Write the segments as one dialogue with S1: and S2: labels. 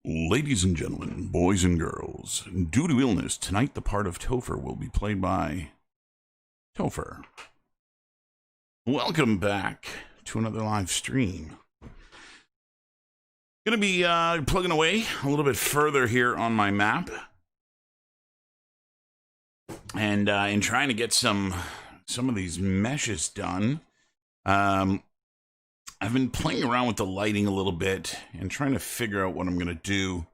S1: Ladies and gentlemen, boys and girls, due to illness, tonight the part of Topher will be played by Topher. Welcome back to another live stream. Gonna be plugging away a little bit further here on my map. And in trying to get some of these meshes done, I've been playing around with the lighting a little bit and trying to figure out what I'm going to do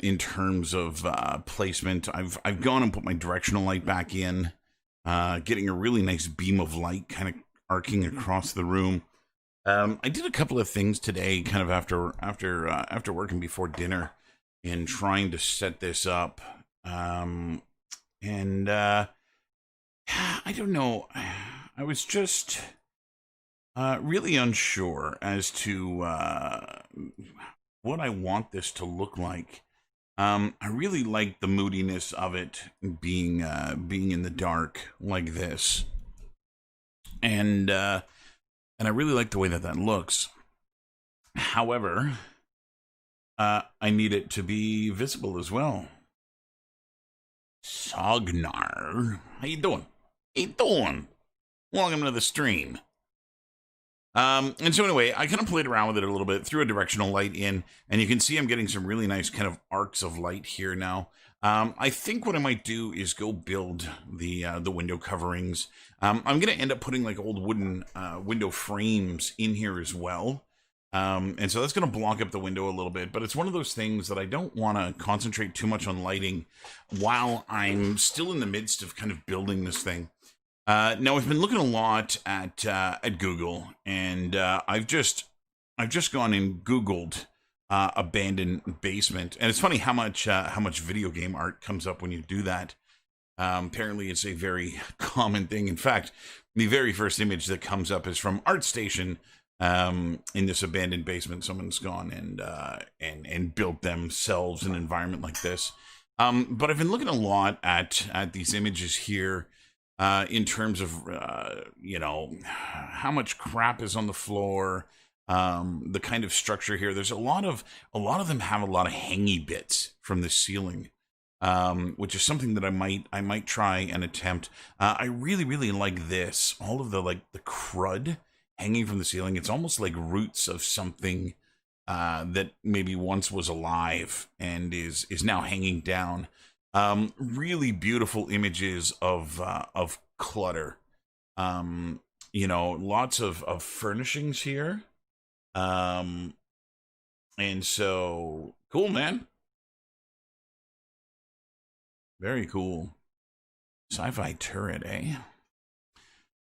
S1: in terms of placement. I've gone and put my directional light back in, getting a really nice beam of light kind of arcing across the room. I did a couple of things today, kind of after working before dinner, in trying to set this up. I don't know. I was just really unsure as to what I want this to look like. I really like the moodiness of it being in the dark like this, and I really like the way that looks. However, I need it to be visible as well. Sognar, how you doing? How you doing? Welcome to the stream. And so anyway, I kind of played around with it a little bit, threw a directional light in, and you can see I'm getting some really nice kind of arcs of light here now. I think what I might do is go build the window coverings. I'm going to end up putting like old wooden window frames in here as well. And so that's going to block up the window a little bit, but it's one of those things that I don't want to concentrate too much on lighting while I'm still in the midst of kind of building this thing. Now I've been looking a lot at Google, and I've just gone and Googled abandoned basement, and it's funny how much video game art comes up when you do that. Apparently, it's a very common thing. In fact, the very first image that comes up is from ArtStation. In this abandoned basement, someone's gone and built themselves an environment like this. But I've been looking a lot at these images here. In terms of, how much crap is on the floor, the kind of structure here. There's a lot of them have a lot of hangy bits from the ceiling, which is something that I might try and attempt. I really, really like this. All of the crud hanging from the ceiling. It's almost like roots of something that maybe once was alive and is now hanging down. Really beautiful images of clutter. Lots of furnishings here. And so cool, man. Very cool. Sci-fi turret, eh?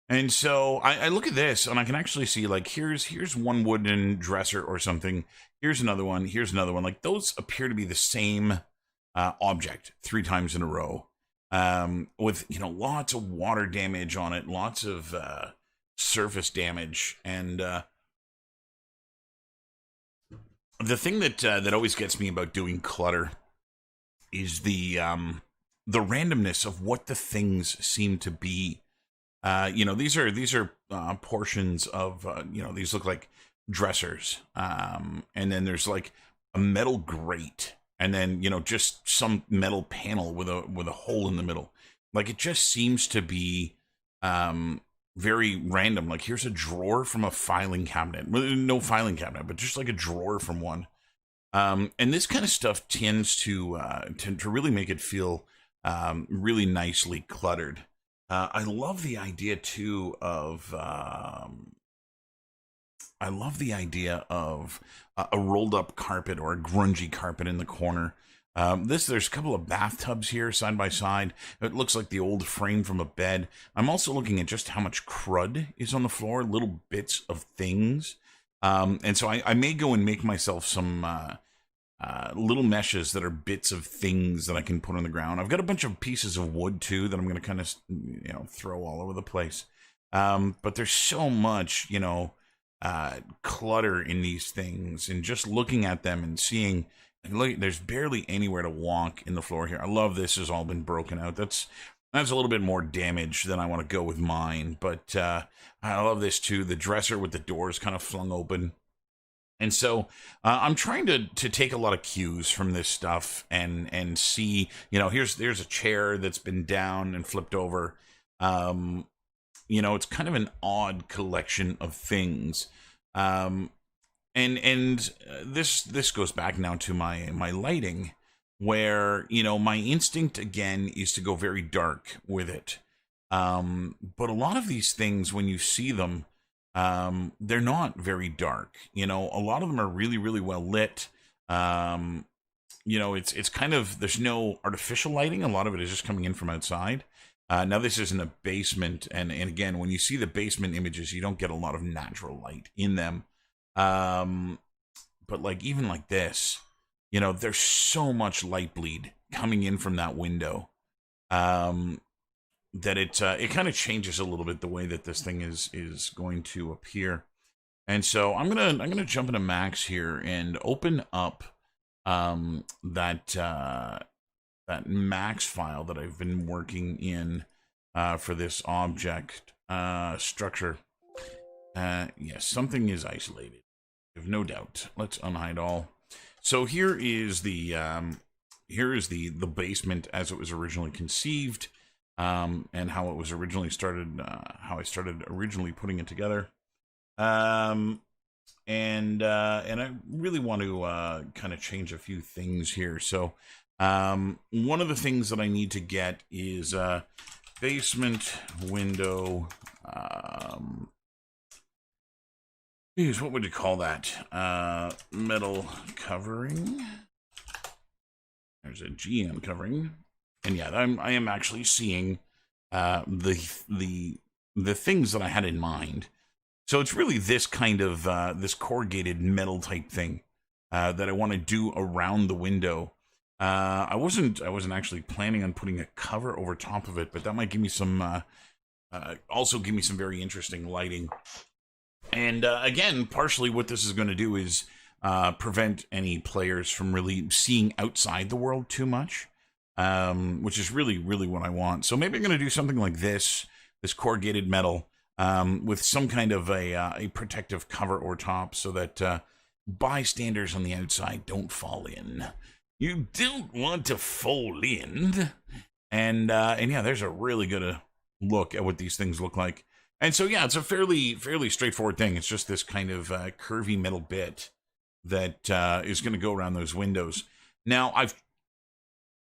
S1: And so I look at this and I can actually see like here's one wooden dresser or something. Here's another one. Here's another one. Like those appear to be the same object 3 times in a row, with lots of water damage on it, lots of surface damage, and the thing that always gets me about doing clutter is the randomness of what the things seem to be. These are portions of these look like dressers, and then there's like a metal grate. And then, just some metal panel with a hole in the middle. Like, it just seems to be very random. Like, here's a drawer from a filing cabinet. No filing cabinet, but just like a drawer from one. And this kind of stuff tends to really make it feel really nicely cluttered. I love the idea, too, of... a rolled up carpet or a grungy carpet in the corner. There's a couple of bathtubs here side by side. It looks like the old frame from a bed. I'm also looking at just how much crud is on the floor, little bits of things. And so I may go and make myself some little meshes that are bits of things that I can put on the ground. I've got a bunch of pieces of wood too that I'm going to kind of throw all over the place. But there's so much, clutter in these things, and just looking at them and seeing, and look, there's barely anywhere to walk in the floor here. I love this has all been broken out. That's a little bit more damage than I want to go with mine, but I love this too. The dresser with the doors kind of flung open. And so I'm trying to take a lot of cues from this stuff and see, there's a chair that's been down and flipped over. It's kind of an odd collection of things. And this goes back now to my lighting, where my instinct again is to go very dark with it. But a lot of these things, when you see them, they're not very dark. A lot of them are really, really well lit. It's kind of, there's no artificial lighting. A lot of it is just coming in from outside. Now this isn't a basement, and again, when you see the basement images, you don't get a lot of natural light in them. But even like this, there's so much light bleed coming in from that window, that it kind of changes a little bit the way that this thing is going to appear. And so I'm gonna jump into Max here and open up that Max file that I've been working in for this object structure. Yes, something is isolated. I have no doubt. Let's unhide all. So here is the basement as it was originally conceived, and how it was originally started. How I started originally putting it together. And I really want to kind of change a few things here. So one of the things that I need to get is basement window. What would you call that? Metal covering. There's a GM covering, and yeah, I am actually seeing the things that I had in mind. So it's really this kind of this corrugated metal type thing that I want to do around the window. I wasn't actually planning on putting a cover over top of it, but that might give me some also give me some very interesting lighting. And again, partially what this is going to do is prevent any players from really seeing outside the world too much, which is really, really what I want. So maybe I'm going to do something like this corrugated metal, with some kind of a protective cover over top, so that bystanders on the outside don't fall in. You don't want to fall in. And yeah, there's a really good look at what these things look like. And so, yeah, it's a fairly straightforward thing. It's just this kind of curvy metal bit that is going to go around those windows. Now, I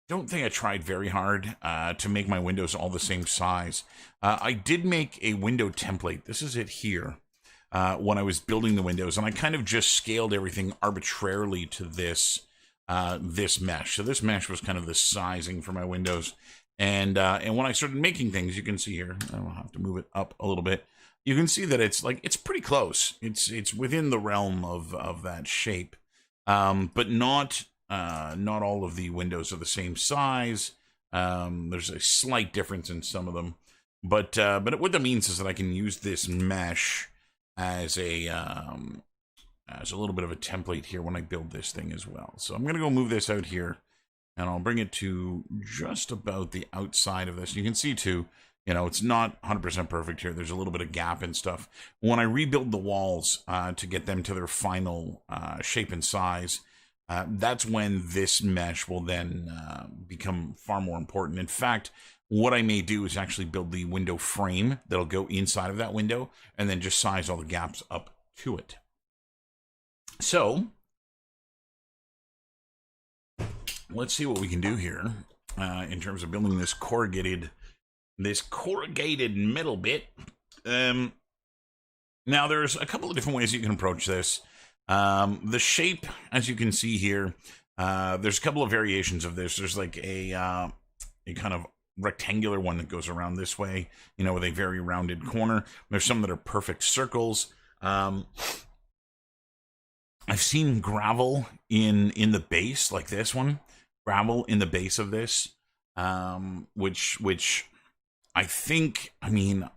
S1: don't think I tried very hard to make my windows all the same size. I did make a window template. This is it here when I was building the windows. And I kind of just scaled everything arbitrarily to this mesh. So this mesh was kind of the sizing for my windows. And when I started making things, you can see here, I'll have to move it up a little bit. You can see that it's pretty close. It's within the realm of that shape, but not all of the windows are the same size. There's a slight difference in some of them, but what that means is that I can use this mesh as a little bit of a template here when I build this thing as well. So I'm gonna go move this out here. And I'll bring it to just about the outside of this. You can see too, it's not 100% perfect here. There's a little bit of gap and stuff. When I rebuild the walls to get them to their final shape and size, that's when this mesh will then become far more important. In fact, what I may do is actually build the window frame that'll go inside of that window and then just size all the gaps up to it. So let's see what we can do here in terms of building this corrugated metal bit. Now, there's a couple of different ways you can approach this. The shape, as you can see here, there's a couple of variations of this. There's like a kind of rectangular one that goes around this way, with a very rounded corner. There's some that are perfect circles. I've seen gravel in the base, like this one. Gravel in the base of this, which I think, I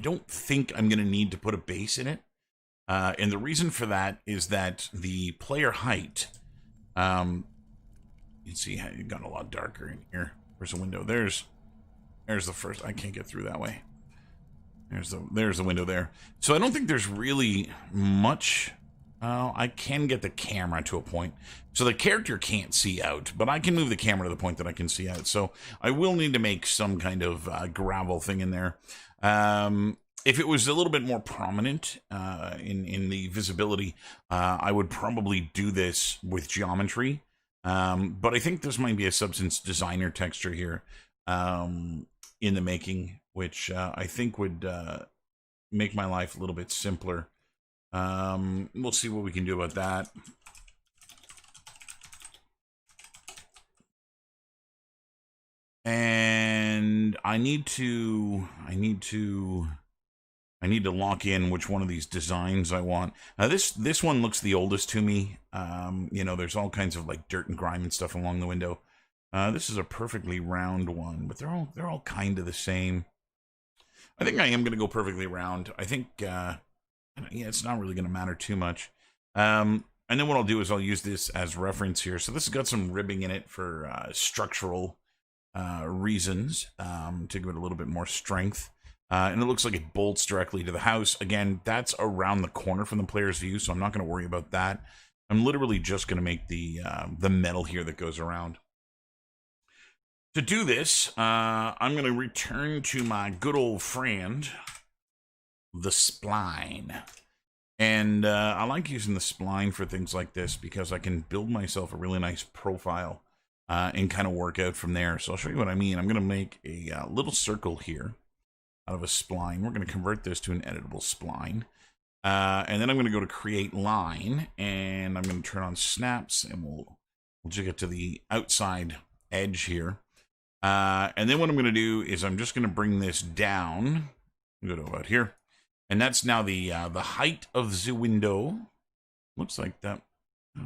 S1: don't think I'm going to need to put a base in it. And the reason for that is that the player height, you can see how it got a lot darker in here. Where's the window? There's the first, I can't get through that way. There's the window there. So I don't think there's really much Oh, I can get the camera to a point. So the character can't see out, but I can move the camera to the point that I can see out. So I will need to make some kind of gravel thing in there. If it was a little bit more prominent in the visibility, I would probably do this with geometry. But I think this might be a Substance Designer texture here in the making, which I think would make my life a little bit simpler. We'll see what we can do about that. And I need to lock in which one of these designs I want. This one looks the oldest to me. You know, there's all kinds of like dirt and grime and stuff along the window. This is a perfectly round one, but they're all kind of the same. I think I am going to go perfectly round. I think, yeah, it's not really going to matter too much. And then what I'll do is I'll use this as reference here. So this has got some ribbing in it for structural reasons to give it a little bit more strength. And it looks like it bolts directly to the house. Again, that's around the corner from the player's view, so I'm not going to worry about that. I'm literally just going to make the metal here that goes around. To do this, I'm going to return to my good old friend, the spline. And I like using the spline for things like this because I can build myself a really nice profile and kind of work out from there. So I'll show you what I mean. I'm going to make a little circle here out of a spline. We're going to convert this to an editable spline. And then I'm going to go to create line, and I'm going to turn on snaps, and we'll jig it to the outside edge here. And then what I'm going to do is I'm just going to bring this down. Go to about here. And that's now the height of the window. Looks like that.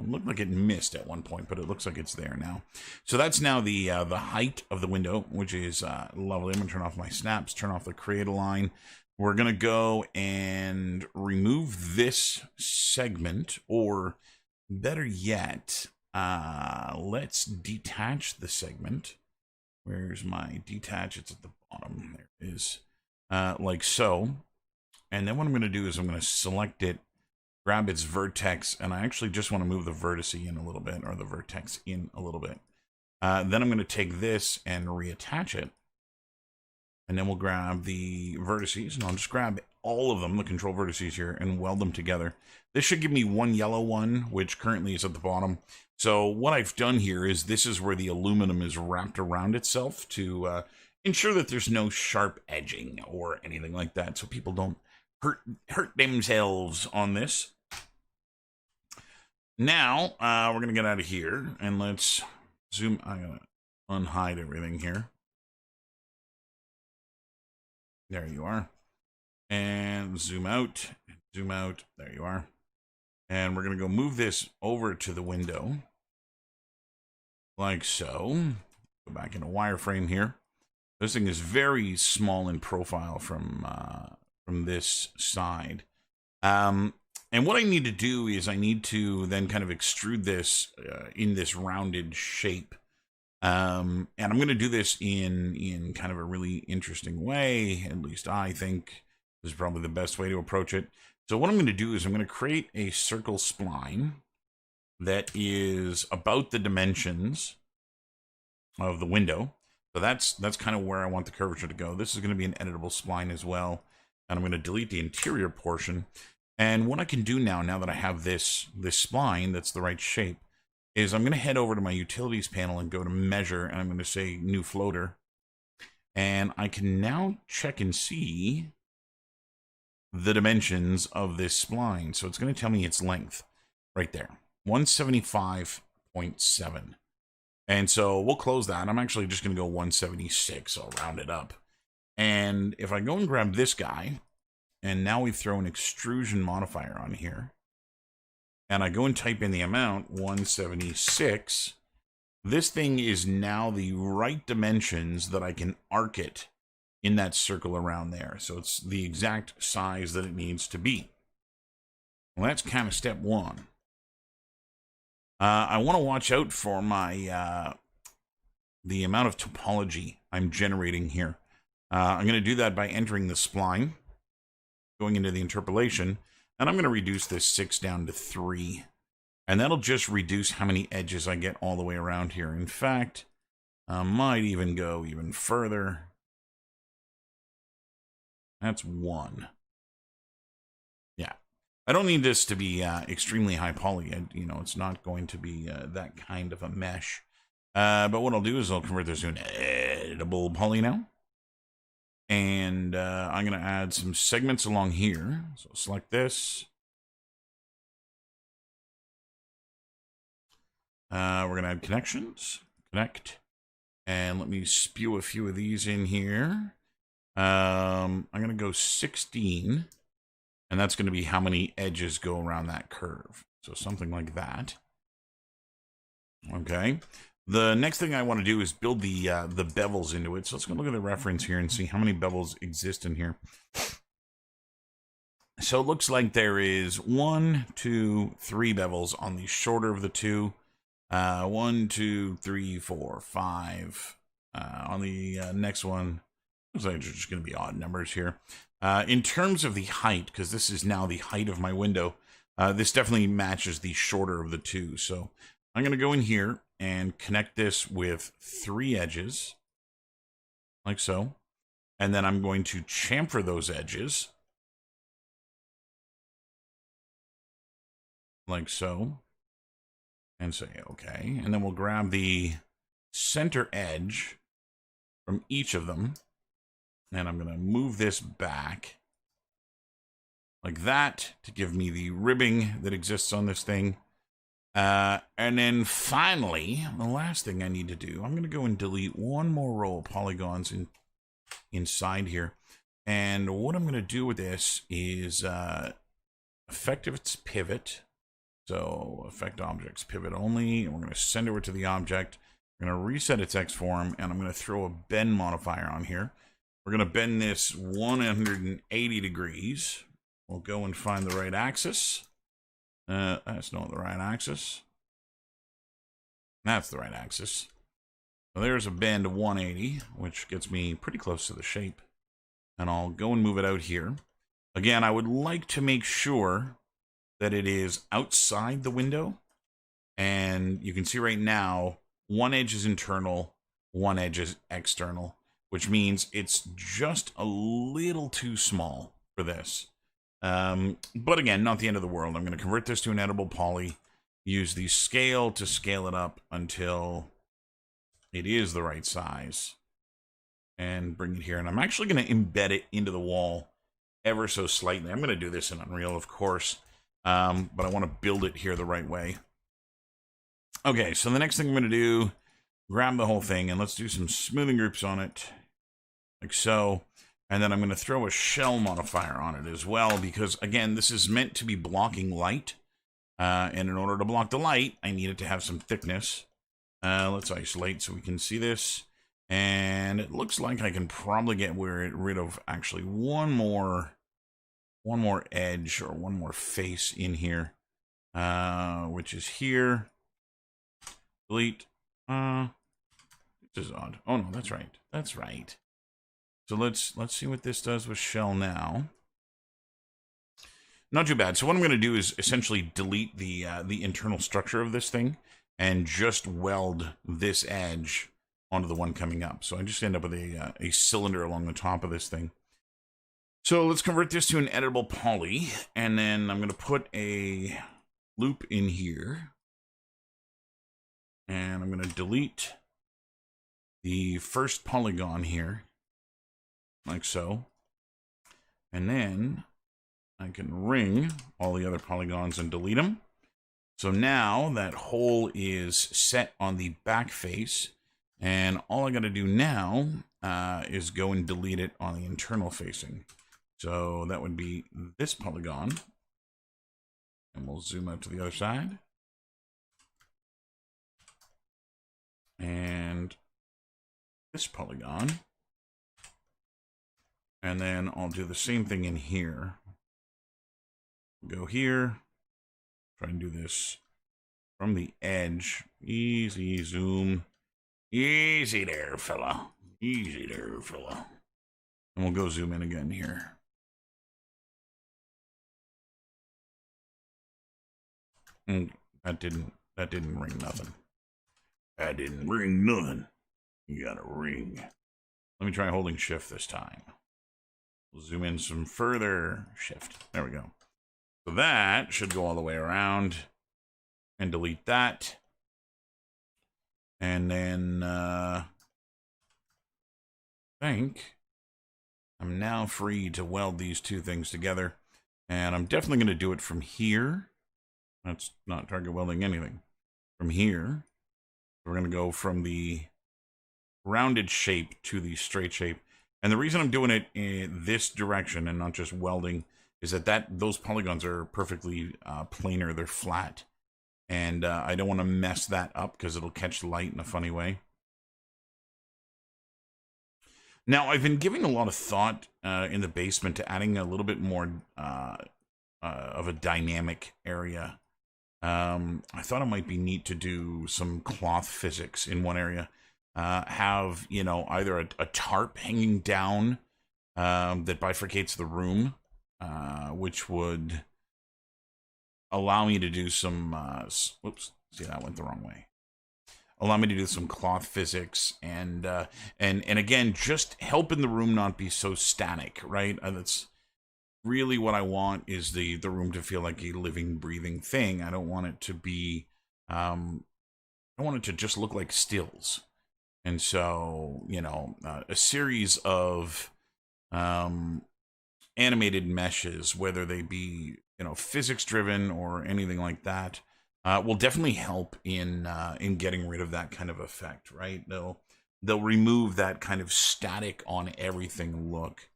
S1: Looked like it missed at one point, but it looks like it's there now. So that's now the height of the window, which is lovely. I'm going to turn off my snaps, turn off the create a line. We're going to go and remove this segment, or better yet, let's detach the segment. Where's my detach? It's at the bottom. There it is. Like so. And then what I'm going to do is I'm going to select it, grab its vertex, and I actually just want to move the vertex in a little bit, or the vertex in a little bit. Then I'm going to take this and reattach it. And then we'll grab the vertices, and I'll just grab all of them, the control vertices here, and weld them together. This should give me one yellow one, which currently is at the bottom. So what I've done here is this is where the aluminum is wrapped around itself to ensure that there's no sharp edging or anything like that, so people don't hurt themselves on this. Now, we're going to get out of here, and let's zoom. I'm going to unhide everything here. There you are. And zoom out. Zoom out. There you are. And we're going to go move this over to the window. Like so. Go back into wireframe here. This thing is very small in profile from this side. And what I need to do is I need to then kind of extrude this in this rounded shape. And I'm going to do this in kind of a really interesting way. At least I think this is probably the best way to approach it. So what I'm going to do is I'm going to create a circle spline that is about the dimensions of the window. So that's kind of where I want the curvature to go. This is going to be an editable spline as well. And I'm going to delete the interior portion. And what I can do now that I have this spline that's the right shape, is I'm going to head over to my utilities panel and go to measure, and I'm going to say new floater. And I can now check and see the dimensions of this spline. So it's going to tell me its length right there, 175.7. And so we'll close that. I'm actually just going to go 176. I'll round it up. And if I go and grab this guy, and now we throw an extrusion modifier on here, and I go and type in the amount, 176, this thing is now the right dimensions that I can arc it in that circle around there. So it's the exact size that it needs to be. Well, that's kind of step one. I want to watch out for my the amount of topology I'm generating here. I'm going to do that by entering the spline, going into the interpolation, And I'm going to reduce this 6 down to 3. And that'll just reduce how many edges I get all the way around here. In fact, I might even go even further. That's 1. Yeah. I don't need this to be extremely high poly. You know, it's not going to be that kind of a mesh. But what I'll do is I'll convert this to an editable poly now. And I'm going to add some segments along here. So select this. We're going to add connections. Connect. And let me spew a few of these in here. I'm going to go 16. And that's going to be how many edges go around that curve. So something like that. Okay. The next thing I want to do is build the bevels into it. So let's go look at the reference here and see how many bevels exist in here. So it looks like there is 1, 2, 3 bevels on the shorter of the two. 1, 2, 3, 4, 5. On the next one, looks like it's just going to be odd numbers here. In terms of the height, because this is now the height of my window, this definitely matches the shorter of the two. So I'm going to go in here and connect this with 3 edges, like so. And then I'm going to chamfer those edges, like so. And say, okay. And then we'll grab the center edge from each of them. And I'm going to move this back like that to give me the ribbing that exists on this thing. And then finally, the last thing I need to do, I'm going to go and delete one more row of polygons inside here. And what I'm going to do with this is effective its pivot. So affect objects pivot only. And we're going to send over to the object. We're going to reset its X form. And I'm going to throw a bend modifier on here. We're going to bend this 180 degrees. We'll go and find the right axis. That's not the right axis. That's the right axis. So there's a bend of 180, which gets me pretty close to the shape. And I'll go and move it out here. Again, I would like to make sure that it is outside the window. And you can see right now, one edge is internal, one edge is external, which means it's just a little too small for this. But again, not the end of the world. I'm going to convert this to an editable poly, use the scale to scale it up until it is the right size, and bring it here. And I'm actually going to embed it into the wall ever so slightly. I'm going to do this in Unreal, of course, but I want to build it here the right way. Okay, so the next thing I'm going to do, grab the whole thing, and let's do some smoothing groups on it, like so. And then I'm going to throw a shell modifier on it as well, because, again, this is meant to be blocking light. And in order to block the light, I need it to have some thickness. Let's isolate so we can see this. And it looks like I can probably get rid of actually one more edge or one more face in here, which is here. Delete. This is odd. Oh, no, that's right. That's right. So let's see what this does with shell now. Not too bad. So what I'm going to do is essentially delete the internal structure of this thing and just weld this edge onto the one coming up. So I just end up with a cylinder along the top of this thing. So let's convert this to an editable poly, and then I'm going to put a loop in here. And I'm going to delete the first polygon here, like so. And then I can ring all the other polygons and delete them. So now that hole is set on the back face, and all I got to do now is go and delete it on the internal facing. So that would be this polygon, and we'll zoom out to the other side. And this polygon. And then I'll do the same thing in here. Go here. Try and do this from the edge. Easy zoom. Easy there, fella. Easy there, fella. And we'll go zoom in again here. That didn't ring nothing. That didn't ring nothing. You got a ring. Let me try holding shift this time. We'll zoom in some further. Shift. There we go. So that should go all the way around. And delete that. And then I think I'm now free to weld these two things together. And I'm definitely going to do it from here. That's not target welding anything. From here, we're going to go from the rounded shape to the straight shape. And the reason I'm doing it in this direction and not just welding is that those polygons are perfectly planar. They're flat. And I don't want to mess that up because it'll catch light in a funny way. Now, I've been giving a lot of thought in the basement to adding a little bit more of a dynamic area. I thought it might be neat to do some cloth physics in one area. Have, you know, either a tarp hanging down that bifurcates the room, which would allow me to do some, whoops, see, that went the wrong way. Allow me to do some cloth physics and again, just helping the room not be so static, right? That's really what I want, is the room to feel like a living, breathing thing. I don't want it to be, I want it to just look like stills. And so, you know, a series of animated meshes, whether they be, you know, physics driven or anything like that, will definitely help in getting rid of that kind of effect, right? They'll remove that kind of static on everything look.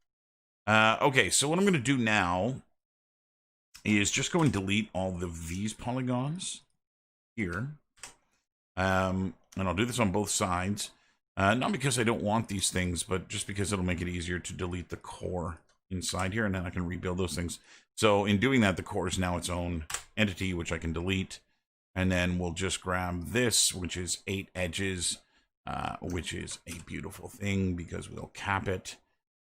S1: Okay, so what I'm going to do now is just go and delete all of these polygons here. And I'll do this on both sides. Not because I don't want these things, but just because it'll make it easier to delete the core inside here, and then I can rebuild those things. So in doing that, the core is now its own entity, which I can delete. And then we'll just grab this, which is 8 edges, which is a beautiful thing because we'll cap it.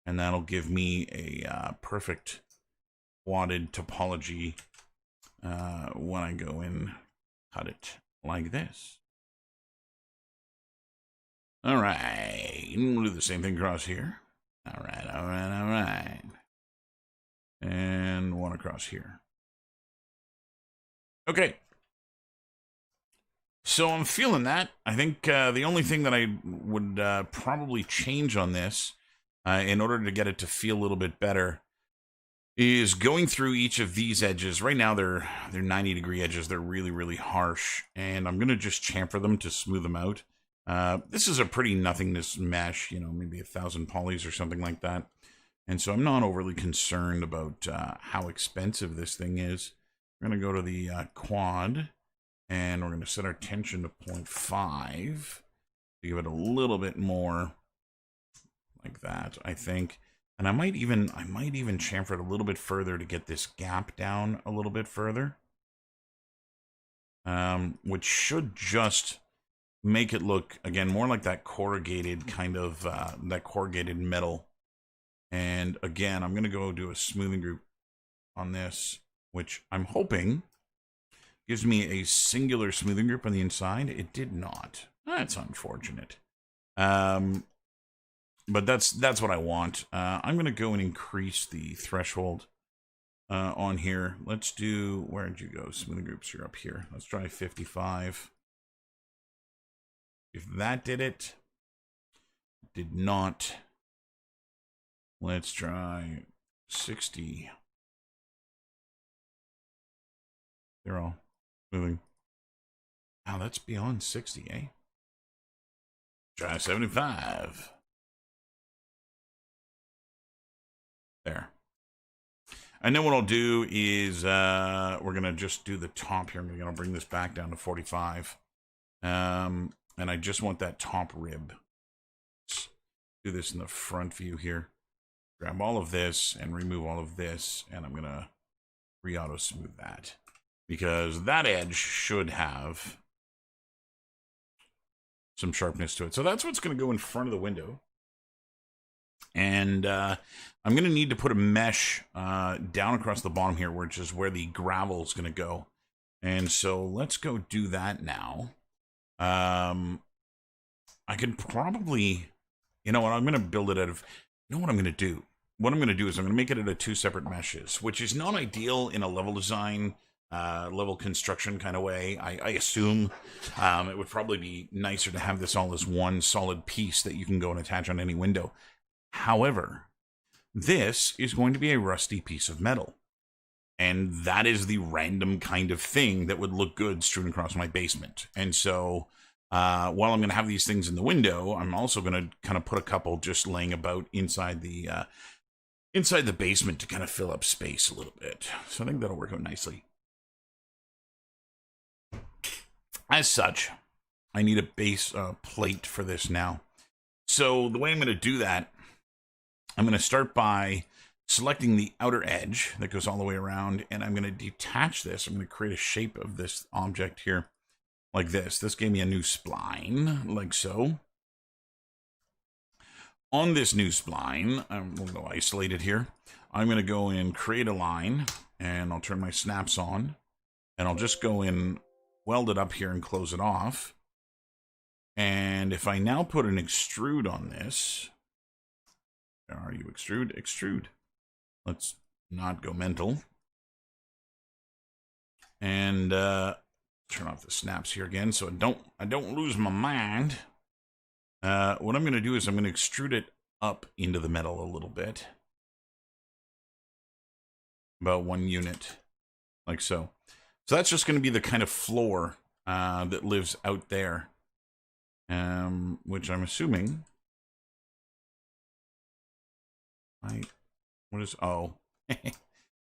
S1: And that'll give me a perfect wadded topology when I go and cut it like this. All right, we'll do the same thing across here. All right, all right, all right. And one across here. Okay. So I'm feeling that. I think the only thing that I would probably change on this in order to get it to feel a little bit better is going through each of these edges. Right now they're 90-degree edges. They're really, really harsh. And I'm going to just chamfer them to smooth them out. This is a pretty nothingness mesh, you know, maybe 1,000 polys or something like that. And so I'm not overly concerned about how expensive this thing is. We're going to go to the quad, and we're going to set our tension to 0.5 to give it a little bit more like that, I think. And I might even chamfer it a little bit further to get this gap down a little bit further. Which should just make it look, again, more like that corrugated kind of, that corrugated metal. And again, I'm going to go do a smoothing group on this, which I'm hoping gives me a singular smoothing group on the inside. It did not. That's unfortunate. But that's what I want. I'm going to go and increase the threshold on here. Let's do, where did you go? Smoothing groups, you're up here. Let's try 55. If that did it, did not. Let's try 60. They're all moving. Wow, that's beyond 60, eh? Try 75. There. And then what I'll do is we're going to just do the top here. I'm going to bring this back down to 45. And I just want that top rib. Let's do this in the front view here. Grab all of this and remove all of this. And I'm going to re-auto smooth that. Because that edge should have some sharpness to it. So that's what's going to go in front of the window. And I'm going to need to put a mesh down across the bottom here, which is where the gravel is going to go. And so let's go do that now. I could probably, you know what, I'm going to build it out of, you know what I'm going to do? What I'm going to do is I'm going to make it out of 2 separate meshes, which is not ideal in a level design, level construction kind of way. I assume it would probably be nicer to have this all as one solid piece that you can go and attach on any window. However, this is going to be a rusty piece of metal. And that is the random kind of thing that would look good strewn across my basement. And so while I'm going to have these things in the window, I'm also going to kind of put a couple just laying about inside the basement to kind of fill up space a little bit. So I think that'll work out nicely. As such, I need a base plate for this now. So the way I'm going to do that, I'm going to start by selecting the outer edge that goes all the way around, and I'm going to detach this. I'm going to create a shape of this object here like this. This gave me a new spline, like so. On this new spline, I'm a little isolated here. I'm going to go and create a line, and I'll turn my snaps on, and I'll just go and weld it up here and close it off. And if I now put an extrude on this, where are you, extrude? Extrude. Let's not go mental. And turn off the snaps here again so I don't lose my mind. What I'm going to do is I'm going to extrude it up into the metal a little bit. About 1 unit. Like so. So that's just going to be the kind of floor that lives out there. Which I'm assuming... What is... Oh.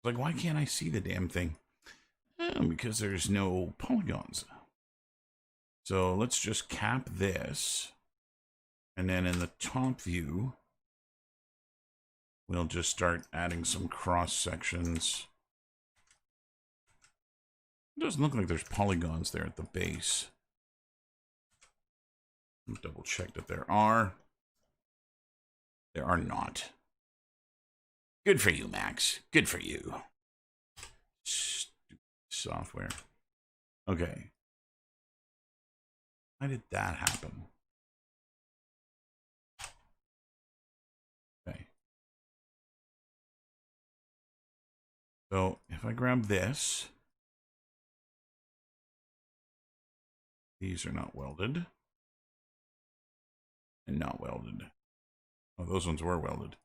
S1: Like, why can't I see the damn thing? Because there's no polygons. So let's just cap this. And then in the top view, we'll just start adding some cross sections. It doesn't look like there's polygons there at the base. Double check that there are. There are not. Good for you, Max. Good for you. Stupid software. Okay. Why did that happen? Okay. So if I grab this, these are not welded. And not welded. Oh, those ones were welded.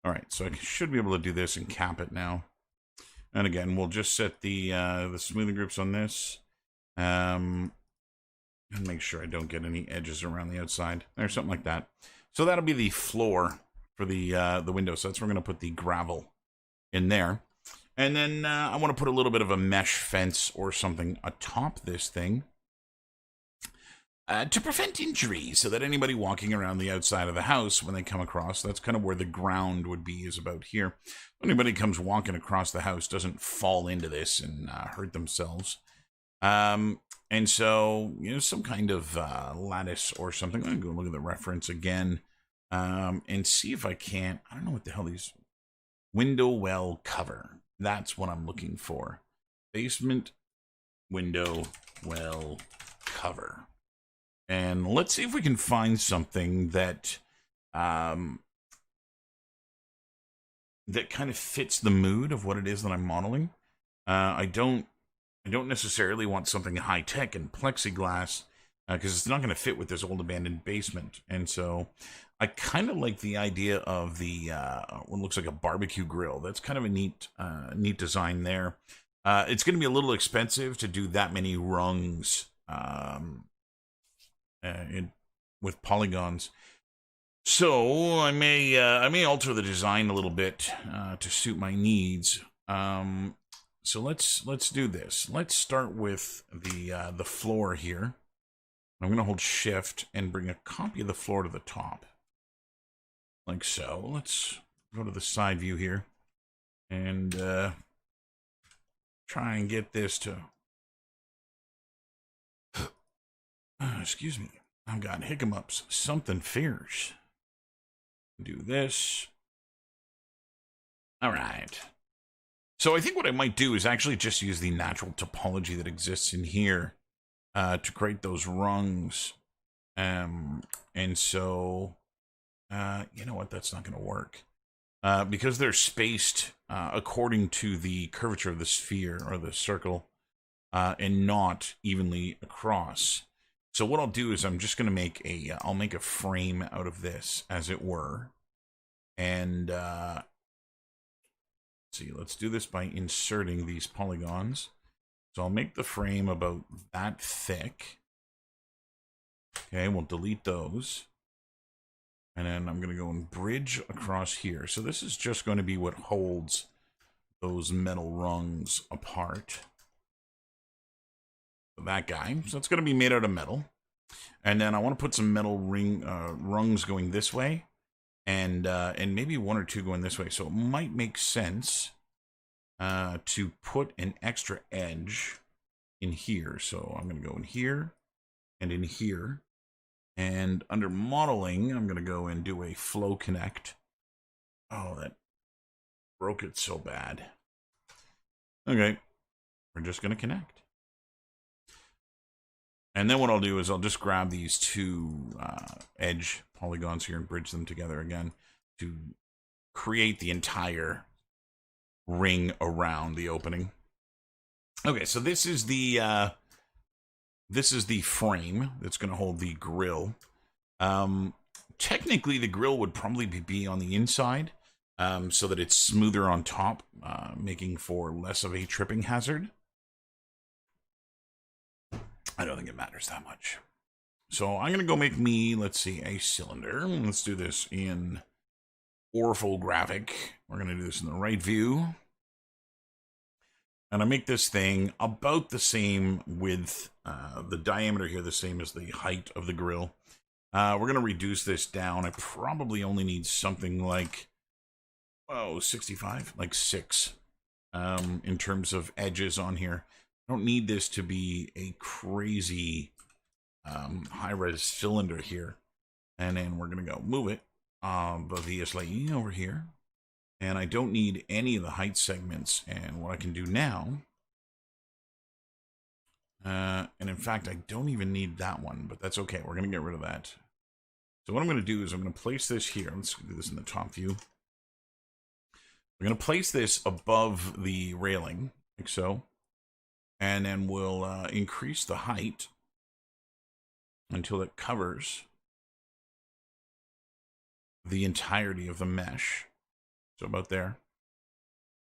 S1: All right, so I should be able to do this and cap it now. And again, we'll just set the smoothing groups on this. And make sure I don't get any edges around the outside. Or something like that. So that'll be the floor for the window. So that's where we're going to put the gravel in there. And then I want to put a little bit of a mesh fence or something atop this thing. To prevent injury, so that anybody walking around the outside of the house, when they come across, that's kind of where the ground would be, is about here. Anybody comes walking across the house doesn't fall into this and hurt themselves. And so, you know, some kind of lattice or something. I'm going to go look at the reference again and see if I can't. I don't know what the hell these. Window well cover. That's what I'm looking for. Basement window well cover. And let's see if we can find something that that kind of fits the mood of what it is that I'm modeling. I don't necessarily want something high tech and plexiglass because it's not going to fit with this old abandoned basement. And so I kind of like the idea of the what looks like a barbecue grill. That's kind of a neat design there. It's going to be a little expensive to do that many rungs. With polygons, so I may alter the design a little bit to suit my needs. So let's do this. Let's start with the floor here. I'm going to hold Shift and bring a copy of the floor to the top, like so. Let's go to the side view here and try and get this to. Excuse me. I've got hiccups. Something fierce. Do this. All right. So I think what I might do is actually just use the natural topology that exists in here to create those rungs. And so, you know what? That's not going to work. Because they're spaced according to the curvature of the sphere or the circle and not evenly across. So what I'll do is I'm just going to make I'll make a frame out of this, as it were. And see, let's do this by inserting these polygons. So I'll make the frame about that thick. Okay, we'll delete those. And then I'm going to go and bridge across here. So this is just going to be what holds those metal rungs apart. So that guy. So it's going to be made out of metal. And then I want to put some metal rungs going this way. And maybe one or two going this way. So it might make sense to put an extra edge in here. So I'm going to go in here and in here. And under modeling, I'm going to go and do a flow connect. Oh, that broke it so bad. Okay, we're just going to connect. And then what I'll do is I'll just grab these two edge polygons here and bridge them together again to create the entire ring around the opening. Okay, so this is the frame that's going to hold the grill. Technically, the grill would probably be on the inside so that it's smoother on top, making for less of a tripping hazard. I don't think it matters that much. So I'm going to go make me, let's see, a cylinder. Let's do this in orthographic. We're going to do this in the right view. And I make this thing about the same width, the diameter here the same as the height of the grill. We're going to reduce this down. I probably only need something like, 65, like 6 in terms of edges on here. I don't need this to be a crazy high-res cylinder here. And then we're going to go move it obviously over here. And I don't need any of the height segments. And what I can do now, and in fact, I don't even need that one, but that's okay. We're going to get rid of that. So what I'm going to do is I'm going to place this here. Let's do this in the top view. I'm going to place this above the railing, like so. And then we'll increase the height until it covers the entirety of the mesh. So about there.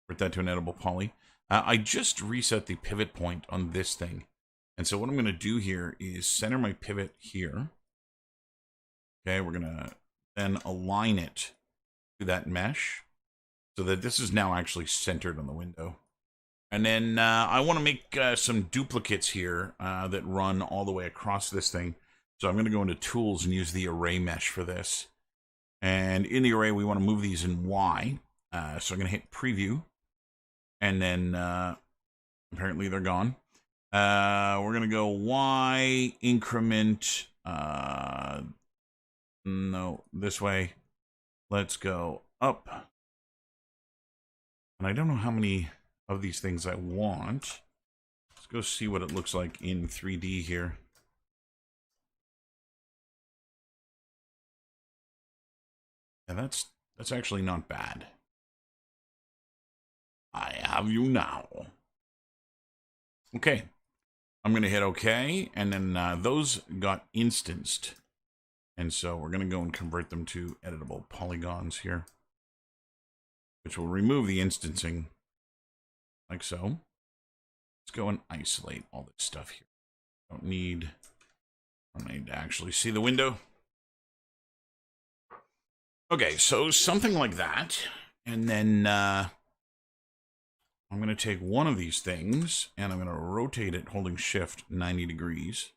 S1: Put that to an editable poly. I just reset the pivot point on this thing. And so what I'm going to do here is center my pivot here. Okay, we're going to then align it to that mesh so that this is now actually centered on the window. And then I want to make some duplicates here that run all the way across this thing. So I'm going to go into Tools and use the Array Mesh for this. And in the array, we want to move these in Y. So I'm going to hit Preview. And then apparently they're gone. We're going to go Y, increment. No, this way. Let's go up. And I don't know how many of these things I want. Let's go see what it looks like in 3D here. And that's actually not bad. I have you now. Okay. I'm going to hit OK. And then those got instanced. And so we're going to go and convert them to editable polygons here, which will remove the instancing like so. Let's go and isolate all this stuff here. I don't need to actually see the window. Okay, so something like that. And then I'm going to take one of these things and I'm going to rotate it holding shift 90 degrees.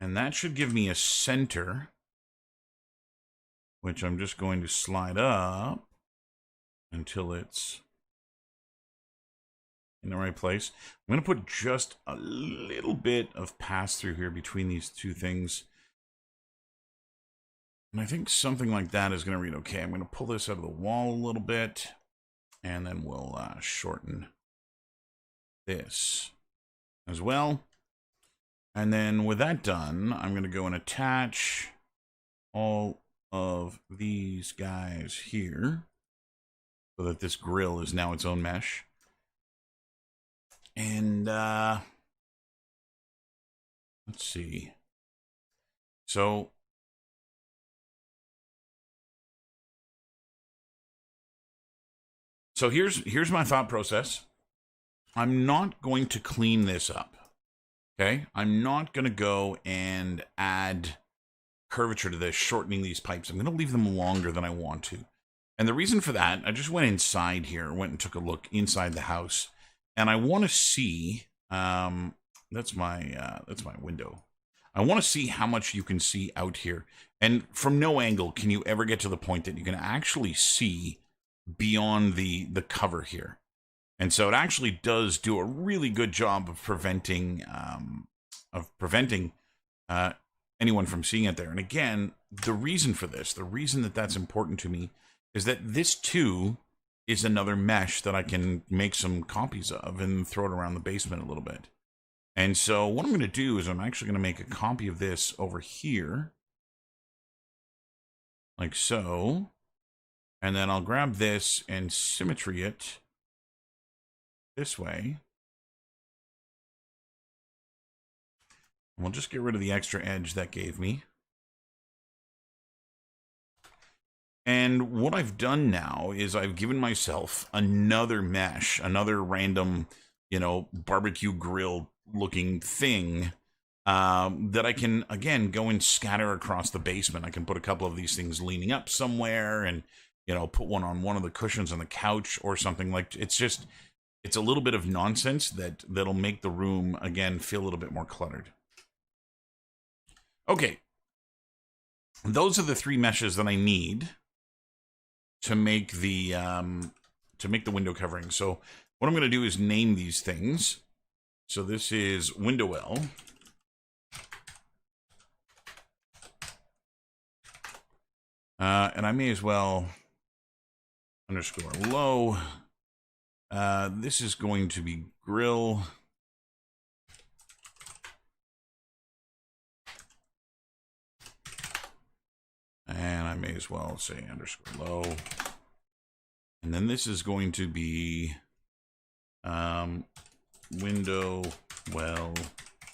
S1: And that should give me a center, which I'm just going to slide up until it's in the right place. I'm going to put just a little bit of pass through here between these two things. And I think something like that is going to read okay. I'm going to pull this out of the wall a little bit. And then we'll shorten this as well. And then with that done, I'm going to go and attach all of these guys here so that this grill is now its own mesh. And let's see. So here's my thought process. I'm not going to clean this up. Okay, I'm not going to go and add curvature to this, shortening these pipes. I'm going to leave them longer than I want to. And the reason for that, I just went inside here, went and took a look inside the house, and I want to see, that's my window. I want to see how much you can see out here. And from no angle can you ever get to the point that you can actually see beyond the cover here. And so it actually does do a really good job of preventing anyone from seeing it there. And again, the reason for this, the reason that that's important to me, is that this too is another mesh that I can make some copies of and throw it around the basement a little bit. And so what I'm going to do is I'm actually going to make a copy of this over here, like so. And then I'll grab this and symmetry it this way. And we'll just get rid of the extra edge that gave me. And what I've done now is I've given myself another mesh, another random, barbecue grill looking thing that I can, again, go and scatter across the basement. I can put a couple of these things leaning up somewhere and, put one on one of the cushions on the couch or something. Like, it's a little bit of nonsense that'll make the room, again, feel a little bit more cluttered. Okay. Those are the 3 meshes that I need to make the window covering. So what I'm going to do is name these things. So this is window L. And I may as well underscore low. This is going to be grill. And I may as well say underscore low. And then this is going to be window well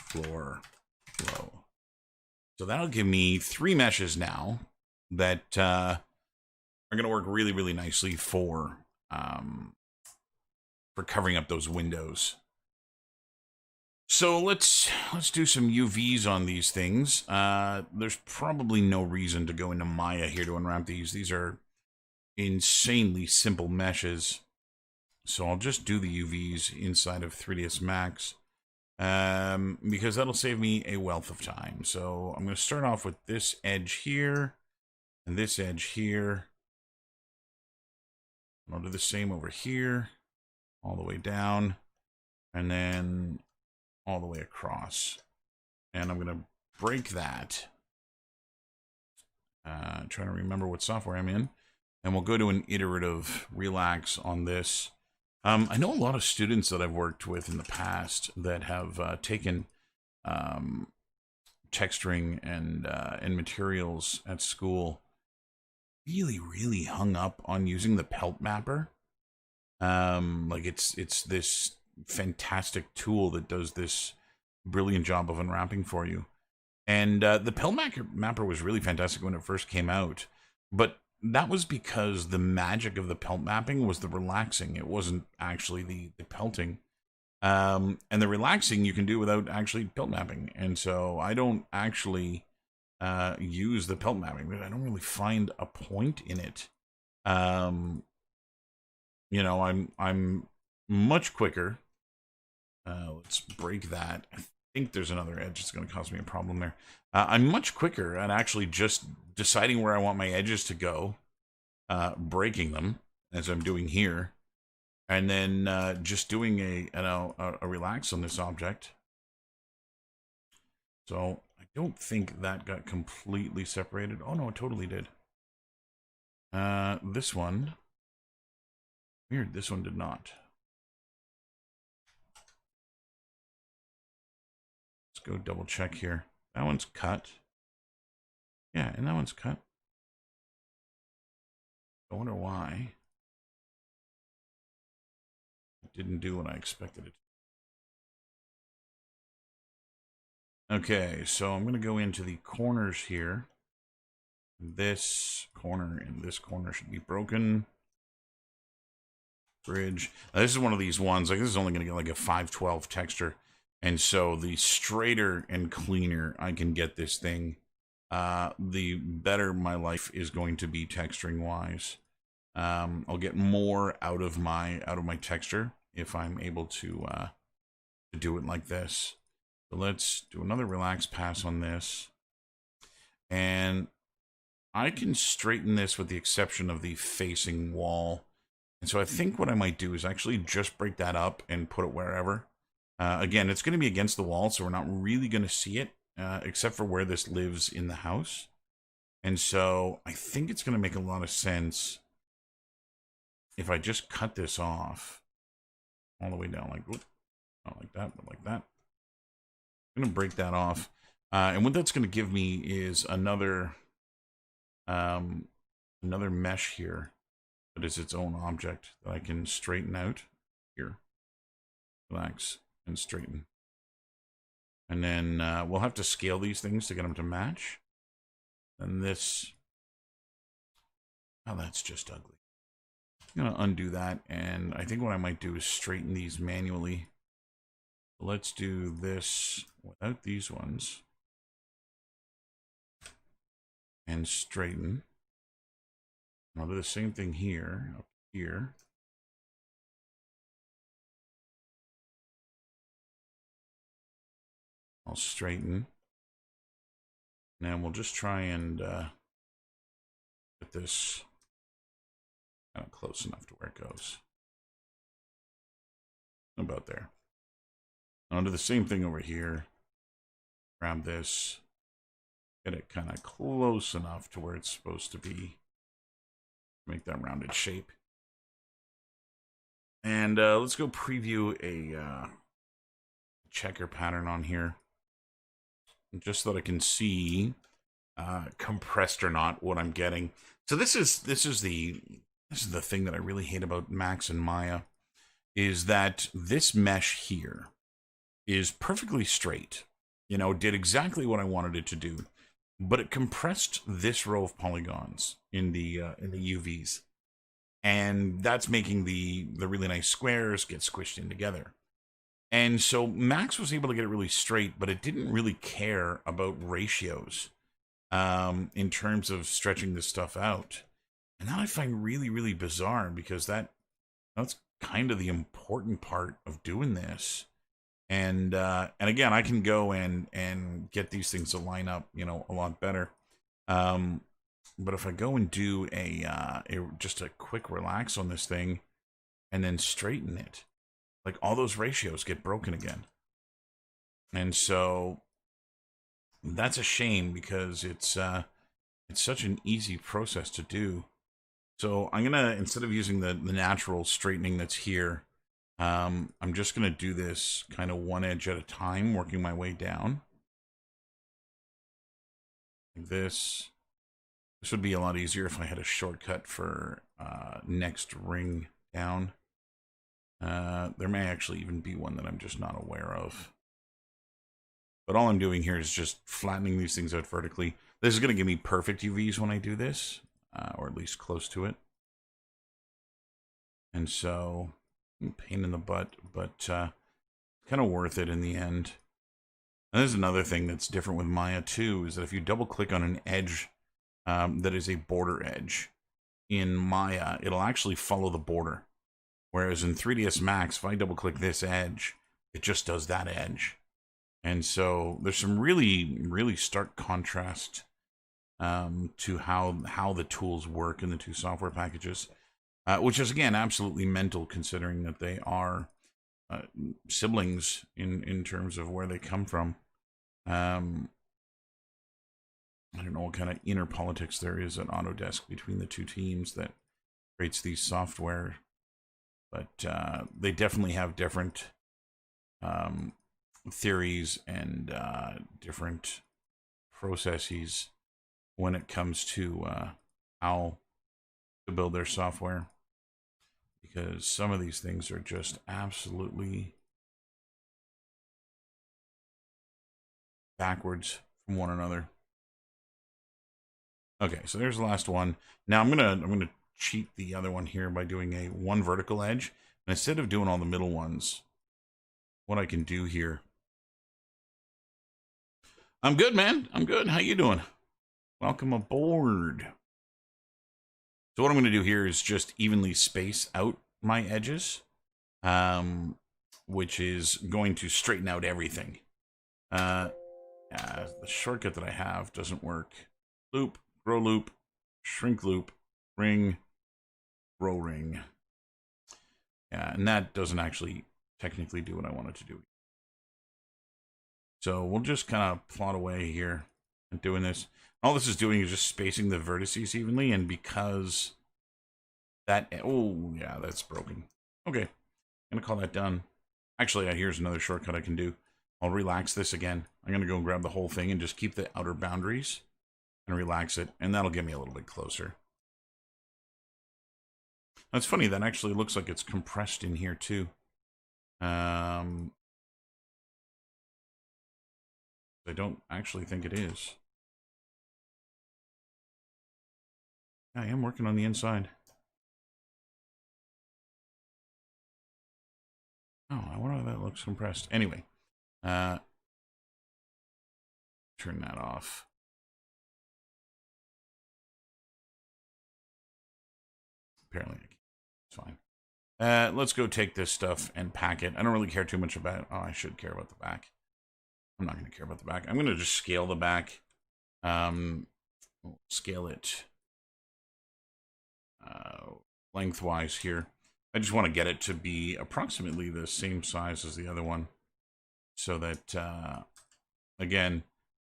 S1: floor low. So that'll give me 3 meshes now that are going to work really, really nicely for covering up those windows. So let's do some UVs on these things. There's probably no reason to go into Maya here to unwrap these. These are insanely simple meshes. So I'll just do the UVs inside of 3ds Max because that'll save me a wealth of time. So I'm going to start off with this edge here and this edge here. And I'll do the same over here, all the way down, and then all the way across. And I'm going to break that. Trying to remember what software I'm in. And we'll go to an iterative relax on this. I know a lot of students that I've worked with in the past that have taken texturing and materials at school really hung up on using the pelt mapper. Like it's this fantastic tool that does this brilliant job of unwrapping for you. And the pelt mapper was really fantastic when it first came out, but that was because the magic of the pelt mapping was the relaxing. It wasn't actually the pelting. And the relaxing you can do without actually pelt mapping. And so I don't actually use the pelt mapping because I don't really find a point in it. I'm much quicker. Let's break that. I think there's another edge that's going to cause me a problem there. I'm much quicker at actually just deciding where I want my edges to go, breaking them as I'm doing here, and then just doing a relax on this object. So I don't think that got completely separated. Oh no, it totally did. This one, Weird, this one did not. Let's go double check here. That one's cut. Yeah, and that one's cut. I wonder why it didn't do what I expected it to. Okay, so I'm going to go into the corners here. This corner and this corner should be broken. Bridge. Now, this is one of these ones, like this is only going to get like a 512 texture. And so the straighter and cleaner I can get this thing, the better my life is going to be texturing wise. I'll get more out of my texture if I'm able to do it like this. So let's do another relax pass on this. And I can straighten this with the exception of the facing wall. And so I think what I might do is actually just break that up and put it wherever. Again, it's going to be against the wall, so we're not really going to see it, except for where this lives in the house. And so I think it's going to make a lot of sense if I just cut this off all the way down, like, whoop, not like that, but like that. I'm going to break that off. And what that's going to give me is another mesh here that is its own object that I can straighten out here. Relax and straighten. And then we'll have to scale these things to get them to match. And this, oh, that's just ugly. I'm going to undo that, and I think what I might do is straighten these manually. Let's do this without these ones. And straighten. I'll do the same thing here, up here. I'll straighten. And we'll just try and get this kind of close enough to where it goes. About there. I'll do the same thing over here. Grab this. Get it kind of close enough to where it's supposed to be. Make that rounded shape. And let's go preview a checker pattern on here. Just so that I can see compressed or not what I'm getting. So this is the thing that I really hate about Max and Maya, is that this mesh here is perfectly straight. You know, did exactly what I wanted it to do, but it compressed this row of polygons in the UVs, and that's making the really nice squares get squished in together. And so Max was able to get it really straight, but it didn't really care about ratios in terms of stretching this stuff out. And that I find really, really bizarre, because that's kind of the important part of doing this. And again, I can go and get these things to line up, you know, a lot better. But if I go and do just a quick relax on this thing and then straighten it, like all those ratios get broken again. And so that's a shame, because it's such an easy process to do. So I'm gonna, instead of using the natural straightening that's here, I'm just gonna do this kind of one edge at a time, working my way down. Like this. This would be a lot easier if I had a shortcut for next ring down. There may actually even be one that I'm just not aware of. But all I'm doing here is just flattening these things out vertically. This is going to give me perfect UVs when I do this, or at least close to it. And so, pain in the butt, but kind of worth it in the end. And there's another thing that's different with Maya too, is that if you double click on an edge that is a border edge, in Maya, it'll actually follow the border. Whereas in 3ds Max, if I double click this edge, it just does that edge. And so there's some really, really stark contrast to how the tools work in the two software packages, which is, again, absolutely mental, considering that they are siblings in terms of where they come from. I don't know what kind of inner politics there is at Autodesk between the two teams that creates these software but they definitely have different theories and different processes when it comes to how to build their software, because some of these things are just absolutely backwards from one another. Okay, so there's the last one. Now I'm gonna cheat the other one here by doing a one vertical edge. And instead of doing all the middle ones, what I can do here. I'm good, man. I'm good. How you doing? Welcome aboard. So what I'm going to do here is just evenly space out my edges, which is going to straighten out everything. The shortcut that I have doesn't work. Loop, grow loop, shrink loop, ring, grow ring. Yeah, and that doesn't actually technically do what I wanted to do. So we'll just kind of plot away here and doing this. All this is doing is just spacing the vertices evenly, and because that... Oh, yeah, that's broken. Okay, I'm going to call that done. Actually, here's another shortcut I can do. I'll relax this again. I'm going to go and grab the whole thing and just keep the outer boundaries and relax it, and that'll get me a little bit closer. That's funny, that actually looks like it's compressed in here too. I don't actually think it is. I am working on the inside. Oh, I wonder how that looks compressed. Anyway, turn that off. Apparently, it's fine. Let's go take this stuff and pack it. I don't really care too much about it. Oh, I should care about the back. I'm not going to care about the back. I'm going to just scale the back. Scale it lengthwise here. I just want to get it to be approximately the same size as the other one, so that again,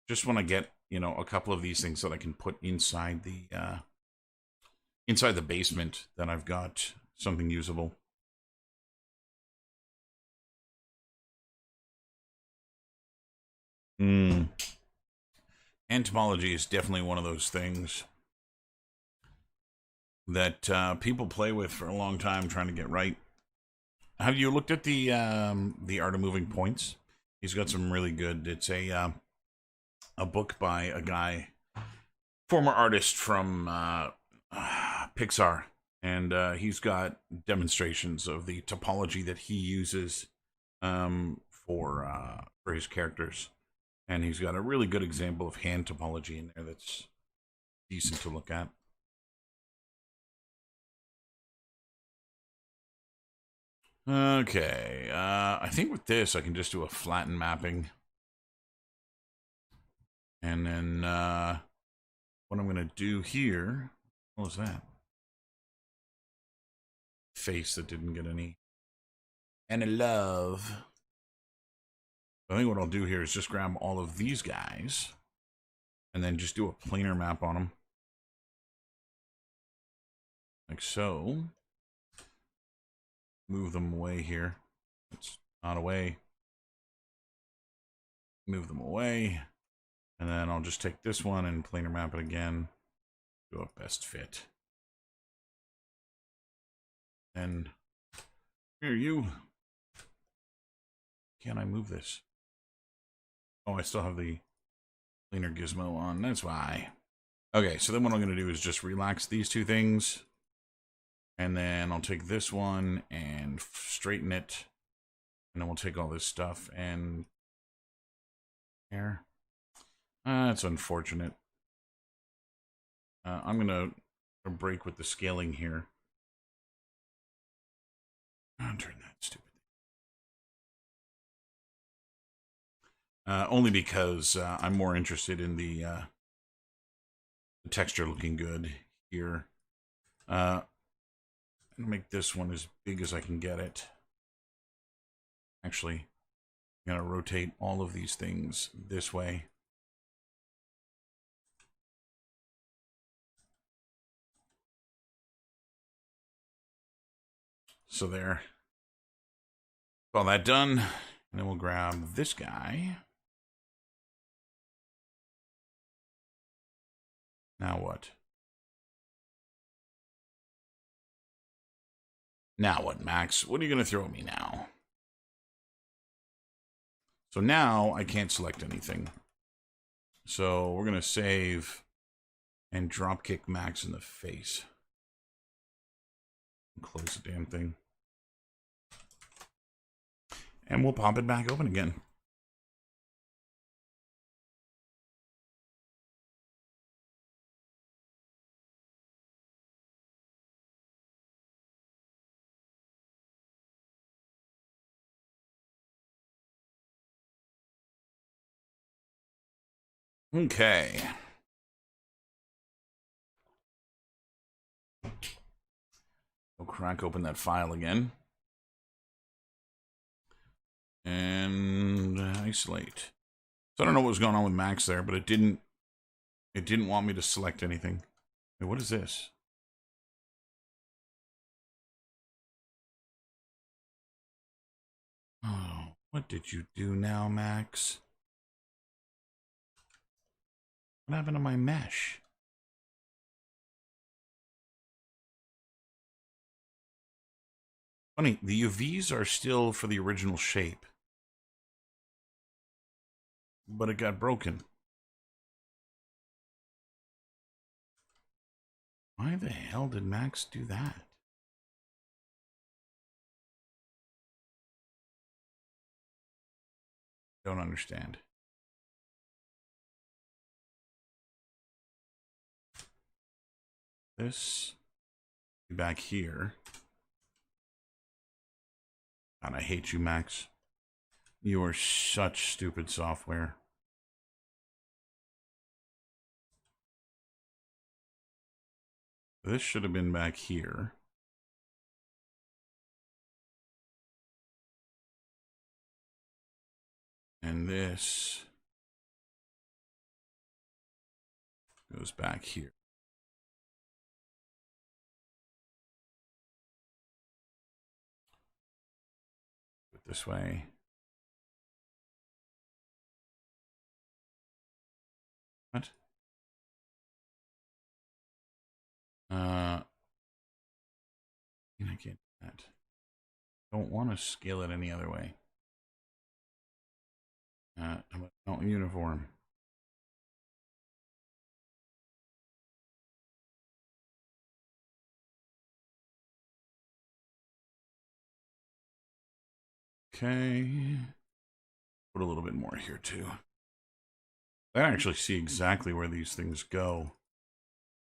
S1: just want to get, you know, a couple of these things that I can put inside the basement, that I've got something usable. Entomology is definitely one of those things that people play with for a long time trying to get right. Have you looked at the Art of Moving Points? He's got some really good. It's a book by a guy, former artist from Pixar, and he's got demonstrations of the topology that he uses for his characters, and he's got a really good example of hand topology in there that's decent to look at. Okay, I think with this I can just do a flatten mapping, and then what I'm going to do here, what was that? Face that didn't get any love. I think what I'll do here is just grab all of these guys and then just do a planar map on them, like so. Move them away here. It's not away. Move them away. And then I'll just take this one and planar map it again. Do a best fit. And here you. Can I move this? Oh, I still have the planar gizmo on. That's why. Okay, so then what I'm going to do is just relax these two things. And then I'll take this one and straighten it. And then we'll take all this stuff and... There. That's unfortunate. I'm going to break with the scaling here. I'll turn that stupid thing. Only because I'm more interested in the texture looking good here. Make this one as big as I can get it. Actually, I'm going to rotate all of these things this way. So there. All that done. And then we'll grab this guy. Now what? Now what, Max? What are you going to throw at me now? So now I can't select anything. So we're going to save and dropkick Max in the face. Close the damn thing. And we'll pop it back open again. Okay. We'll crack open that file again. And isolate. So I don't know what was going on with Max there, but it didn't want me to select anything. Wait, what is this? Oh, what did you do now, Max? What happened to my mesh? Funny, the UVs are still for the original shape. But it got broken. Why the hell did Max do that? Don't understand. This back here. God, I hate you, Max. You are such stupid software. This should have been back here. And this goes back here. Put it this way. What? I can't do that. Don't want to scale it any other way. Not uniform. Okay. Put a little bit more here too. I actually see exactly where these things go.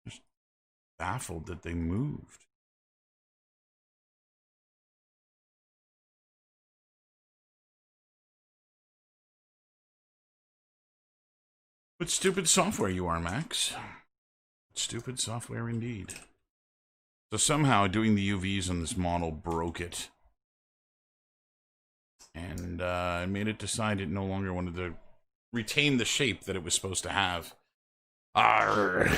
S1: Just baffled that they moved. What stupid software you are, Max. Stupid software indeed. So somehow doing the UVs on this model broke it. And it made it decide it no longer wanted to retain the shape that it was supposed to have. Arrgh.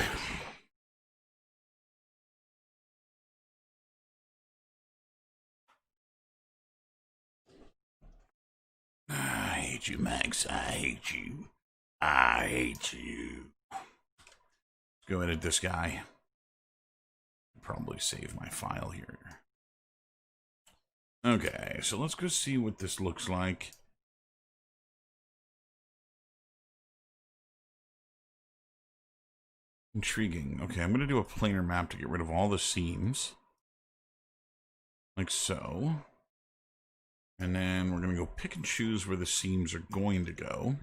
S1: I hate you, Max. I hate you. I hate you. Let's go edit this guy. Probably save my file here. Okay, so let's go see what this looks like. Intriguing. Okay, I'm going to do a planar map to get rid of all the seams. Like so. And then we're going to go pick and choose where the seams are going to go.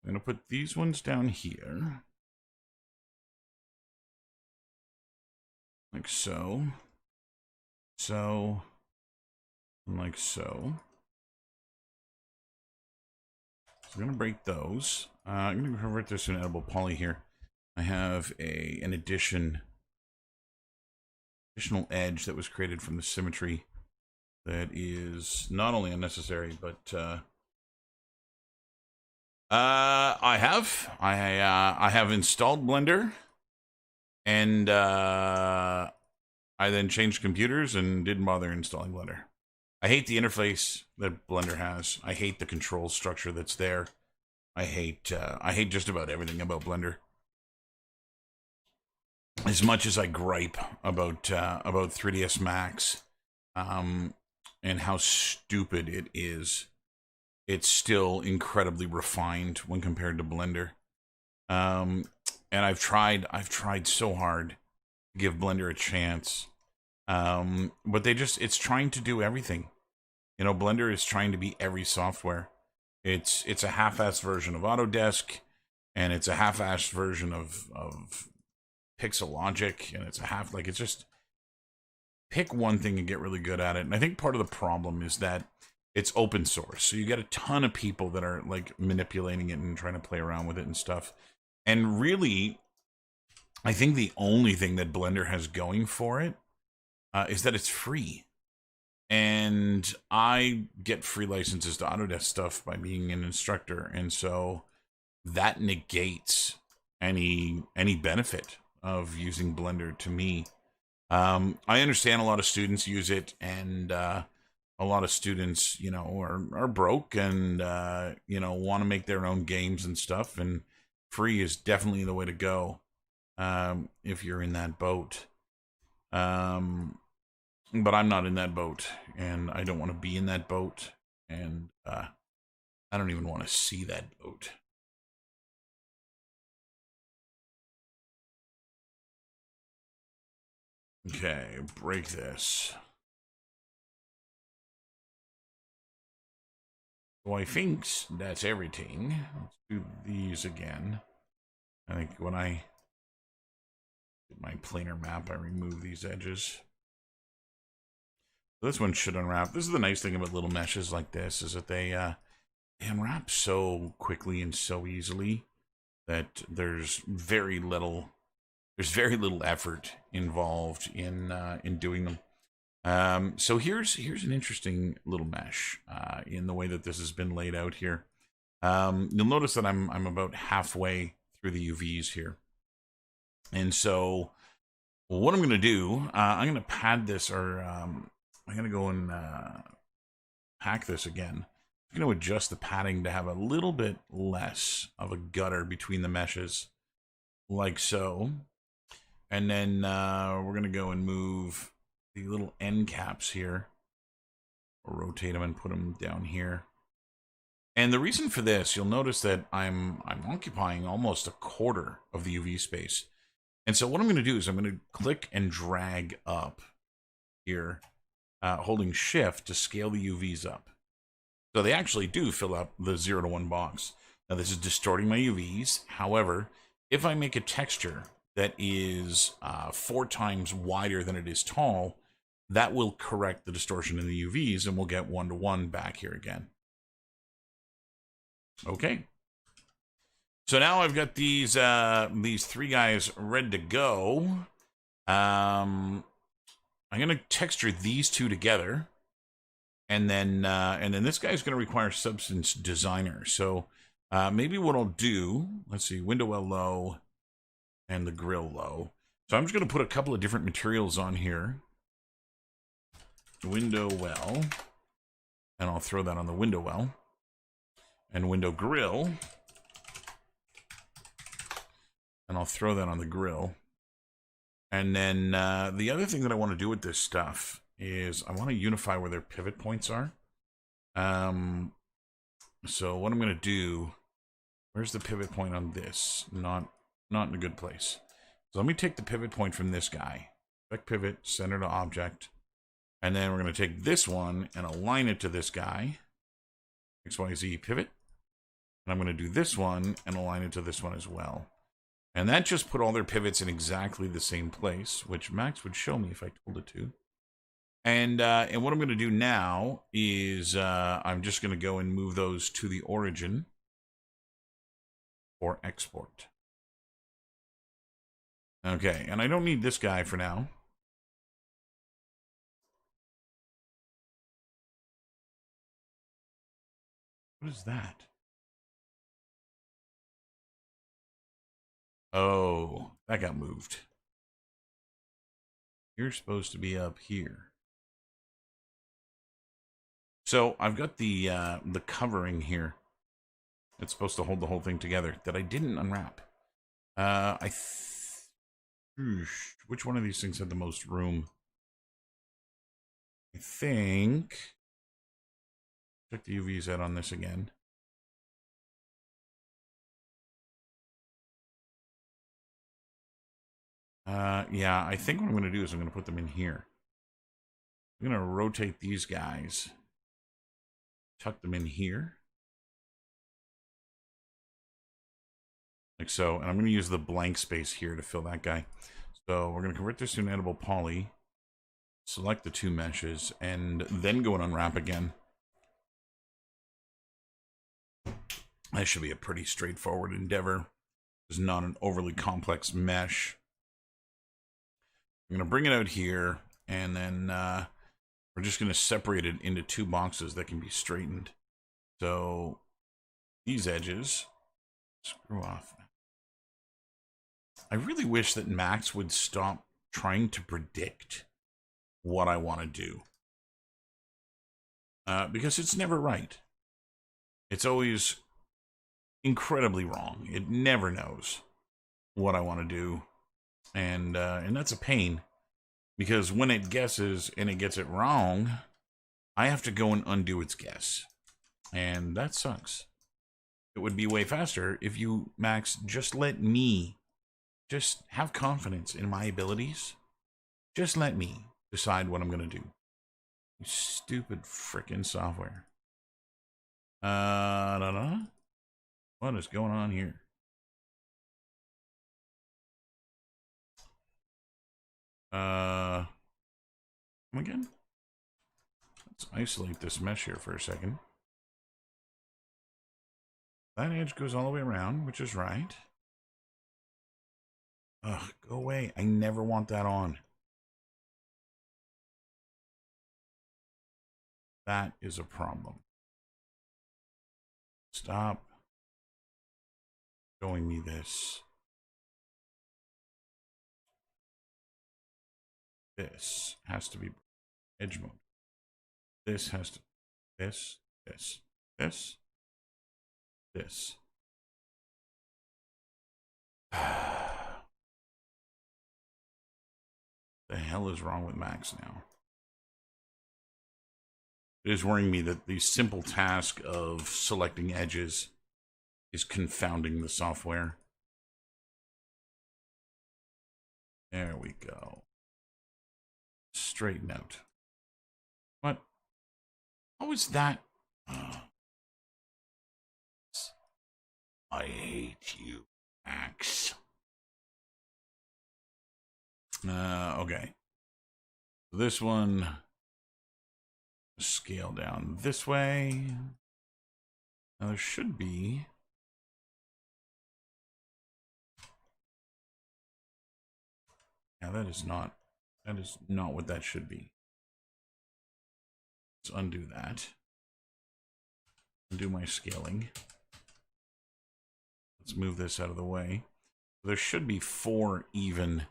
S1: I'm going to put these ones down here. Like so. So. And like so. So I'm going to break those. I'm going to convert this to an editable poly here. I have an additional edge that was created from the symmetry that is not only unnecessary, but I have installed Blender, and I I then changed computers and didn't bother installing Blender. I hate the interface that Blender has. I hate the control structure that's there. I hate just about everything about Blender. As much as I gripe about 3ds Max, and how stupid it is, it's still incredibly refined when compared to Blender. And I've tried so hard to give Blender a chance. But it's trying to do everything. You know, Blender is trying to be every software. It's a half-assed version of Autodesk, and it's a half-assed version of Pixel Logic, and it's just pick one thing and get really good at it. And I think part of the problem is that it's open source. So you get a ton of people that are like manipulating it and trying to play around with it and stuff. And really, I think the only thing that Blender has going for it is that it's free. And I get free licenses to Autodesk stuff by being an instructor. And so that negates any benefit of using Blender to me. I understand a lot of students use it, and a lot of students, you know, are broke and, you know, want to make their own games and stuff. And free is definitely the way to go if you're in that boat. But I'm not in that boat, and I don't want to be in that boat, and I don't even want to see that boat. Okay, break this. So I think that's everything. Let's do these again. I think when I get my planar map, I remove these edges. This one should unwrap. This is the nice thing about little meshes like this, is that they unwrap so quickly and so easily that there's very little effort involved in doing them. So here's an interesting little mesh in the way that this has been laid out here. You'll notice that I'm about halfway through the UVs here, and so what I'm going to do, I'm going to pad this, or I'm going to go and pack this again. I'm going to adjust the padding to have a little bit less of a gutter between the meshes, like so. And then we're going to go and move the little end caps here. Or rotate them and put them down here. And the reason for this, you'll notice that I'm occupying almost a quarter of the UV space. And so what I'm going to do is I'm going to click and drag up here, holding shift to scale the UVs up. So they actually do fill up the 0 to 1 box. Now this is distorting my UVs. However, if I make a texture that is 4 times wider than it is tall, that will correct the distortion in the UVs, and we'll get 1 to 1 back here again. Okay. So now I've got these 3 guys ready to go. I'm gonna texture these 2 together, and then this guy's gonna require Substance Designer. So maybe what I'll do, let's see, window well low, and the grill low. So I'm just gonna put a couple of different materials on here. Window well, and I'll throw that on the window well, and window grill, and I'll throw that on the grill. And then the other thing that I want to do with this stuff is I want to unify where their pivot points are. So what I'm going to do, where's the pivot point on this? Not in a good place. So let me take the pivot point from this guy. Select pivot, center to object. And then we're going to take this one and align it to this guy. XYZ pivot. And I'm going to do this one and align it to this one as well. And that just put all their pivots in exactly the same place, which Max would show me if I told it to. And what I'm going to do now is I'm just going to go and move those to the origin for export. Okay, and I don't need this guy for now. What is that? Oh, that got moved. You're supposed to be up here. So I've got the covering here. It's supposed to hold the whole thing together that I didn't unwrap. Which one of these things had the most room? I think. Check the UVs out on this again. Yeah, I think what I'm going to do is I'm going to put them in here. I'm going to rotate these guys. Tuck them in here. Like so. And I'm going to use the blank space here to fill that guy. So we're going to convert this to an editable poly. Select the two meshes. And then go and unwrap again. That should be a pretty straightforward endeavor. It's not an overly complex mesh. I'm going to bring it out here. And then we're just going to separate it into two boxes that can be straightened. So these edges, screw off. I really wish that Max would stop trying to predict what I want to do. Because it's never right. It's always incredibly wrong. It never knows what I want to do. And that's a pain. Because when it guesses and it gets it wrong, I have to go and undo its guess. And that sucks. It would be way faster if you, Max, just let me just have confidence in my abilities. Just let me decide what I'm going to do. You stupid frickin' software. What is going on here? Come again? Let's isolate this mesh here for a second. That edge goes all the way around, which is right. Ugh, go away. I never want that on. That is a problem. Stop showing me this. This has to be edge mode. This has to, this. The hell is wrong with Max now? It is worrying me that the simple task of selecting edges is confounding the software. There we go. Straighten out. What? How is that? I hate you, Max. Okay. This one, scale down this way. Now there should be. Yeah, that is not what that should be. Let's undo that. Undo my scaling. Let's move this out of the way. There should be 4 even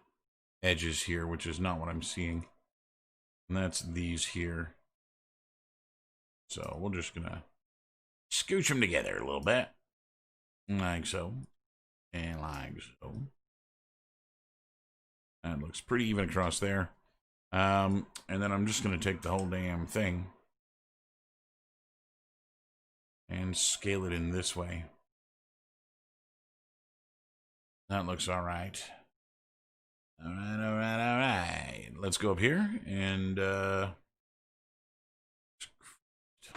S1: edges here, which is not what I'm seeing. And that's these here. So we're just gonna scooch them together a little bit. Like so. And like so. That looks pretty even across there. And then I'm just gonna take the whole damn thing and scale it in this way. That looks all right. All right. Let's go up here and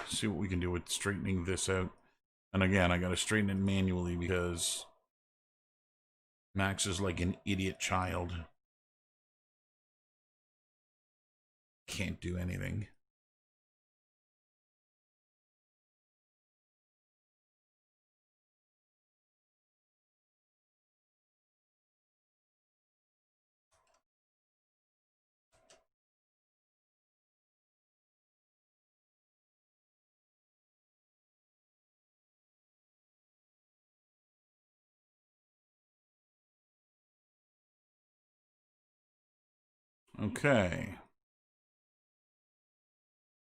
S1: see what we can do with straightening this out. And again, I got to straighten it manually because Max is like an idiot child. Can't do anything. Okay.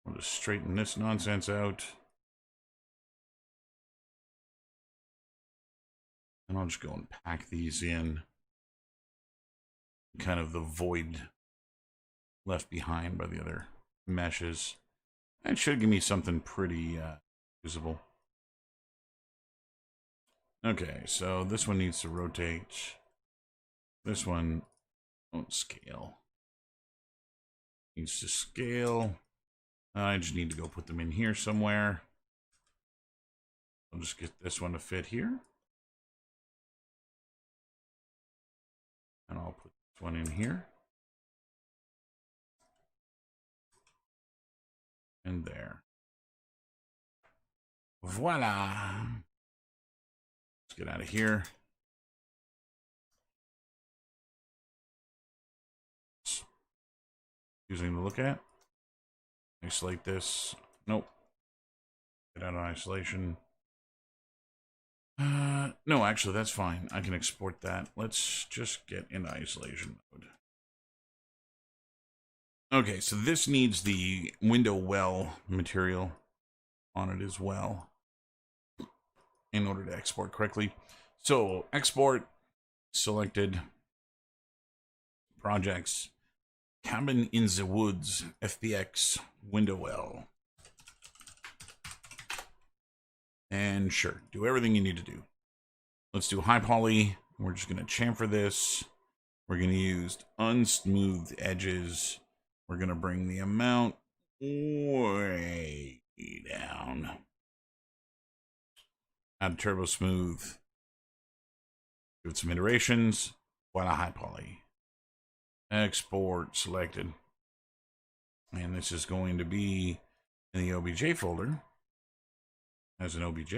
S1: We'll just straighten this nonsense out. And I'll just go and pack these in. Kind of the void left behind by the other meshes. That should give me something pretty usable. Okay, so this one needs to rotate. This one won't scale. Needs to scale. I just need to go put them in here somewhere. I'll just get this one to fit here. And I'll put this one in here. And there. Voila. Let's get out of here. Using to look at. Isolate this. Nope. Get out of isolation. No, actually, that's fine. I can export that. Let's just get into isolation mode. Okay, so this needs the window well material on it as well in order to export correctly. So, export, selected, projects, cabin in the woods, FBX, window well. And sure, do everything you need to do. Let's do high poly. We're just going to chamfer this. We're going to use unsmoothed edges. We're going to bring the amount way down. Add turbo smooth. Give it some iterations. Voila, high poly. Export selected. And this is going to be in the OBJ folder as an OBJ.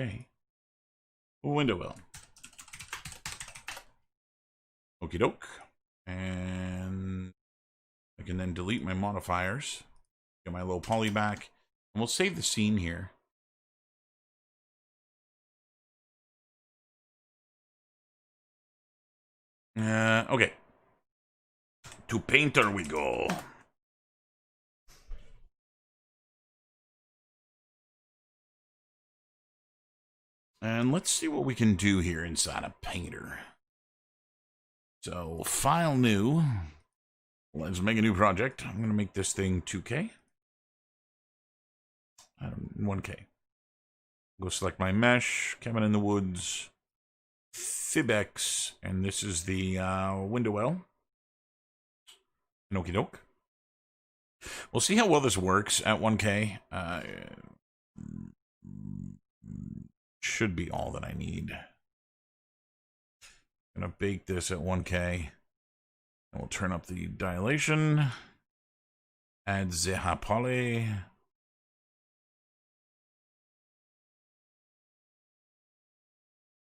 S1: Window well. Okie doke. And I can then delete my modifiers. Get my low poly back. And we'll save the scene here. Okay. To painter we go. And let's see what we can do here inside of Painter. So, file new. Let's make a new project. I'm going to make this thing 2K. 1K. Go select my mesh, cabin in the woods, FibX, and this is the window well. Okie doke. We'll see how well this works at 1K. Should be all that I need. I'm gonna bake this at 1K. And we'll turn up the dilation. Add the high poly.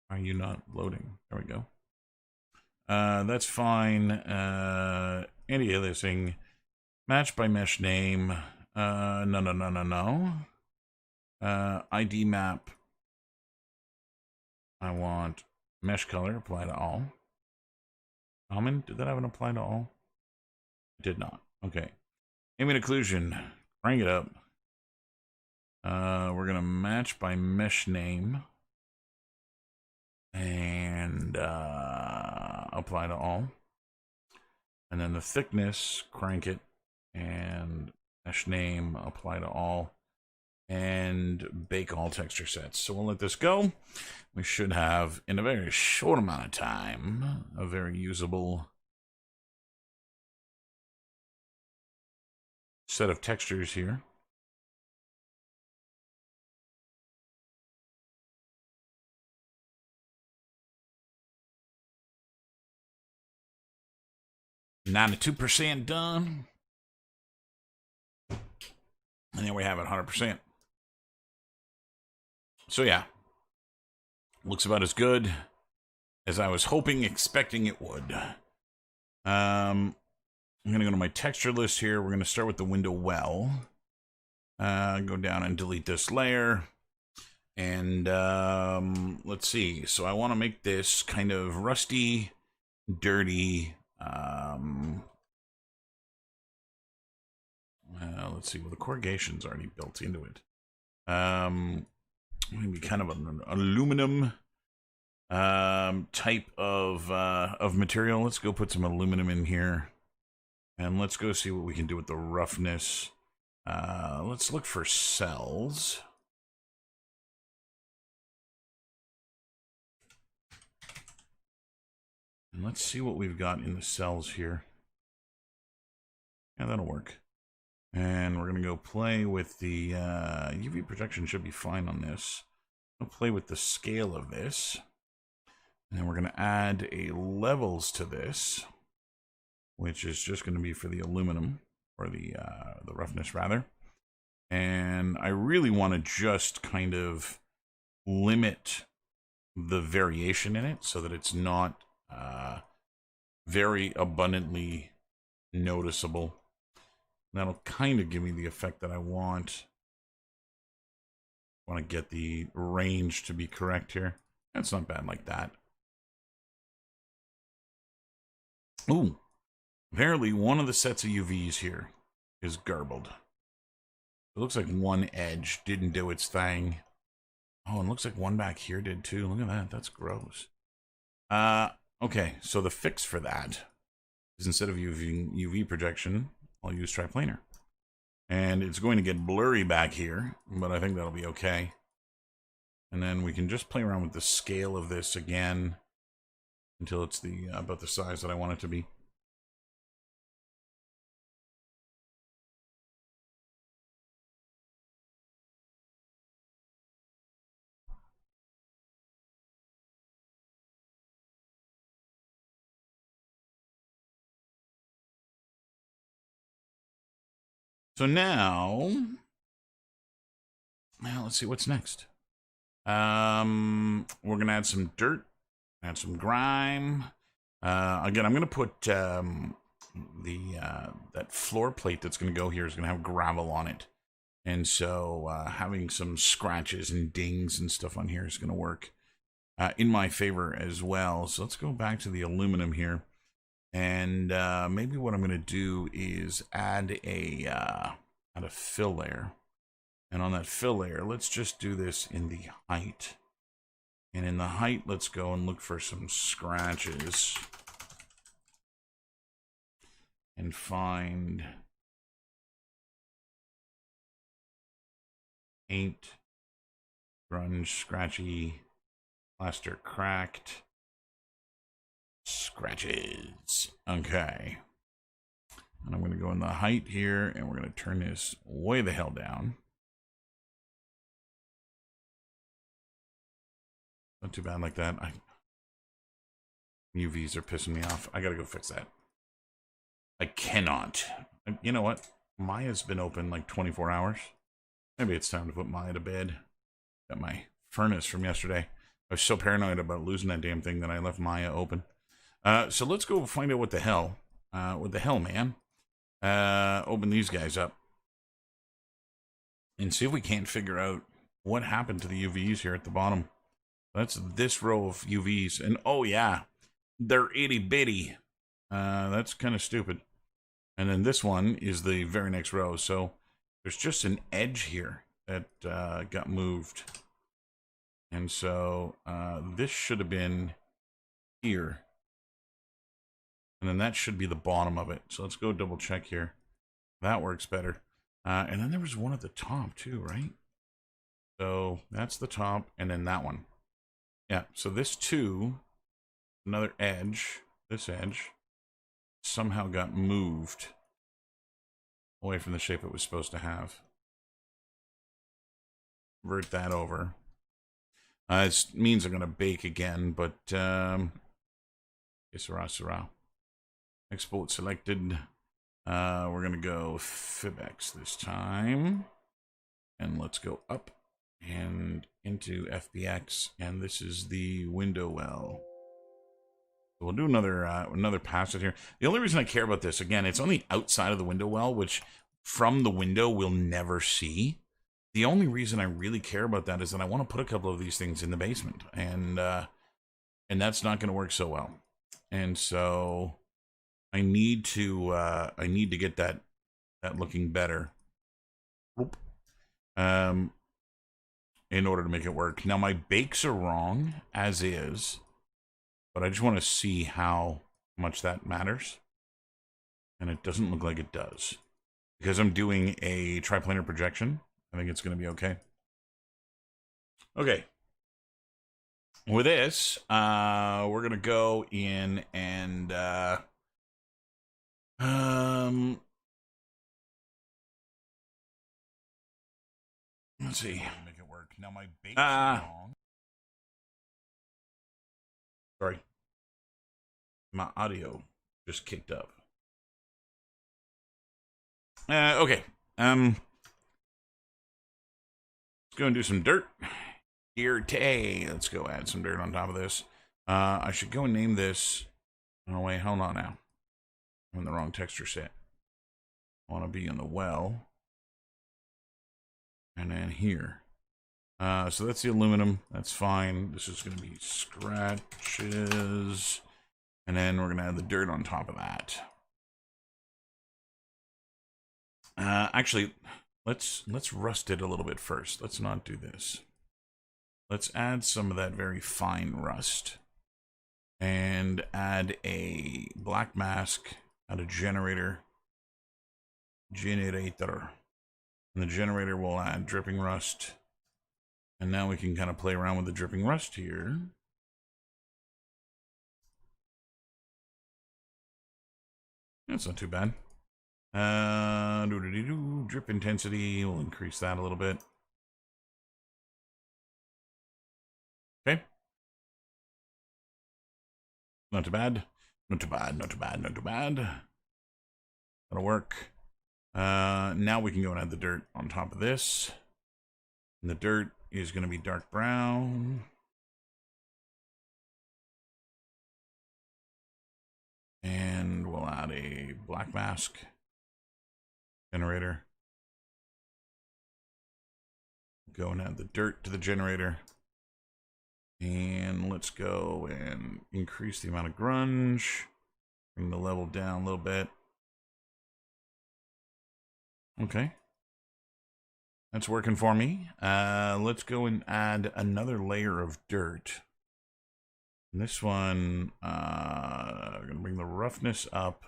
S1: Are you not loading? There we go. That's fine. Anti-aliasing. Match by mesh name. No. ID map. I want mesh color, apply to all. Common, did that have an apply to all? It did not. Okay. Ambient occlusion, crank it up. We're gonna match by mesh name. And apply to all. And then the thickness, crank it. And mesh name, apply to all. And bake all texture sets. So we'll let this go. We should have, in a very short amount of time, a very usable set of textures here. $92% done. And then we have it 100%. So yeah, looks about as good as I was hoping, expecting it would. I'm going to go to my texture list here. We're going to start with the window well. Go down and delete this layer. And let's see. So I want to make this kind of rusty, dirty, Let's see. Well, the corrugation's already built into it. Maybe kind of an aluminum type of material. Let's go put some aluminum in here, and let's go see what we can do with the roughness. Let's look for cells. And let's see what we've got in the cells here. Yeah, that'll work. And we're going to go play with the UV projection should be fine on this. I'll play with the scale of this. And then we're going to add a levels to this, which is just going to be for the aluminum, or the roughness rather. And I really want to just kind of limit the variation in it so that it's not very abundantly noticeable. That'll kind of give me the effect that I want. I want to get the range to be correct here. That's not bad like that. Ooh, apparently one of the sets of UVs here is garbled. It looks like one edge didn't do its thing. Oh, and looks like one back here did too. Look at that. That's gross. Okay, so the fix for that is instead of using UV projection, I'll use triplanar. And it's going to get blurry back here, but I think that'll be okay. And then we can just play around with the scale of this again until it's the about the size that I want it to be. So now, let's see what's next. We're gonna add some dirt, add some grime. Again, I'm gonna put that floor plate that's gonna go here is gonna have gravel on it, and so having some scratches and dings and stuff on here is gonna work in my favor as well. So let's go back to the aluminum here. And maybe what I'm going to do is add a fill layer. And on that fill layer, let's just do this in the height. And in the height, let's go and look for some scratches. And find paint, grunge, scratchy, plaster cracked. Scratches. Okay. And I'm going to go in the height here, and we're going to turn this way the hell down. Not too bad like that. UVs are pissing me off. I got to go fix that. I cannot. You know what? Maya's been open like 24 hours. Maybe it's time to put Maya to bed. Got my furnace from yesterday. I was so paranoid about losing that damn thing that I left Maya open. So let's go find out what the hell, man. Open these guys up and see if we can't figure out what happened to the UVs here at the bottom. That's this row of UVs, and oh yeah, they're itty bitty. That's kind of stupid. And then this one is the very next row. So there's just an edge here that got moved, and so this should have been here. And then that should be the bottom of it. So let's go double check here. That works better. And then there was one at the top too, right? So that's the top, and then that one. Yeah, so this too, another edge, this edge, somehow got moved away from the shape it was supposed to have. Invert that over. It means I'm going to bake again, but Sarah. Export selected. We're going to go FibX this time. And let's go up and into FBX. And this is the window well. We'll do another pass it here. The only reason I care about this, again, it's on the outside of the window well, which from the window we'll never see. The only reason I really care about that is that I want to put a couple of these things in the basement. And that's not going to work so well. And so I need to get that that looking better. Oop. In order to make it work. Now my bakes are wrong as is, but I just want to see how much that matters. And it doesn't look like it does. Because I'm doing a triplanar projection, I think it's going to be okay. Okay. With this, we're going to go in and let's see. Make it work. Now my base is wrong. Sorry. My audio just kicked up. Okay. Let's go and do some dirt. Let's go add some dirt on top of this. I should go and name this. Oh, wait, hold on now. I'm in the wrong texture set. I want to be in the well. And then here. So that's the aluminum. That's fine. This is going to be scratches. And then we're going to add the dirt on top of that. Actually, let's rust it a little bit first. Let's not do this. Let's add some of that very fine rust. And add a black mask, add a generator. And the generator will add dripping rust. And now we can kind of play around with the dripping rust here. That's not too bad. Drip intensity, we'll increase that a little bit. Okay. Not too bad. Not too bad, not too bad, not too bad. That'll work. Now we can go and add the dirt on top of this. And the dirt is going to be dark brown. And we'll add a black mask generator. Go and add the dirt to the generator. And let's go and increase the amount of grunge. Bring the level down a little bit. Okay. That's working for me. Let's go and add another layer of dirt. And this one, I'm going to bring the roughness up.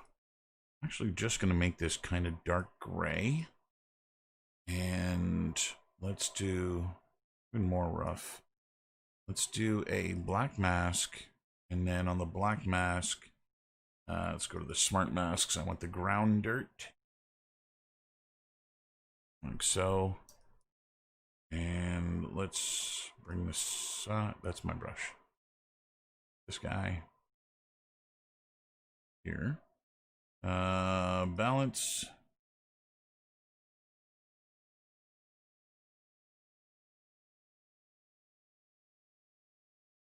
S1: I'm actually just going to make this kind of dark gray. And let's do even more rough. Let's do a black mask. And then on the black mask, let's go to the smart masks. I want the ground dirt. Like so. And let's bring this, that's my brush. This guy here. Balance.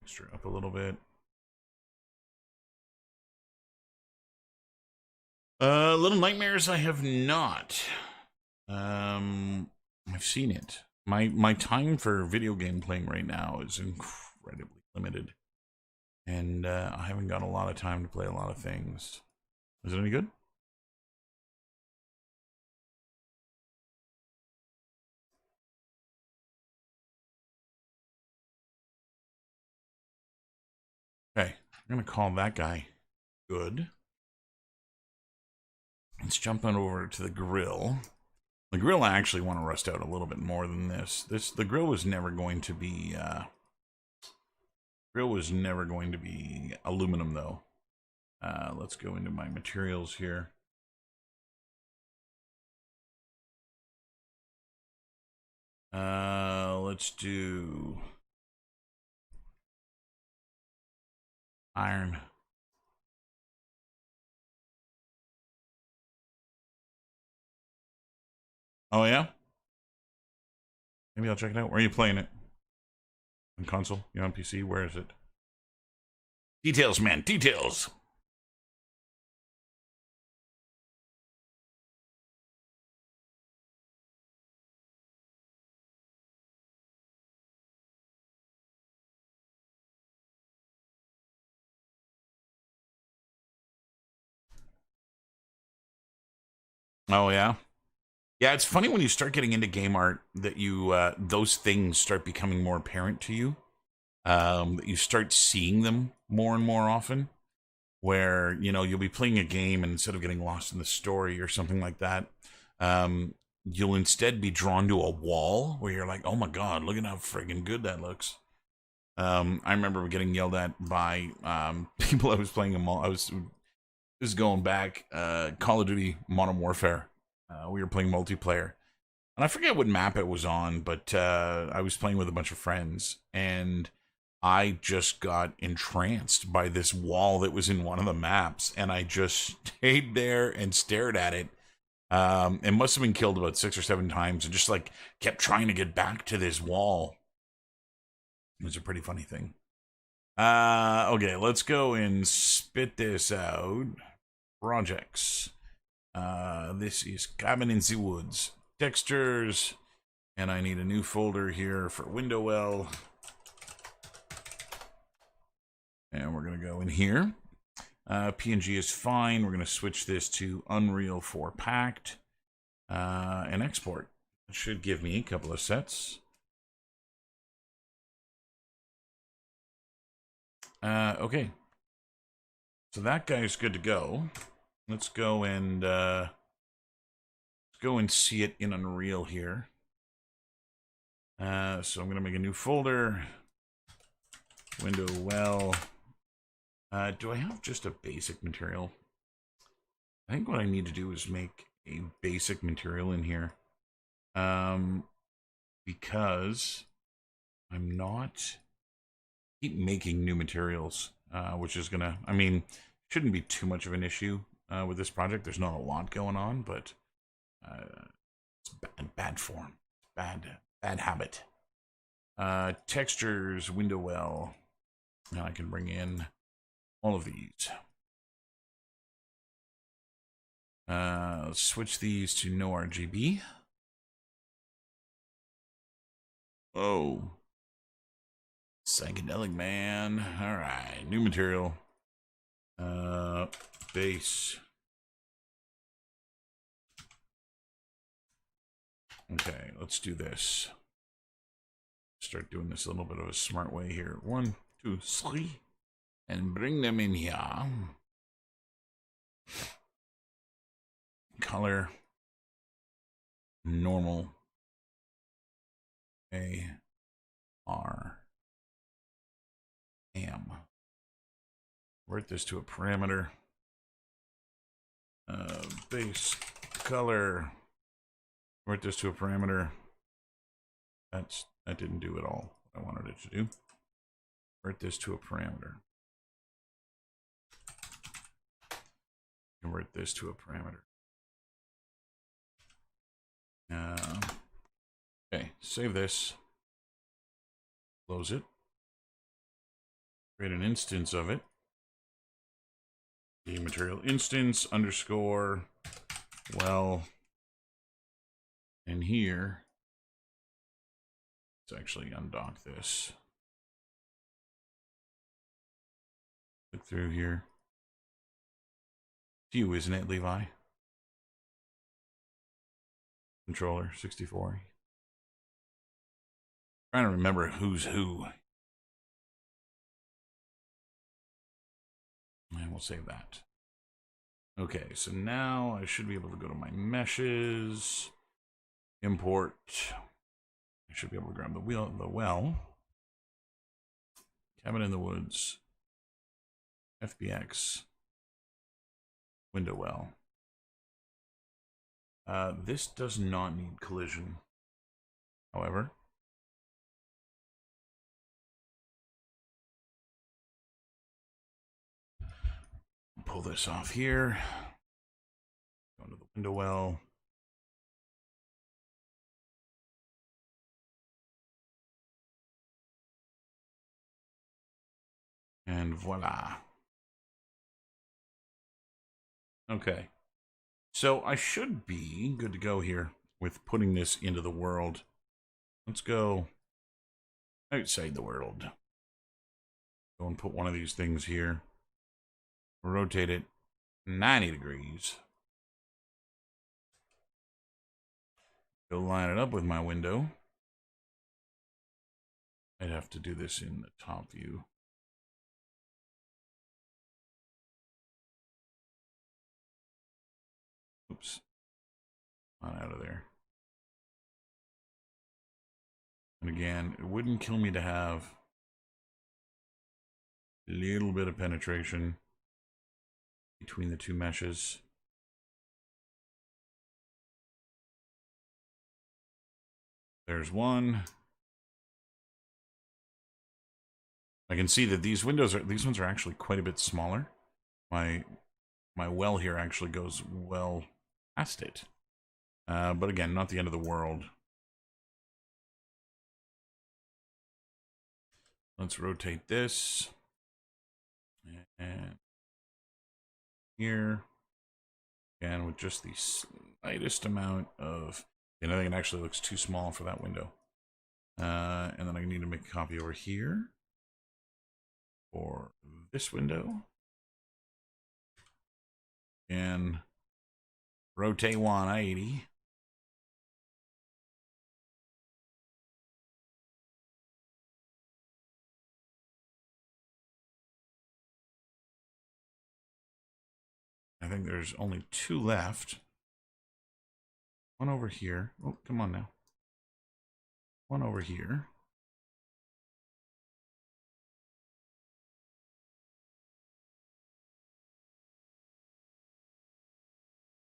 S1: Extra up a little bit. Little Nightmares I have not. I've seen it. My time for video game playing right now is incredibly limited. And I haven't got a lot of time to play a lot of things. Is it any good? Okay, I'm going to call that guy good. Let's jump on over to the grill. The grill I actually want to rust out a little bit more than this. The grill was never going to be aluminum though. Let's go into my materials here. Let's do iron. Oh yeah? Maybe I'll check it out. Where are you playing it? On console? You on PC? Where is it? Details, man. Details. Oh yeah? Yeah, it's funny when you start getting into game art that you those things start becoming more apparent to you. That you start seeing them more and more often. Where you'll be playing a game and instead of getting lost in the story or something like that, you'll instead be drawn to a wall where you're like, "Oh my god, look at how friggin' good that looks." I remember getting yelled at by people I was playing. This is going back, Call of Duty Modern Warfare. We were playing multiplayer. And I forget what map it was on, but I was playing with a bunch of friends. And I just got entranced by this wall that was in one of the maps. And I just stayed there and stared at it. It must have been killed about 6 or 7 times and just like kept trying to get back to this wall. It was a pretty funny thing. Okay, let's go and spit this out. Projects. This is Cabin in the Woods. Textures. And I need a new folder here for window well. And we're going to go in here. PNG is fine. We're going to switch this to Unreal 4 Packed. And export. It should give me a couple of sets. Okay. So that guy's good to go. Let's go and see it in Unreal here. So I'm gonna make a new folder. Window well. Do I have just a basic material? I think what I need to do is make a basic material in here. Because I'm not keep making new materials, which is gonna, I mean, shouldn't be too much of an issue with this project. There's not a lot going on, but it's bad form, bad habit. Textures, window well. Now I can bring in all of these. Let's switch these to no RGB. Oh. Psychedelic man. Alright, new material. Base. Okay, let's do this. Start doing this a little bit of a smart way here. 1, 2, 3. And bring them in here. Color. Normal. A. R. M. Convert this to a parameter. Base color. Convert this to a parameter. That didn't do it all what I wanted it to do. Convert this to a parameter. Convert this to a parameter. Okay, save this. Close it. Create an instance of it. The material instance underscore well. And here, let's actually undock this. Click through here. It's you, isn't it, Levi? Controller 64. Trying to remember who's who. And we'll save that. Okay, so now I should be able to go to my meshes, import. I should be able to grab the well. Cabin in the Woods, FBX, window well. This does not need collision, however. Pull this off here. Go into the window well. And voila. Okay. So I should be good to go here with putting this into the world. Let's go outside the world. Go and put one of these things here. Rotate it 90 degrees. Go line it up with my window. I'd have to do this in the top view. Oops. On out of there. And again, it wouldn't kill me to have a little bit of penetration between the two meshes. There's one. I can see that these ones are actually quite a bit smaller. My well here actually goes well past it. But again, not the end of the world. Let's rotate this. And here. And with just the slightest amount of... I think it actually looks too small for that window. And then I need to make a copy over here for this window. And rotate 180. I think there's only two left. One over here. Oh, come on now. One over here.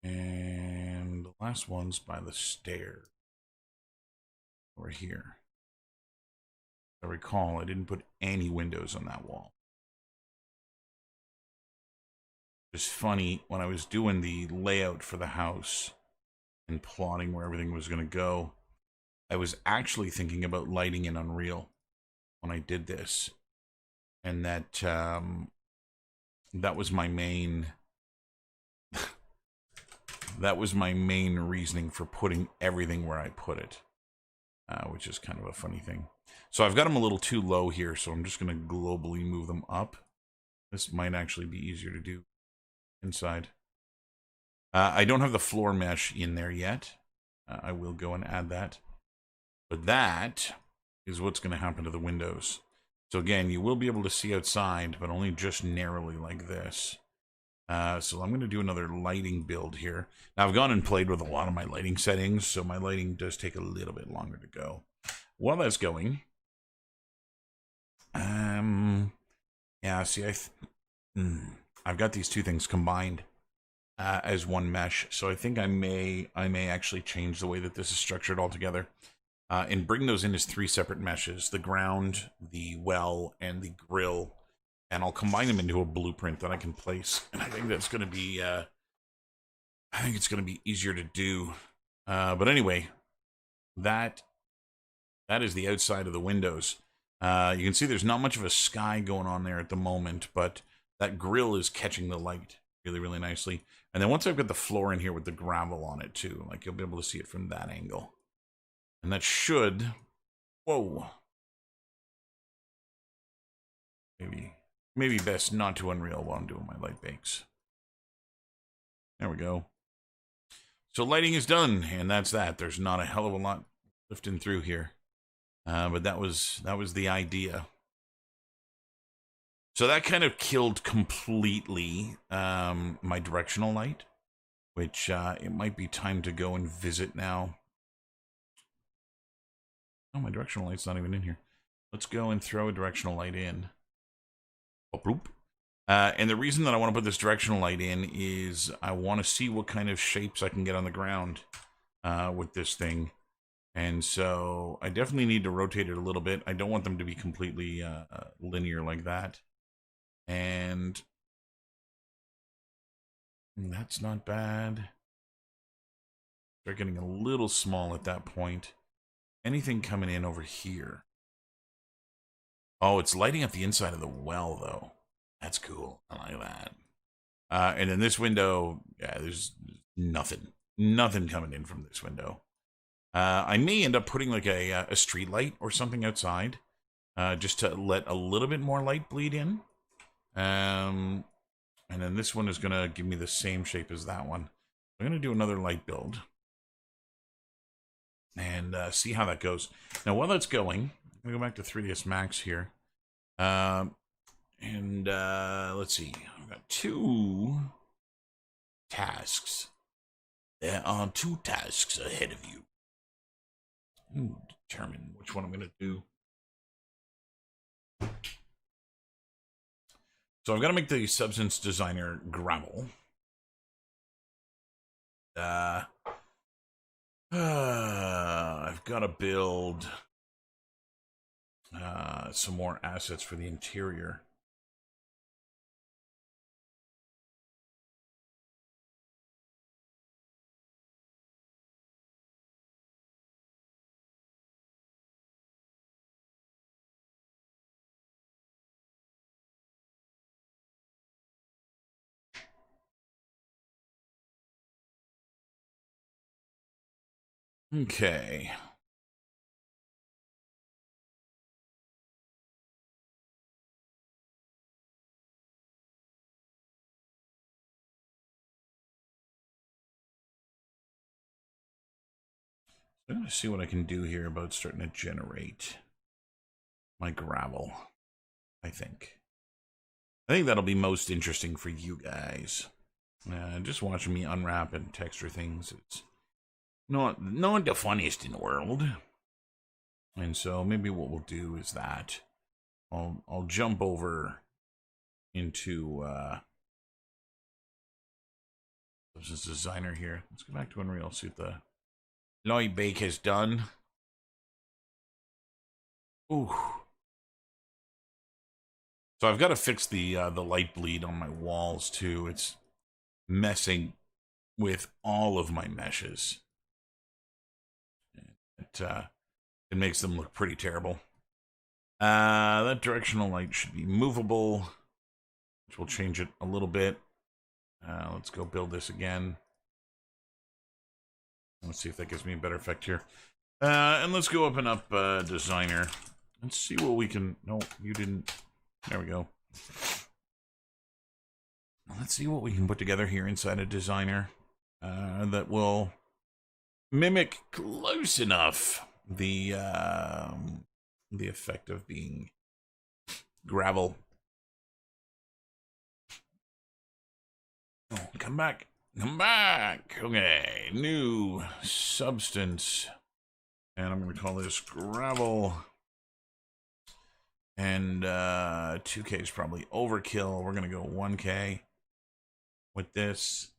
S1: And the last one's by the stair. Over here. I recall I didn't put any windows on that wall. It's funny, when I was doing the layout for the house and plotting where everything was going to go, I was actually thinking about lighting in Unreal when I did this. And that was my main that was my main reasoning for putting everything where I put it, which is kind of a funny thing. So I've got them a little too low here, so I'm just going to globally move them up. This might actually be easier to do inside. I don't have the floor mesh in there yet. I will go and add that. But that is what's going to happen to the windows. So again, you will be able to see outside, but only just narrowly like this. So I'm going to do another lighting build here. Now I've gone and played with a lot of my lighting settings, so my lighting does take a little bit longer to go. While that's going, yeah, see, I've got these two things combined as one mesh, so I think I may actually change the way that this is structured altogether, and bring those in as three separate meshes: the ground, the well, and the grill. And I'll combine them into a blueprint that I can place. And I think that's going to be, I think it's going to be easier to do. But anyway, that is the outside of the windows. You can see there's not much of a sky going on there at the moment, but that grill is catching the light really, really nicely. And then once I've got the floor in here with the gravel on it too, like you'll be able to see it from that angle. And that should, whoa. Maybe best not to Unreal while I'm doing my light bakes. There we go. So lighting is done, and that's that. There's not a hell of a lot lifting through here. But that was the idea. So that kind of killed completely my directional light, which it might be time to go and visit now. Oh, my directional light's not even in here. Let's go and throw a directional light in. And the reason that I want to put this directional light in is I want to see what kind of shapes I can get on the ground with this thing. And so I definitely need to rotate it a little bit. I don't want them to be completely linear like that. And that's not bad. They're getting a little small at that point. Anything coming in over here? Oh, it's lighting up the inside of the well, though. That's cool. I like that. And in this window, yeah, there's nothing. Nothing coming in from this window. I may end up putting like a street light or something outside, just to let a little bit more light bleed in. And then this one is going to give me the same shape as that one. I'm going to do another light build. and see how that goes. Now, while that's going, I'm going to go back to 3ds Max here. And let's see. I've got 2 tasks. There are 2 tasks ahead of you. Determine which one I'm going to do. So I've got to make the substance designer gravel. I've got to build some more assets for the interior. Okay. I'm going to see what I can do here about starting to generate my gravel, I think. I think that'll be most interesting for you guys. Just watching me unwrap and texture things, it's not the funniest in the world. And so maybe what we'll do is that I'll jump over into Substance Designer here. Let's go back to Unreal, see what the light bake has done. Ooh. So I've got to fix the light bleed on my walls too. It's messing with all of my meshes. It makes them look pretty terrible. That directional light should be movable, which will change it a little bit. Let's go build this again. Let's see if that gives me a better effect here. And let's go up and up Designer. Let's see what we can... No, you didn't. There we go. Let's see what we can put together here inside a Designer that will mimic close enough the effect of being gravel. Oh, come back. Come back. Okay, new substance. And I'm going to call this gravel. And 2K is probably overkill. We're going to go 1K with this.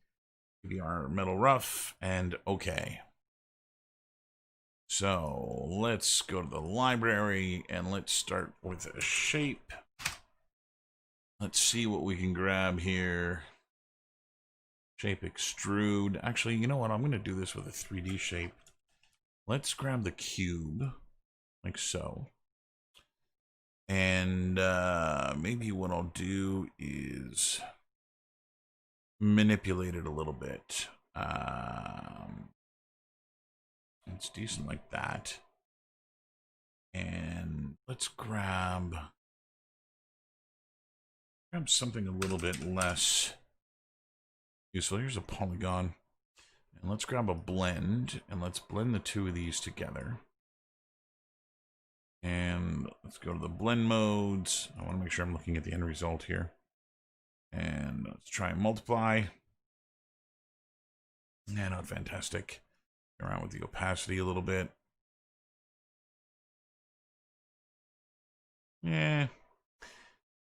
S1: Maybe our metal rough and okay. So let's go to the library and let's start with a shape. Let's see what we can grab here. Shape extrude. Actually, you know what? I'm going to do this with a 3D shape. Let's grab the cube, like so. And maybe what I'll do is manipulate it a little bit. It's decent like that. And let's grab something a little bit less useful. Here's a polygon. And let's grab a blend and let's blend the 2 of these together. And let's go to the blend modes. I want to make sure I'm looking at the end result here. And let's try and multiply. Yeah, not fantastic. Around with the opacity a little bit. Yeah.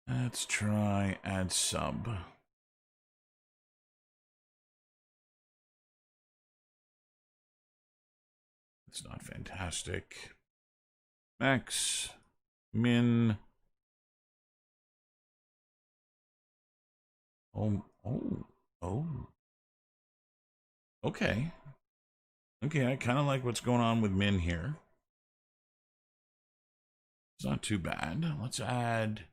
S1: Let's try add sub. It's not fantastic. Max, min. Oh. Okay. Okay, I kind of like what's going on with min here. It's not too bad. Let's add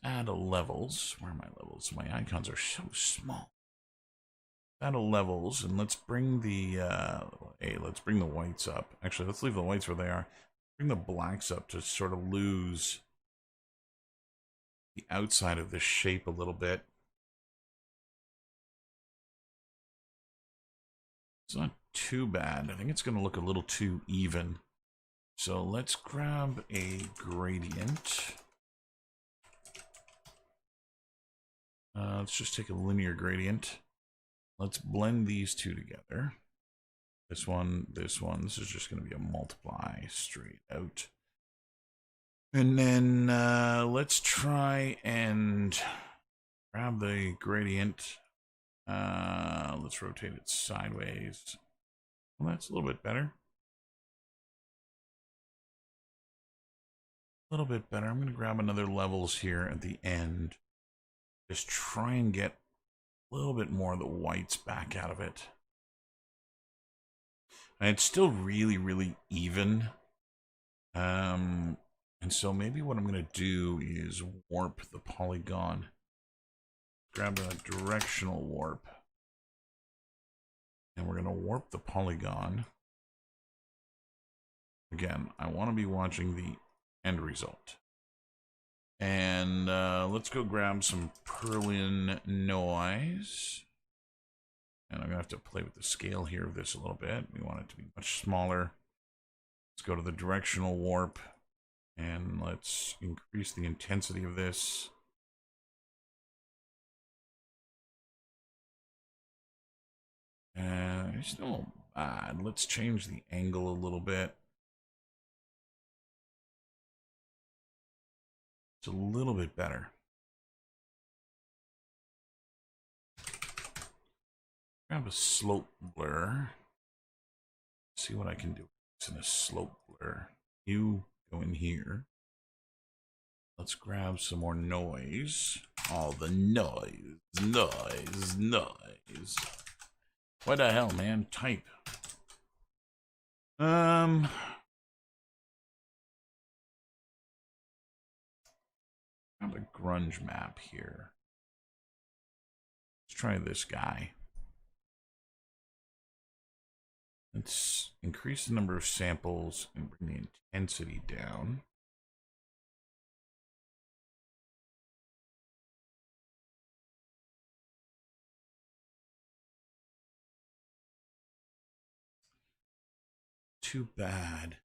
S1: a levels. Where are my levels? My icons are so small. Add a levels, and let's bring the let's bring the whites up. Actually, let's leave the whites where they are. Bring the blacks up to sort of lose the outside of this shape a little bit. It's not too bad. I think it's going to look a little too even. So let's grab a gradient. Let's just take a linear gradient. Let's blend these two together. This one, this one. This is just going to be a multiply straight out. And then let's try and grab the gradient. Let's rotate it sideways. Well, that's a little bit better. A little bit better. I'm going to grab another levels here at the end. Just try and get a little bit more of the whites back out of it. And it's still really, really even. And so maybe what I'm going to do is warp the polygon. Grab a directional warp. And we're going to warp the polygon. Again, I want to be watching the end result. And let's go grab some Perlin noise. And I'm going to have to play with the scale here of this a little bit. We want it to be much smaller. Let's go to the directional warp. And let's increase the intensity of this. It's still bad. Let's change the angle a little bit. It's a little bit better. Grab a slope blur. See what I can do. It's in a slope blur. You go in here. Let's grab some more noise. All the noise. What the hell, man? Type. Grab a grunge map here. Let's try this guy. Let's increase the number of samples and bring the intensity down. Too bad.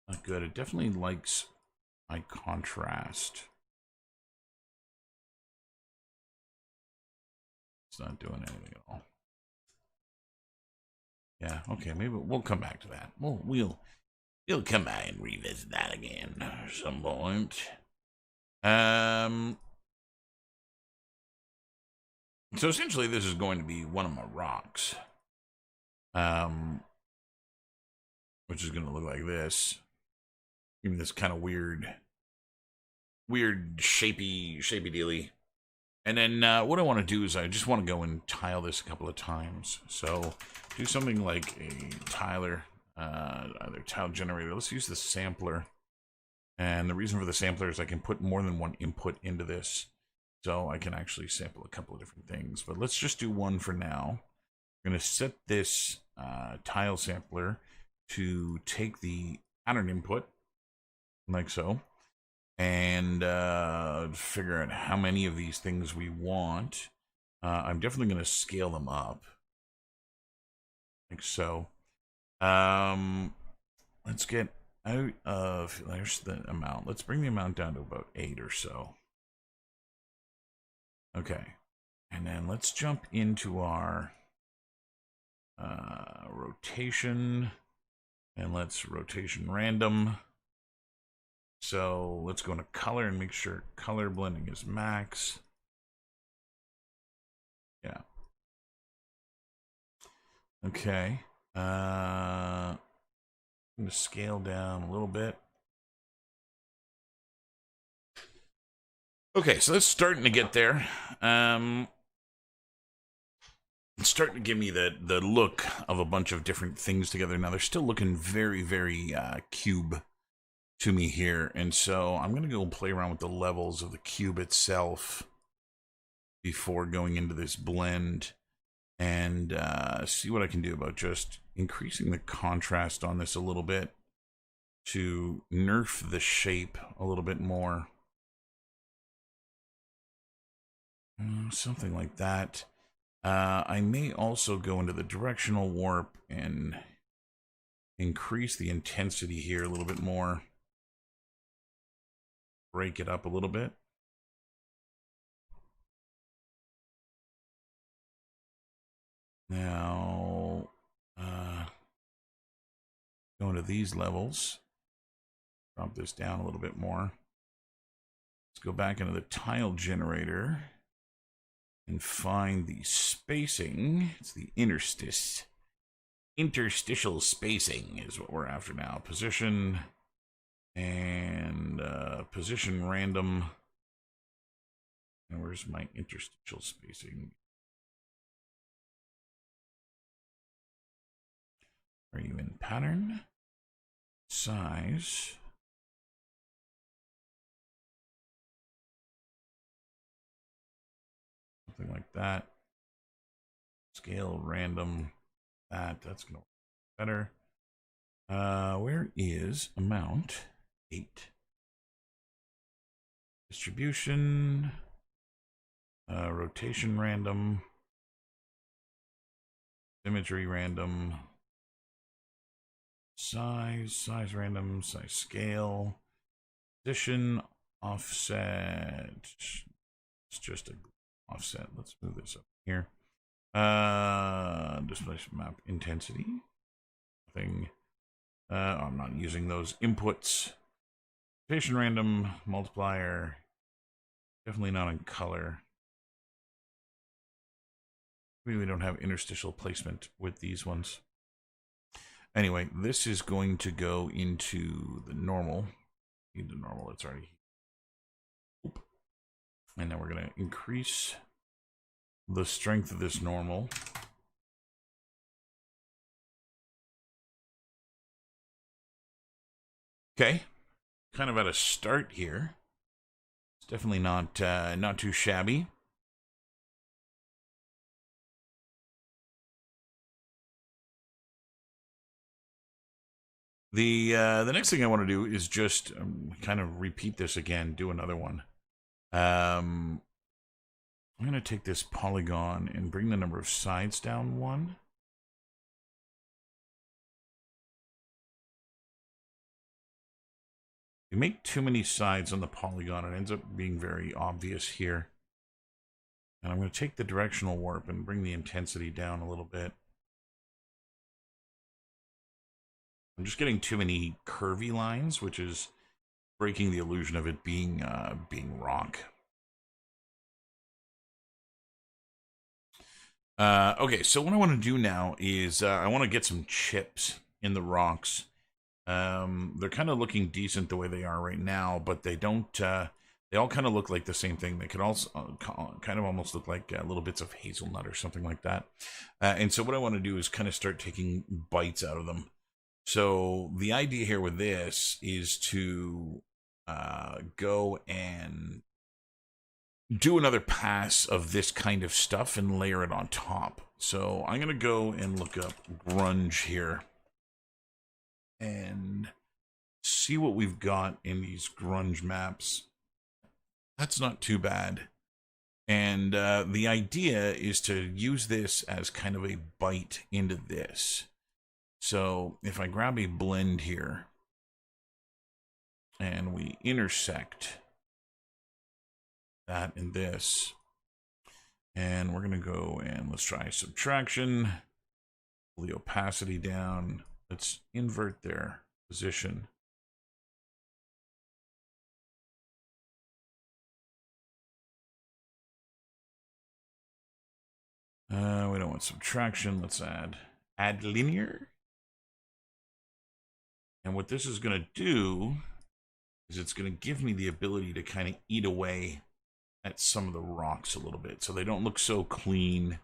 S1: Not good. It definitely likes my contrast. It's not doing anything at all. Yeah, okay, maybe we'll come back to that. We'll come back and revisit that again at some point. So essentially this is going to be one of my rocks. Which is going to look like this. Give me this kind of weird shapy dealy. And then what I want to do is I just want to go and tile this a couple of times. So do something like a tiler, either tile generator. Let's use the sampler. And the reason for the sampler is I can put more than one input into this. So I can actually sample a couple of different things. But let's just do one for now. I'm going to set this tile sampler to take the pattern input, like so. And figure out how many of these things we want. I'm definitely going to scale them up, like so. Let's get out of, there's the amount. Let's bring the amount down to about 8 or so. Okay, and then let's jump into our rotation, and let's rotation random. So let's go into color and make sure color blending is max. Yeah. Okay. I'm going to scale down a little bit. Okay, so that's starting to get there. It's starting to give me the look of a bunch of different things together. Now they're still looking very, very cube to me here, and so I'm going to go play around with the levels of the cube itself before going into this blend and see what I can do about just increasing the contrast on this a little bit to nerf the shape a little bit more. Something like that. I may also go into the directional warp and increase the intensity here a little bit more. Break it up a little bit. Now, go into these levels. Drop this down a little bit more. Let's go back into the tile generator and find the spacing. It's the interstice. Interstitial spacing is what we're after now. Position and position random. And where's my interstitial spacing? Are you in pattern? Size. Something like that. Scale random. That's gonna work better. Where is amount? 8. Distribution. Rotation random. Symmetry random. Size random. Size scale. Position offset. It's just a offset. Let's move this up here. Displacement map intensity. Nothing. I'm not using those inputs. Rotation random multiplier. Definitely not in color. We don't have interstitial placement with these ones. Anyway, this is going to go into the normal. Into normal, it's already. Oop. And now we're going to increase the strength of this normal. Okay, kind of at a start here. It's definitely not too shabby. The next thing I want to do is just kind of repeat this again, do another one. I'm going to take this polygon and bring the number of sides down 1. You make too many sides on the polygon, it ends up being very obvious here. And I'm going to take the directional warp and bring the intensity down a little bit. I'm just getting too many curvy lines, which is breaking the illusion of it being rock. Okay, so what I want to do now is I want to get some chips in the rocks. They're kind of looking decent the way they are right now, but they don't. They all kind of look like the same thing. They could also kind of almost look like little bits of hazelnut or something like that. And so what I want to do is kind of start taking bites out of them. So the idea here with this is to go and do another pass of this kind of stuff and layer it on top. So I'm going to go and look up grunge here and see what we've got in these grunge maps. That's not too bad. And the idea is to use this as kind of a bite into this. So if I grab a blend here and we intersect that and this, and we're going to go and let's try subtraction, pull the opacity down, let's invert their position. We don't want subtraction, let's add linear. And what this is going to do is it's going to give me the ability to kind of eat away at some of the rocks a little bit, so they don't look so clean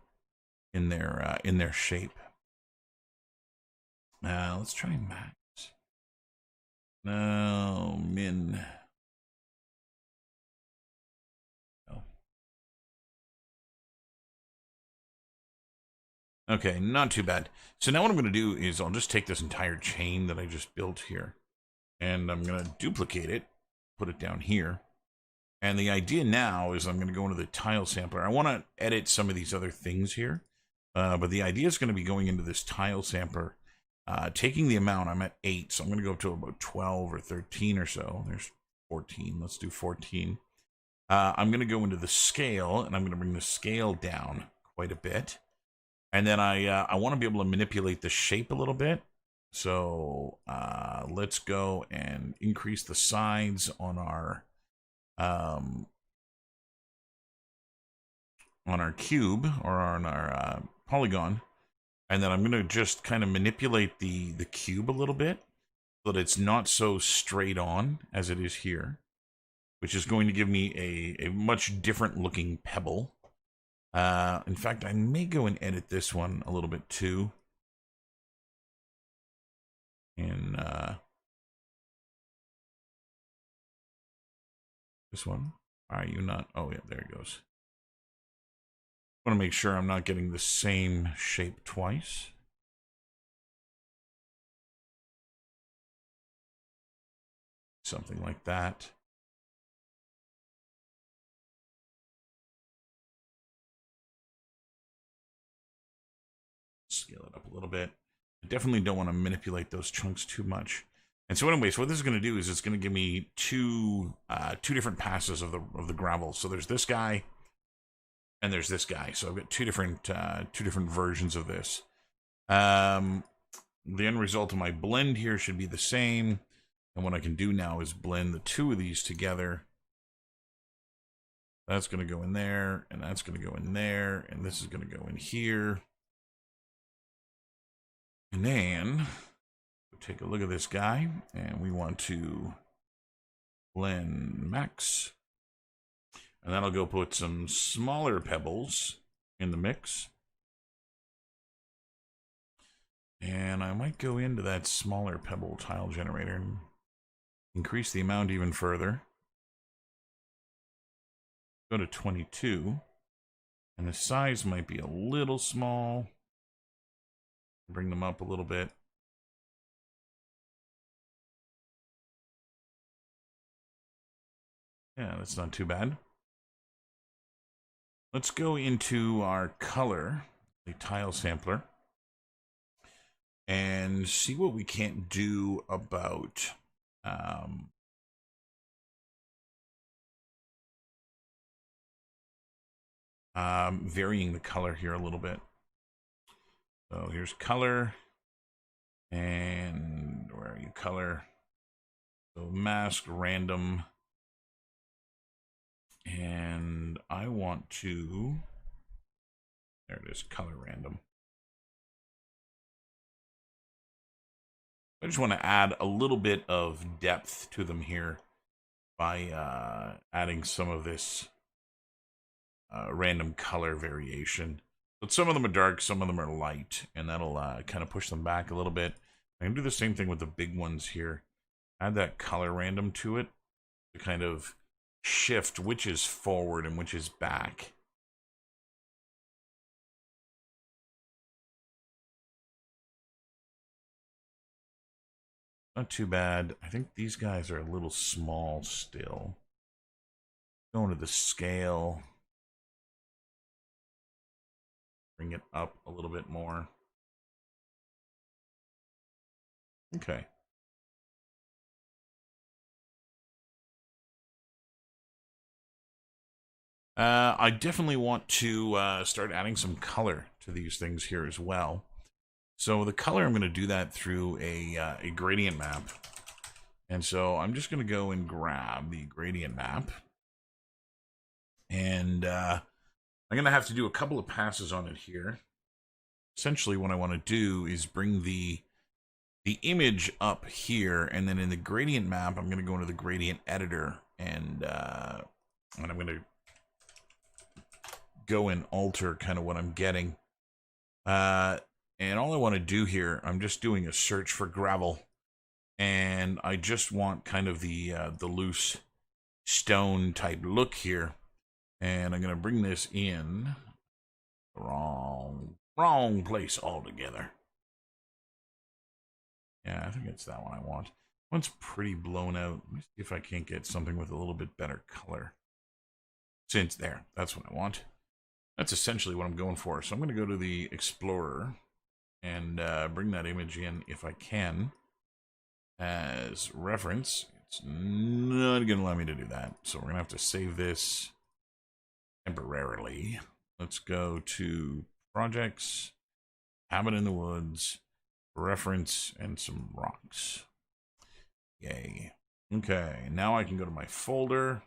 S1: in their shape. Let's try max. No, min. Oh. Okay, not too bad. So now what I'm going to do is I'll just take this entire chain that I just built here, and I'm going to duplicate it, put it down here, And the idea now is I'm going to go into the tile sampler. I want to edit some of these other things here. But the idea is going to be going into this tile sampler, taking the amount. I'm at 8, so I'm going to go up to about 12 or 13 or so. There's 14. Let's do 14. I'm going to go into the scale, and I'm going to bring the scale down quite a bit. And then I want to be able to manipulate the shape a little bit. So let's go and increase the sides on our cube, or on our polygon. And then I'm going to just kind of manipulate the cube a little bit so that it's not so straight on as it is here, which is going to give me a much different looking pebble. In fact, I may go and edit this one a little bit too. And this one. Are you not? Oh, yeah, there it goes. I want to make sure I'm not getting the same shape twice. Something like that. Scale it up a little bit. I definitely don't want to manipulate those chunks too much. And so anyway, so what this is going to do is it's going to give me two different passes of the gravel. So there's this guy, and there's this guy. So I've got two different versions of this. The end result of my blend here should be the same. And what I can do now is blend the two of these together. That's going to go in there, and that's going to go in there, and this is going to go in here. And then we'll take a look at this guy, and we want to blend max. And then I'll go put some smaller pebbles in the mix. And I might go into that smaller pebble tile generator and increase the amount even further. Go to 22. And the size might be a little small. Bring them up a little bit. Yeah, that's not too bad. Let's go into our color, the tile sampler, and see what we can't do about varying the color here a little bit. So here's color, and where are you, color? So mask, random, and I want to, there it is, color random. I just want to add a little bit of depth to them here by adding some of this random color variation. But some of them are dark, some of them are light, and that'll kind of push them back a little bit. I can do the same thing with the big ones here. Add that color random to it to kind of shift which is forward and which is back. Not too bad. I think these guys are a little small still. Going to the scale. Bring it up a little bit more. Okay. I definitely want to start adding some color to these things here as well. So the color, I'm going to do that through a gradient map. And so I'm just going to go and grab the gradient map. And I'm going to have to do a couple of passes on it here. Essentially what I want to do is bring the image up here, and then in the gradient map, I'm going to go into the gradient editor, and I'm going to go and alter kind of what I'm getting. And all I want to do here, I'm just doing a search for gravel, and I just want kind of the loose stone type look here, and I'm going to bring this in wrong place altogether. Yeah, I think it's that one I want. One's pretty blown out. Let me see if I can't get something with a little bit better color. Since there, that's what I want. That's essentially what I'm going for. So I'm going to go to the Explorer and bring that image in if I can as reference. It's not going to allow me to do that. So we're going to have to save this temporarily. Let's go to Projects, Cabin in the Woods, Reference, and some rocks. Yay. Okay, now I can go to my folder.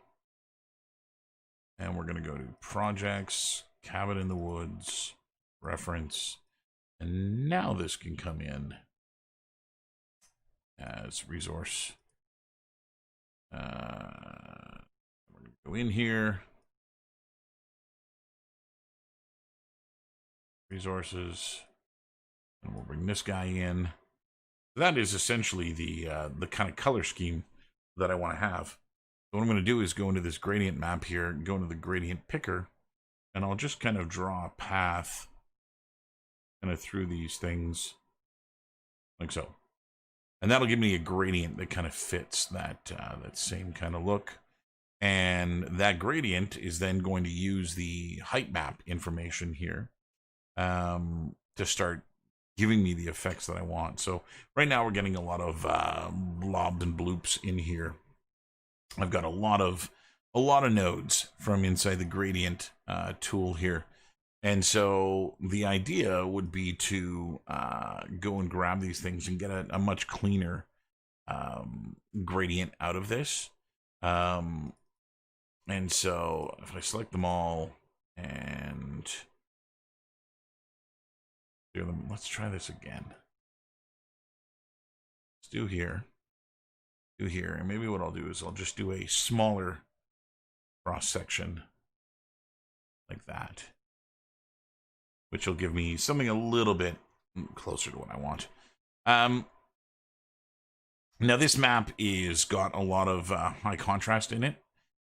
S1: And we're going to go to Projects, Cabin in the Woods, Reference. And now this can come in as resource. We're going to go in here. Resources. And we'll bring this guy in. That is essentially the kind of color scheme that I want to have. So what I'm going to do is go into this gradient map here, go into the gradient picker, and I'll just kind of draw a path kind of through these things like so. And that'll give me a gradient that kind of fits that that same kind of look. And that gradient is then going to use the height map information here to start giving me the effects that I want. So right now we're getting a lot of blobs and bloops in here. I've got a lot of nodes from inside the gradient tool here. And so the idea would be to go and grab these things and get a much cleaner gradient out of this. And so if I select them all and do them, let's try this again. Let's do here. And maybe what I'll do is I'll just do a smaller cross section like that, which will give me something a little bit closer to what I want. Now this map is got a lot of high contrast in it,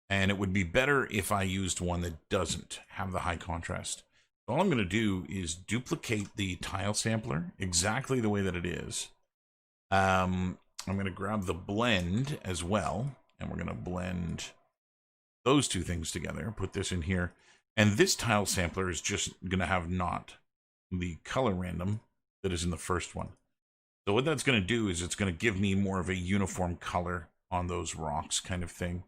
S1: and it would be better if I used one that doesn't have the high contrast. So all I'm going to do is duplicate the tile sampler exactly the way that it is. I'm going to grab the blend as well, and we're going to blend those two things together, put this in here, and this tile sampler is just going to have not the color random that is in the first one. So what that's going to do is it's going to give me more of a uniform color on those rocks kind of thing.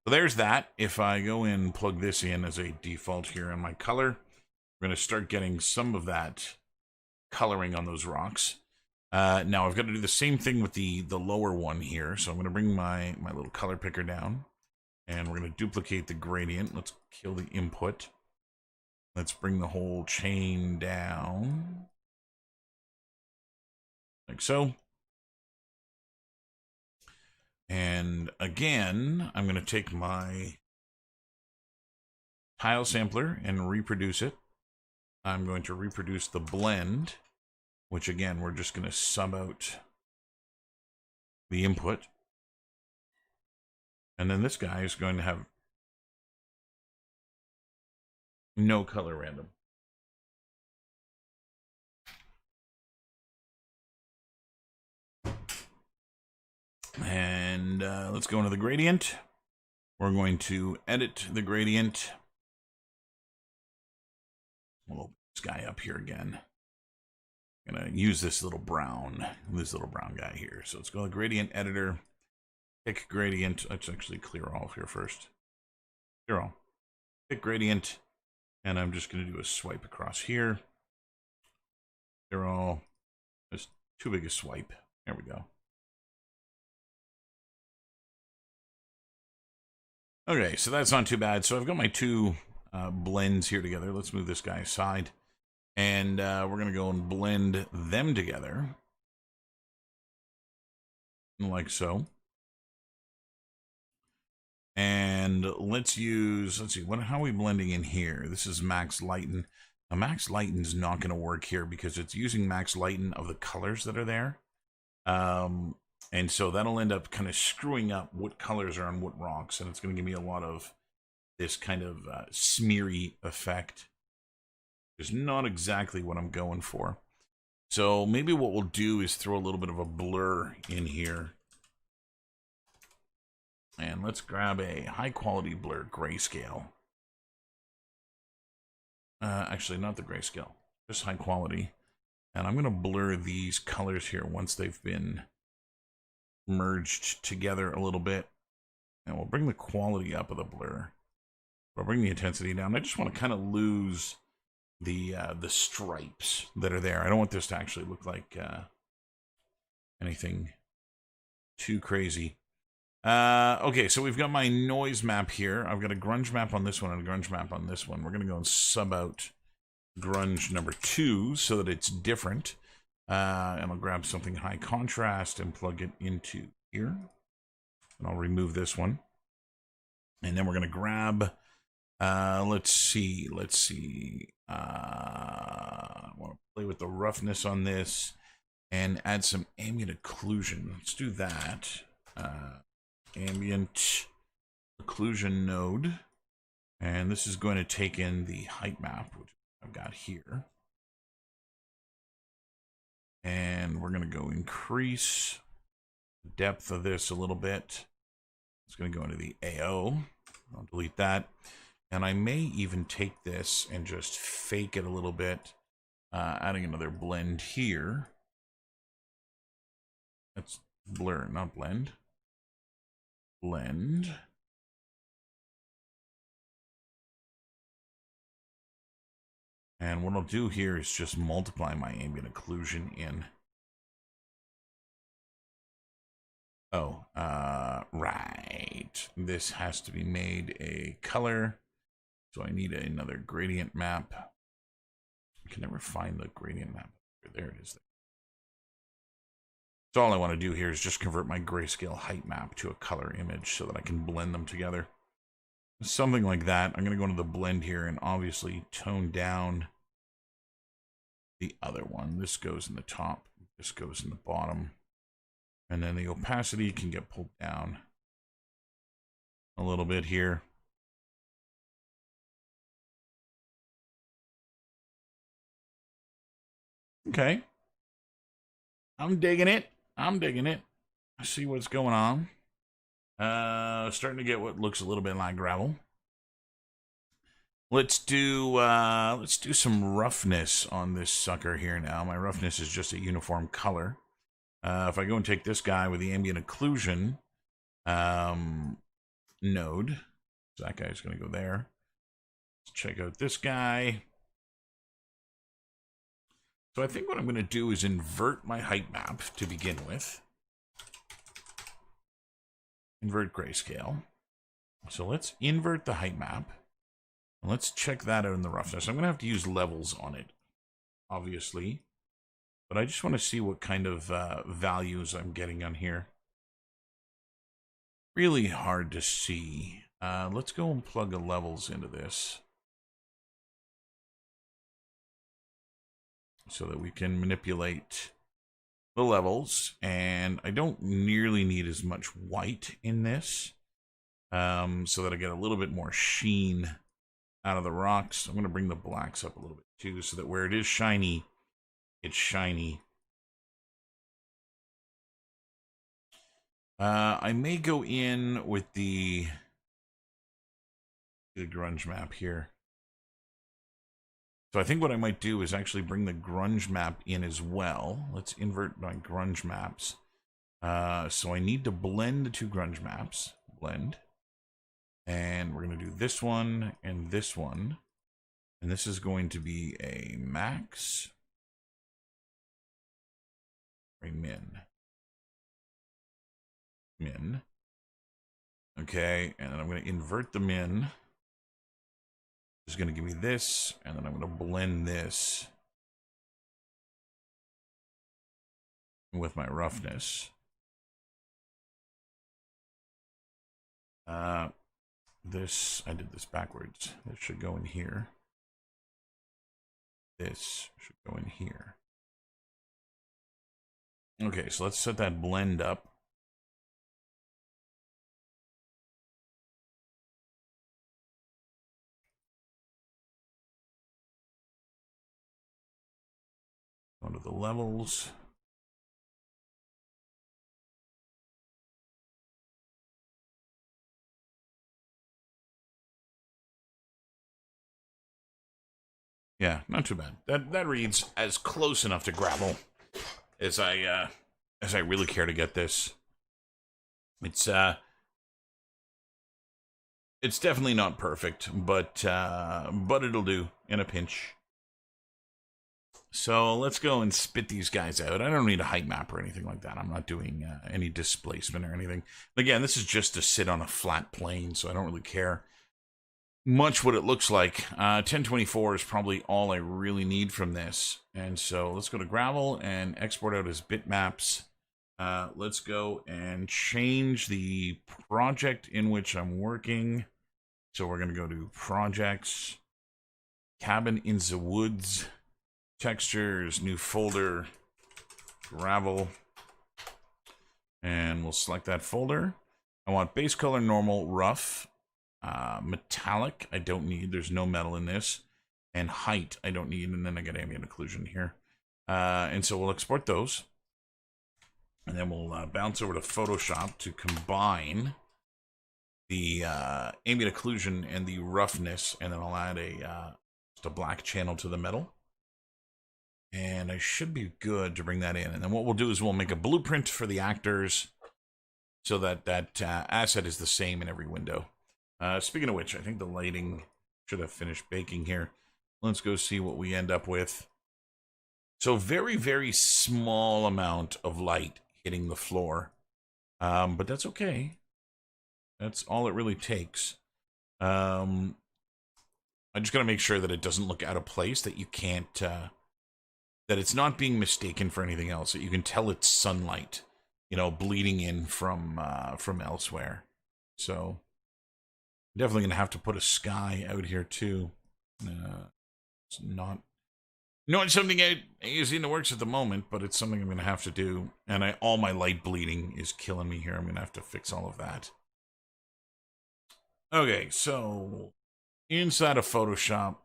S1: So there's that. If I go in and plug this in as a default here on my color, we're going to start getting some of that coloring on those rocks. Now I've got to do the same thing with the lower one here. So I'm going to bring my little color picker down, and we're going to duplicate the gradient. Let's kill the input. Let's bring the whole chain down like so. And again, I'm going to take my tile sampler and reproduce it. I'm going to reproduce the blend, which again, we're just going to sub out the input. And then this guy is going to have no color random. And let's go into the gradient. We're going to edit the gradient. We'll open this guy up here again. I'm going to use this little brown guy here. So let's go to the gradient editor, pick gradient. Let's actually clear all here first. Clear all. Pick gradient, and I'm just going to do a swipe across here. Clear all. That's too big a swipe. There we go. Okay, so that's not too bad. So I've got my two blends here together. Let's move this guy aside. And we're going to go and blend them together. Like so. And let's see, how are we blending in here? This is max lighten. Now, max lighten is not going to work here because it's using max lighten of the colors that are there. And so that'll end up kind of screwing up what colors are on what rocks. And it's going to give me a lot of this kind of smeary effect. It's not exactly what I'm going for. So maybe what we'll do is throw a little bit of a blur in here. And let's grab a high quality blur grayscale. Actually, not the grayscale, just high quality. And I'm going to blur these colors here once they've been merged together a little bit. And we'll bring the quality up of the blur. We'll bring the intensity down. I just want to kind of lose the stripes that are there. I don't want this to actually look like anything too crazy. Okay, so we've got my noise map here. I've got a grunge map on this one and a grunge map on this one. We're going to go and sub out grunge number 2 so that it's different. And I'll grab something high contrast and plug it into here. And I'll remove this one. And then we're going to grab, let's see. I want to play with the roughness on this and add some ambient occlusion. Let's do that. Ambient occlusion node. And this is going to take in the height map, which I've got here. And we're going to go increase the depth of this a little bit. It's going to go into the AO. I'll delete that. And I may even take this and just fake it a little bit, adding another blend here. That's blur, not blend. Blend. And what I'll do here is just multiply my ambient occlusion in. Oh, right. This has to be made a color. So I need another gradient map. I can never find the gradient map. There it is. So all I want to do here is just convert my grayscale height map to a color image so that I can blend them together. Something like that. I'm going to go into the blend here and obviously tone down the other one. This goes in the top. This goes in the bottom. And then the opacity can get pulled down a little bit here. Okay. I'm digging it. I'm digging it. I see what's going on. Starting to get what looks a little bit like gravel. Let's do some roughness on this sucker here now. My roughness is just a uniform color. If I go and take this guy with the ambient occlusion node, so that guy's going to go there. Let's check out this guy. So I think what I'm going to do is invert my height map to begin with. Invert grayscale. So let's invert the height map. And let's check that out in the roughness. I'm going to have to use levels on it, obviously. But I just want to see what kind of values I'm getting on here. Really hard to see. Let's go and plug the levels into this, so that we can manipulate the levels. And I don't nearly need as much white in this, so that I get a little bit more sheen out of the rocks. I'm going to bring the blacks up a little bit too, so that where it is shiny, it's shiny. I may go in with the grunge map here. So I think what I might do is actually bring the grunge map in as well. Let's invert my grunge maps. So I need to blend the two grunge maps. Blend. And we're going to do this one and this one. And this is going to be a max. A min. Min. Okay, and then I'm going to invert the min. Is going to give me this, and then I'm going to blend this with my roughness. This, I did this backwards. This should go in here. This should go in here. Okay, so let's set that blend up. Go to the levels. Yeah, not too bad. That reads as close enough to gravel as I really care to get this. It's definitely not perfect, but it'll do in a pinch. So let's go and spit these guys out. I don't need a height map or anything like that. I'm not doing any displacement or anything. Again, this is just to sit on a flat plane, so I don't really care much what it looks like. 1024 is probably all I really need from this. And so let's go to gravel and export out as bitmaps. Let's go and change the project in which I'm working. So we're going to go to projects, cabin in the woods, textures, new folder, gravel, and we'll select that folder. I want base color, normal, rough, metallic, I don't need, there's no metal in this, and height, I don't need, and then I get ambient occlusion here. And so we'll export those, and then we'll bounce over to Photoshop to combine the ambient occlusion and the roughness, and then I'll add just a black channel to the metal. And I should be good to bring that in. And then what we'll do is we'll make a blueprint for the actors so that that asset is the same in every window. Speaking of which, I think the lighting should have finished baking here. Let's go see what we end up with. So very, very small amount of light hitting the floor. But that's okay. That's all it really takes. I just got to make sure that it doesn't look out of place, that you can't... that it's not being mistaken for anything else, that you can tell it's sunlight, you know, bleeding in from elsewhere. So definitely going to have to put a sky out here too. It's not something I is in the works at the moment, but it's something I'm going to have to do. And all my light bleeding is killing me here. I'm going to have to fix all of that. Okay, so inside of Photoshop,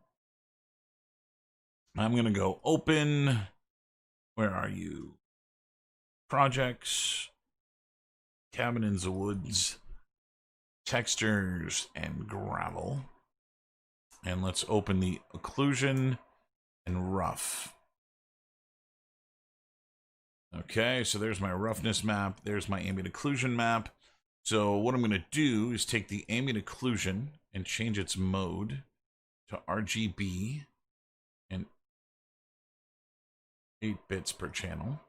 S1: I'm going to go open, where are you? Projects, cabin in the woods, textures, and gravel. And let's open the occlusion and rough. Okay, so there's my roughness map. There's my ambient occlusion map. So what I'm going to do is take the ambient occlusion and change its mode to RGB. And 8 bits per channel.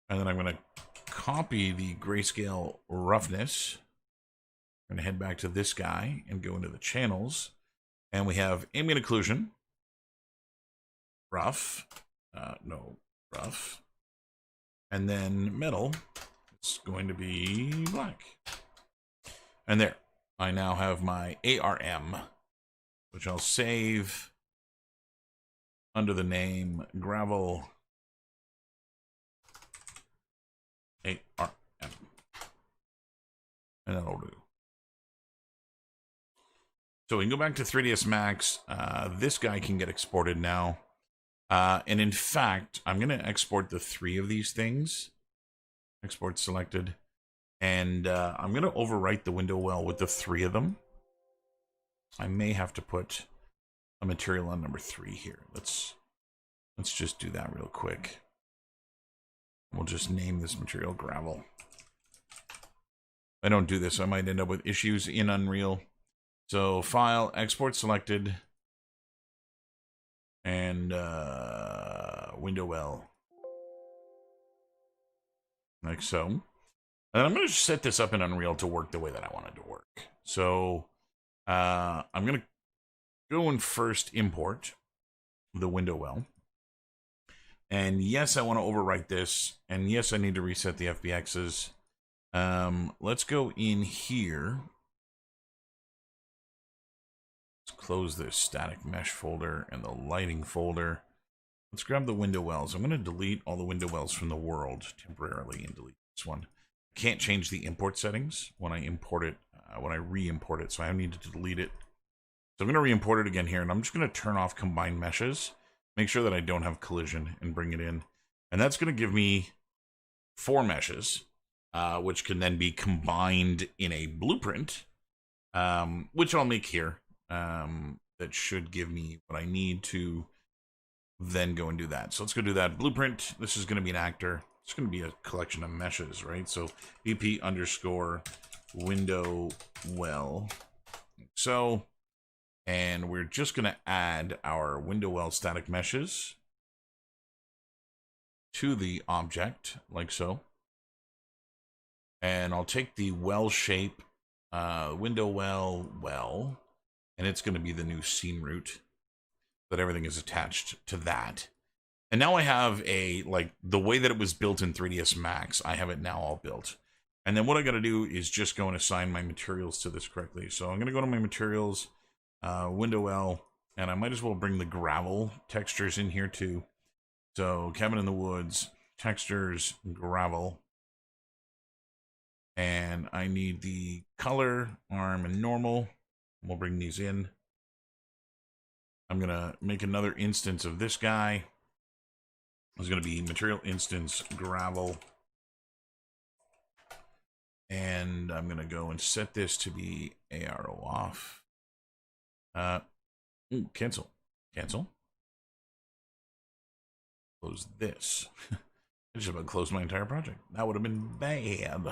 S1: And then I'm going to copy the grayscale roughness. I'm going to head back to this guy and go into the channels. And we have ambient occlusion. Rough. Rough. And then metal. It's going to be black. And there. I now have my ARM, which I'll save under the name gravel ARM. And that'll do. So we can go back to 3ds Max. This guy can get exported now. And in fact, I'm going to export the 3 of these things. Export selected. And I'm going to overwrite the window well with the 3 of them. I may have to put a material on number 3 here. Let's just do that real quick. We'll just name this material gravel. If I don't do this, I might end up with issues in Unreal. So file, export selected, and window well. Like so. And I'm going to set this up in Unreal to work the way that I want it to work. So I'm going to go and first import the window well. And yes, I want to overwrite this. And yes, I need to reset the FBXs. Let's go in here. Let's close this static mesh folder and the lighting folder. Let's grab the window wells. I'm going to delete all the window wells from the world temporarily and delete this one. Can't change the import settings when I import it, when I re-import it, so I need to delete it. So I'm going to re-import it again here, and I'm just going to turn off combined meshes, make sure that I don't have collision, and bring it in. And that's going to give me 4 meshes, which can then be combined in a blueprint, which I'll make here. that should give me what I need to then go and do that. So let's go do that. Blueprint. This is going to be an actor. It's going to be a collection of meshes, right? So BP underscore window well. So, and we're just going to add our window well static meshes to the object like so. And I'll take the well shape, window well, and it's going to be the new seam root, that everything is attached to that. And now I have like the way that it was built in 3ds Max, I have it now all built. And then what I got to do is just go and assign my materials to this correctly. So I'm going to go to my materials, window well, and I might as well bring the gravel textures in here too. So cabin in the woods, textures, gravel. And I need the color, arm, and normal. We'll bring these in. I'm going to make another instance of this guy. It's going to be material instance gravel. And I'm going to go and set this to be ARO off. Cancel. Cancel. Close this. I just about closed my entire project. That would have been bad.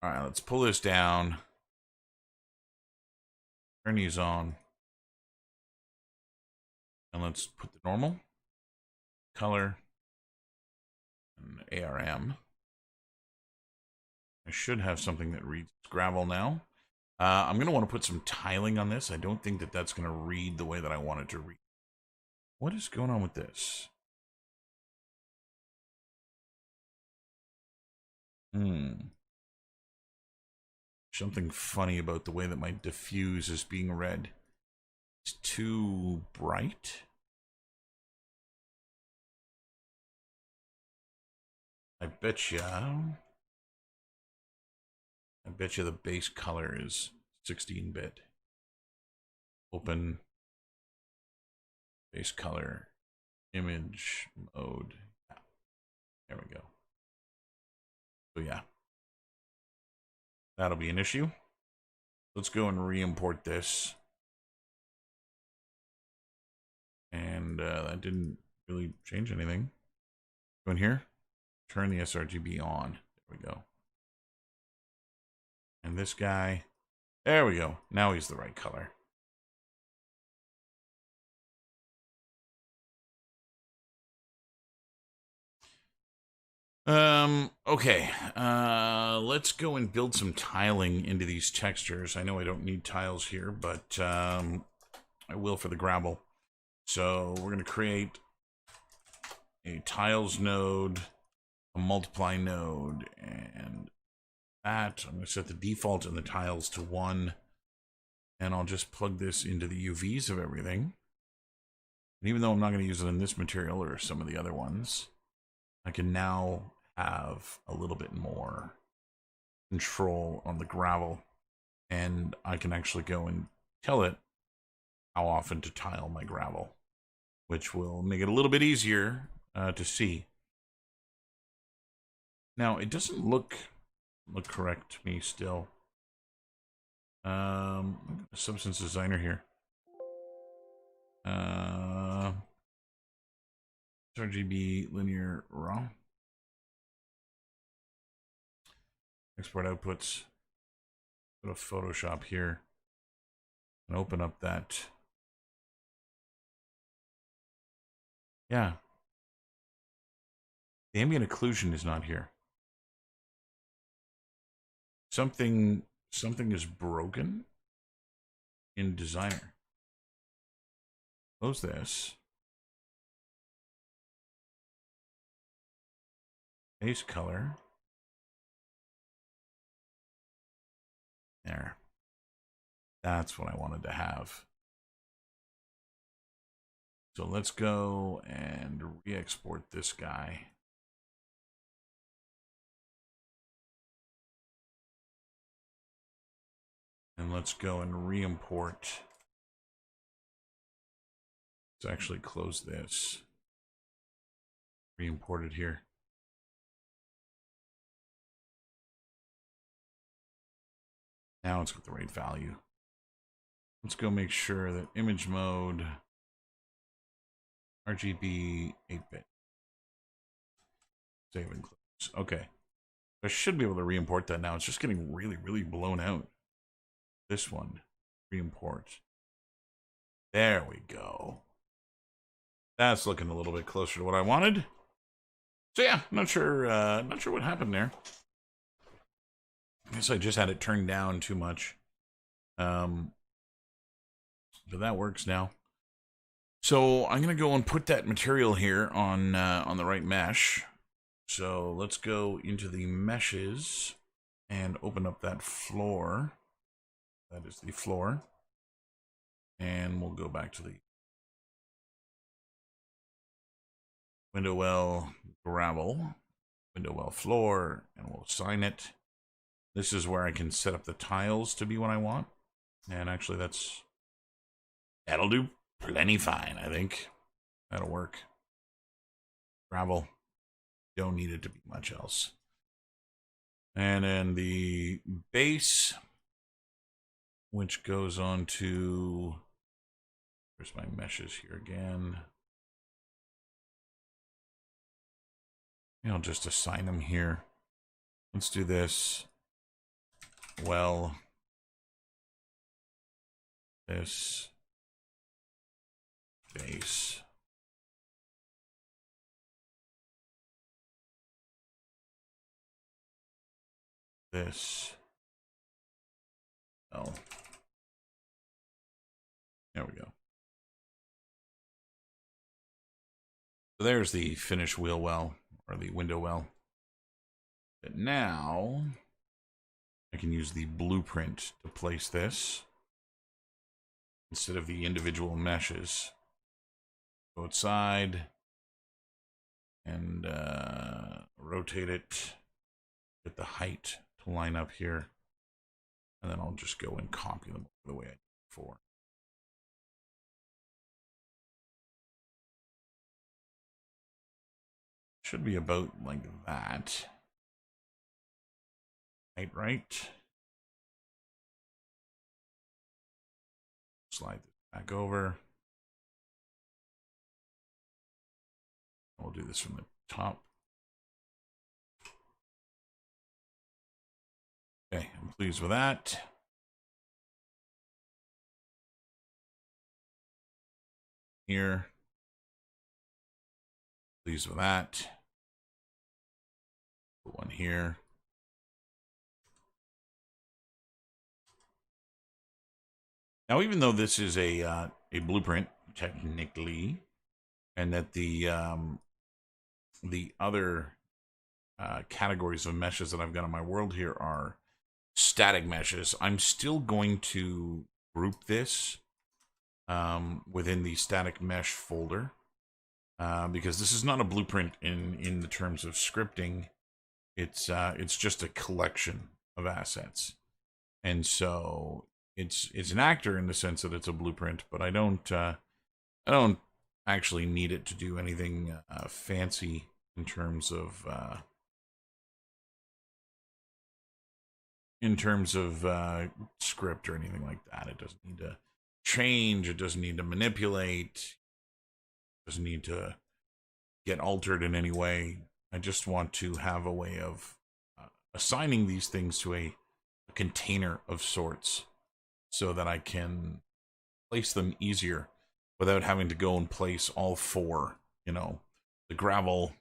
S1: All right, let's pull this down. Turn these on. And let's put the normal, color, and ARM. I should have something that reads gravel now. I'm going to want to put some tiling on this. I don't think that that's going to read the way that I want it to read. What is going on with this? Something funny about the way that my diffuse is being read. It's too bright. I bet you the base color is 16-bit. Open base color, image mode. There we go. So yeah, that'll be an issue. Let's go and re-import this. And that didn't really change anything. Go in here, turn the sRGB on. There we go. And this guy, there we go. Now he's the right color. Okay. Let's go and build some tiling into these textures. I know I don't need tiles here, but I will for the gravel. So we're going to create a tiles node, a multiply node, and that. I'm going to set the default in the tiles to 1. And I'll just plug this into the UVs of everything. And even though I'm not going to use it in this material or some of the other ones, I can now have a little bit more control on the gravel. And I can actually go and tell it how often to tile my gravel, which will make it a little bit easier to see. Now, it doesn't look correct to me still. Substance designer here. RGB linear raw. Export outputs. Go to Photoshop here and open up that. Yeah. The ambient occlusion is not here. Something is broken in designer. Close this. Base color. There. That's what I wanted to have. So let's go and re-export this guy. And let's go and re-import. Let's actually close this. Re-import it here. Now it's got the right value. Let's go make sure that image mode, RGB 8-bit. Save and close. Okay. I should be able to re-import that now. It's just getting really, really blown out. This one. Re-import. There we go. That's looking a little bit closer to what I wanted. So yeah, not sure what happened there. I guess I just had it turned down too much. But that works now. So I'm gonna go and put that material here on the right mesh. So let's go into the meshes and open up that floor. That is the floor. And we'll go back to the window well gravel, window well floor, and we'll assign it. This is where I can set up the tiles to be what I want. And actually that'll do plenty fine, I think. That'll work. Gravel. Don't need it to be much else. And then the base, which goes on to, there's my meshes here again. I'll just assign them here. Let's do this. Well, this base. This. Oh. There we go. So there's the finished wheel well, or the window well. But now I can use the blueprint to place this instead of the individual meshes. Go outside and rotate it, get the height to line up here, and then I'll just go and copy them the way I did before. Should be about like that. Right. Slide this back over. We'll do this from the top. Okay, I'm pleased with that. Here. Pleased with that. Put one here. Now, even though this is a blueprint, technically, and that the other categories of meshes that I've got on my world here are static meshes, I'm still going to group this within the static mesh folder because this is not a blueprint in the terms of scripting. It's just a collection of assets, and so it's an actor in the sense that it's a blueprint, but I don't actually need it to do anything fancy in terms of script or anything like that. It doesn't need to change. It doesn't need to manipulate. It doesn't need to get altered in any way. I just want to have a way of assigning these things to a container of sorts so that I can place them easier without having to go and place all four, the gravel,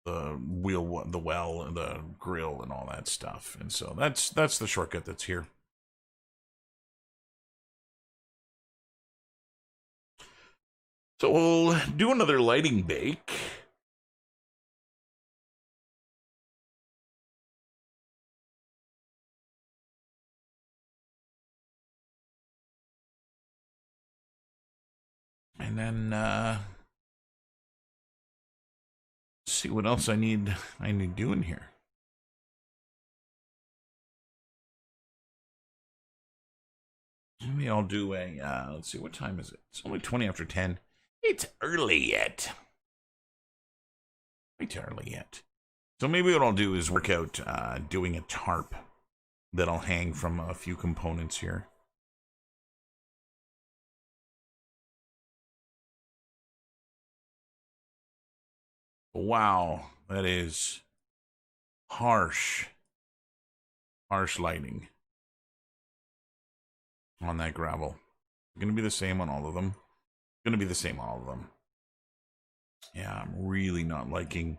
S1: the wheel, the well, and the grill, and all that stuff. And so that's the shortcut that's here. So we'll do another lighting bake. And then see what else I need doing here. Maybe I'll do a let's see, what time is it? It's only 20 after 10. It's early yet. Quite early yet. So maybe what I'll do is work out doing a tarp that I'll hang from a few components here. Wow, that is harsh, harsh lighting on that gravel. Going to be the same on all of them. Going to be the same on all of them. Yeah, I'm really not liking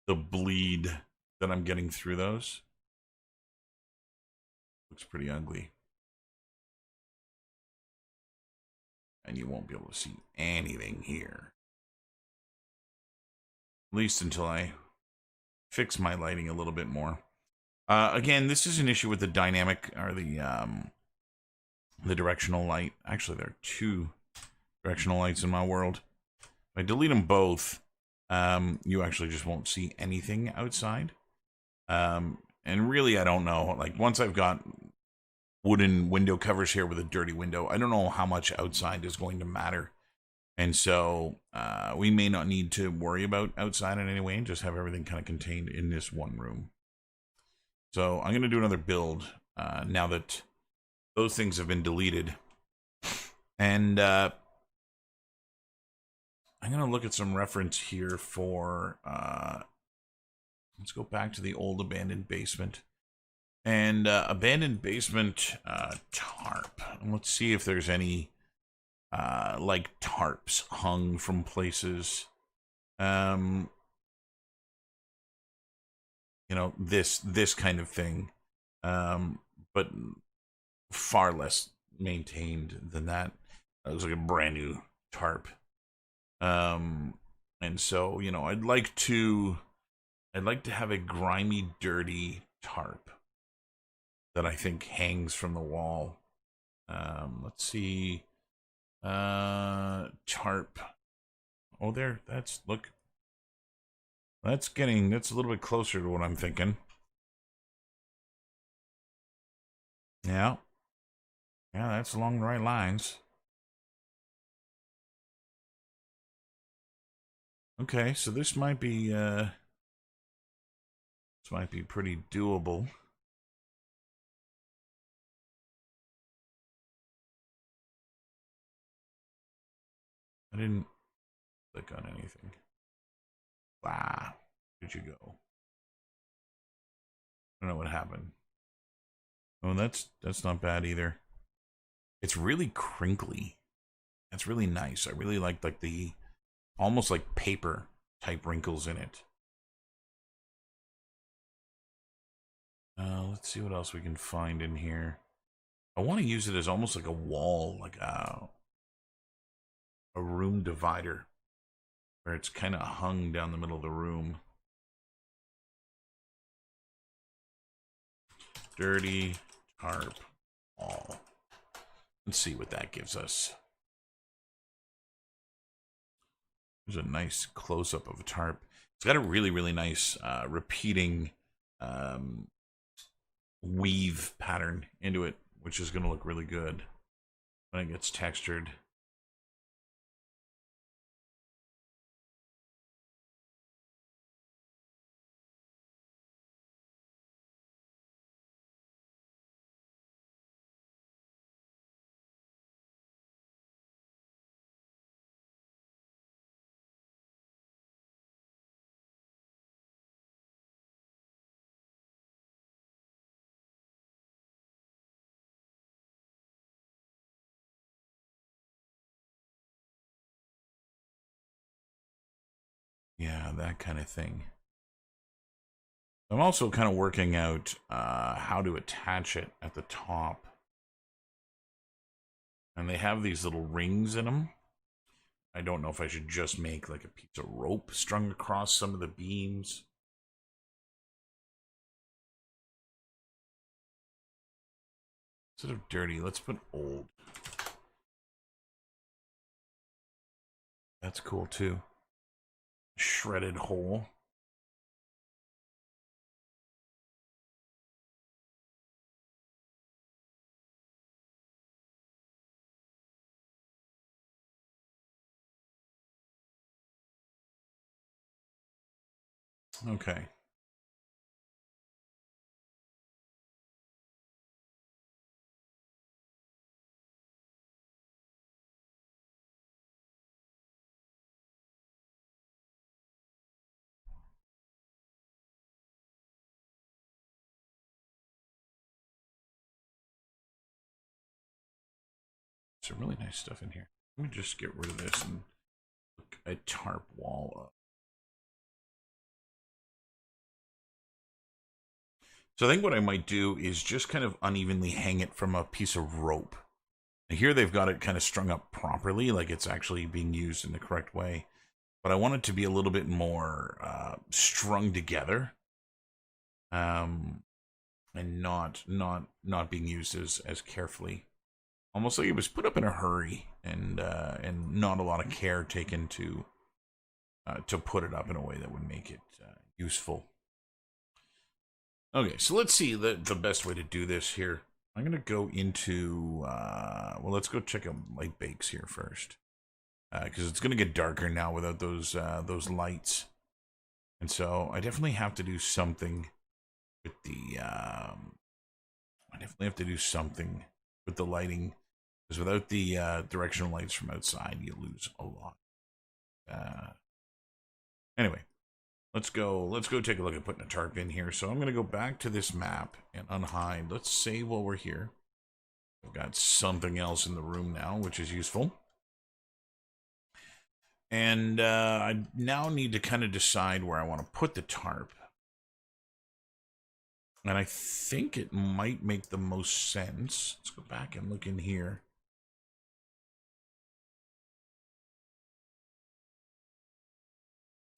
S1: the bleed that I'm getting through those. Looks pretty ugly. And you won't be able to see anything here. At least until I fix my lighting a little bit more. Again, this is an issue with the dynamic, or the directional light. Actually, there are two directional lights in my world. If I delete them both, you actually just won't see anything outside. And really, I don't know. Like, once I've got wooden window covers here with a dirty window, I don't know how much outside is going to matter. And so we may not need to worry about outside in any way and just have everything kind of contained in this one room. So I'm going to do another build now that those things have been deleted. And I'm going to look at some reference here for... let's go back to the old abandoned basement. And abandoned basement tarp. And let's see if there's any like tarps hung from places. You know, this kind of thing. But far less maintained than that. It looks like a brand new tarp. And so, you know, I'd like to have a grimy, dirty tarp that I think hangs from the wall. Let's see. Tarp. Oh, there. Look. That's a little bit closer to what I'm thinking. Yeah. Yeah, that's along the right lines. Okay, so this might be pretty doable. I didn't click on anything. Ah, where'd you go? I don't know what happened. Oh, that's not bad either. It's really crinkly. That's really nice. I really like the almost like paper type wrinkles in it. Let's see what else we can find in here. I want to use it as almost like a wall, like a room divider, where it's kind of hung down the middle of the room. Dirty tarp wall. Let's see what that gives us. There's a nice close-up of a tarp. It's got a really, really nice repeating weave pattern into it, which is going to look really good when it gets textured. Yeah, that kind of thing. I'm also kind of working out how to attach it at the top. And they have these little rings in them. I don't know if I should just make like a piece of rope strung across some of the beams. Instead of dirty, let's put old. That's cool too. Shredded hole. Okay. Some really nice stuff in here. Let me just get rid of this and look a tarp wall up. So I think what I might do is just kind of unevenly hang it from a piece of rope. And here they've got it kind of strung up properly, like it's actually being used in the correct way. But I want it to be a little bit more strung together, and not being used as carefully. Almost like it was put up in a hurry, and not a lot of care taken to put it up in a way that would make it useful. Okay, so let's see the best way to do this here. I'm going to go into, well, let's go check out light bakes here first. Because it's going to get darker now without those lights. And so I definitely have to do something with the, lighting. Because without the directional lights from outside, you lose a lot. Anyway. Let's go take a look at putting a tarp in here. So I'm going to go back to this map and unhide. Let's save while we're here. I've got something else in the room now, which is useful. And I now need to kind of decide where I want to put the tarp. And I think it might make the most sense. Let's go back and look in here.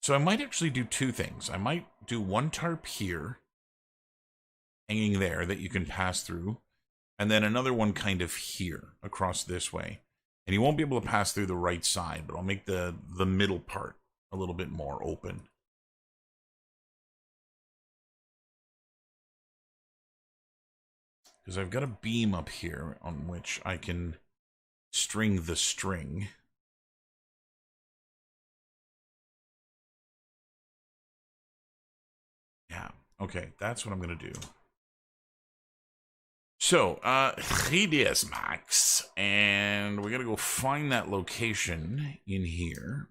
S1: So I might actually do two things. I might do one tarp here, hanging there, that you can pass through, and then another one kind of here, across this way. And you won't be able to pass through the right side, but I'll make the middle part a little bit more open. Because I've got a beam up here on which I can string the string. Yeah, okay, that's what I'm going to do. So, here it is, Max. And we're going to go find that location in here,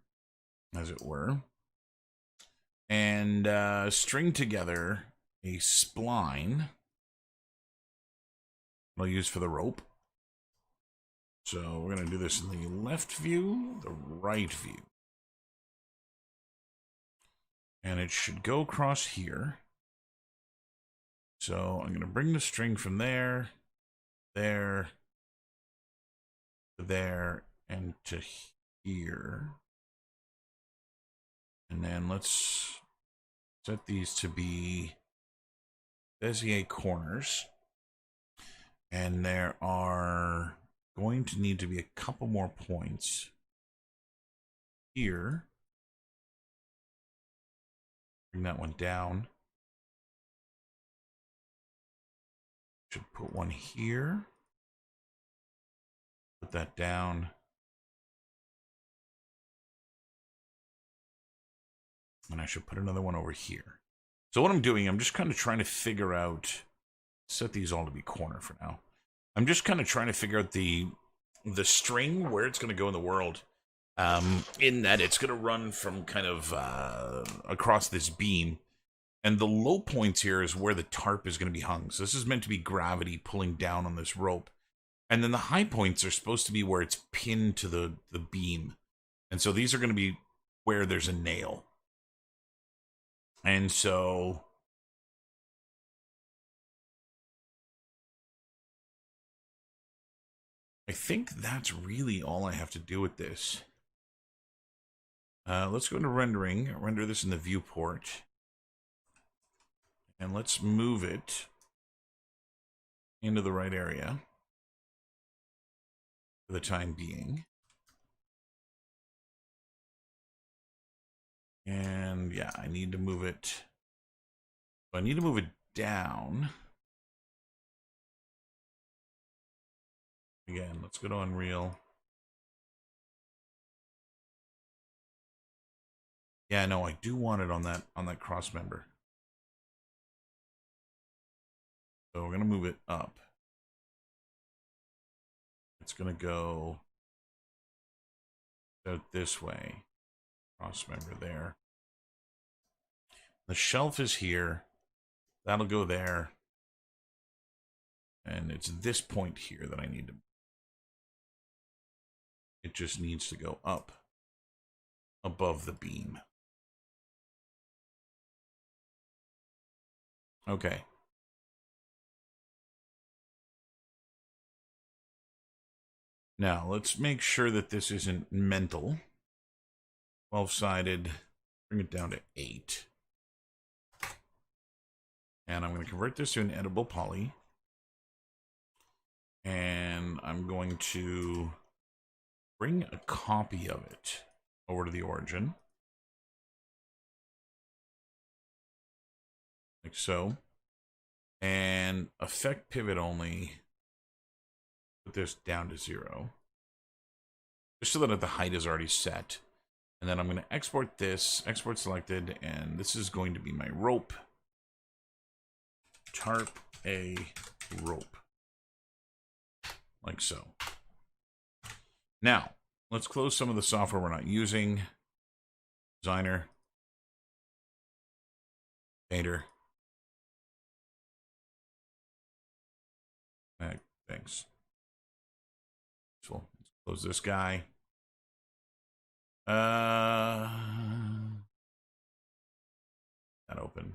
S1: as it were. And string together a spline I'll use for the rope. So we're going to do this in the left view, the right view. And it should go across here. So I'm going to bring the string from there, there, to there, and to here. And then let's set these to be Bezier corners. And there are going to need to be a couple more points here. Bring that one down. Should put one here. Put that down. And I should put another one over here. So what I'm doing, I'm just kind of trying to figure out, set these all to be corner for now. I'm just kind of trying to figure out the string, where it's going to go in the world. In that it's going to run from kind of across this beam. And the low points here is where the tarp is going to be hung. So this is meant to be gravity pulling down on this rope. And then the high points are supposed to be where it's pinned to the beam. And so these are going to be where there's a nail. And so I think that's really all I have to do with this. Let's go into rendering, render this in the viewport. And let's move it into the right area for the time being. And yeah, I need to move it. I need to move it down. Again, let's go to Unreal. Yeah, no, I do want it on that cross member. So we're gonna move it up. It's gonna go out this way. Cross member there. The shelf is here. That'll go there. And it's this point here that I need to. It just needs to go up above the beam. Okay. Now, let's make sure that this isn't mental. 12-sided, bring it down to 8. And I'm going to convert this to an editable poly. And I'm going to bring a copy of it over to the origin. Like so. And affect pivot only. Put this down to 0. Just so that the height is already set. And then I'm going to export this, export selected, and this is going to be my rope. Tarp a rope. Like so. Now, let's close some of the software we're not using. Designer. Painter. Thanks. So let's close this guy. That open.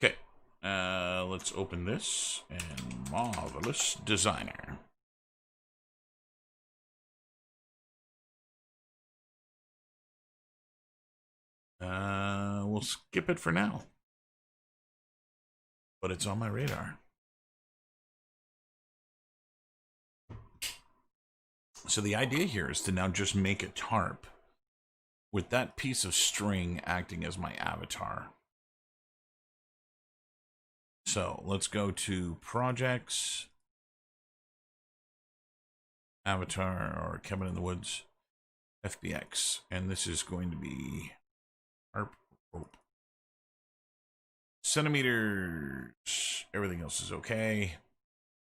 S1: Okay. Let's open this and Marvelous Designer. We'll skip it for now. But it's on my radar. So the idea here is to now just make a tarp with that piece of string acting as my avatar. So let's go to projects, avatar, or cabin in the woods, FBX, and this is going to be tarp rope. Centimeters, everything else is okay,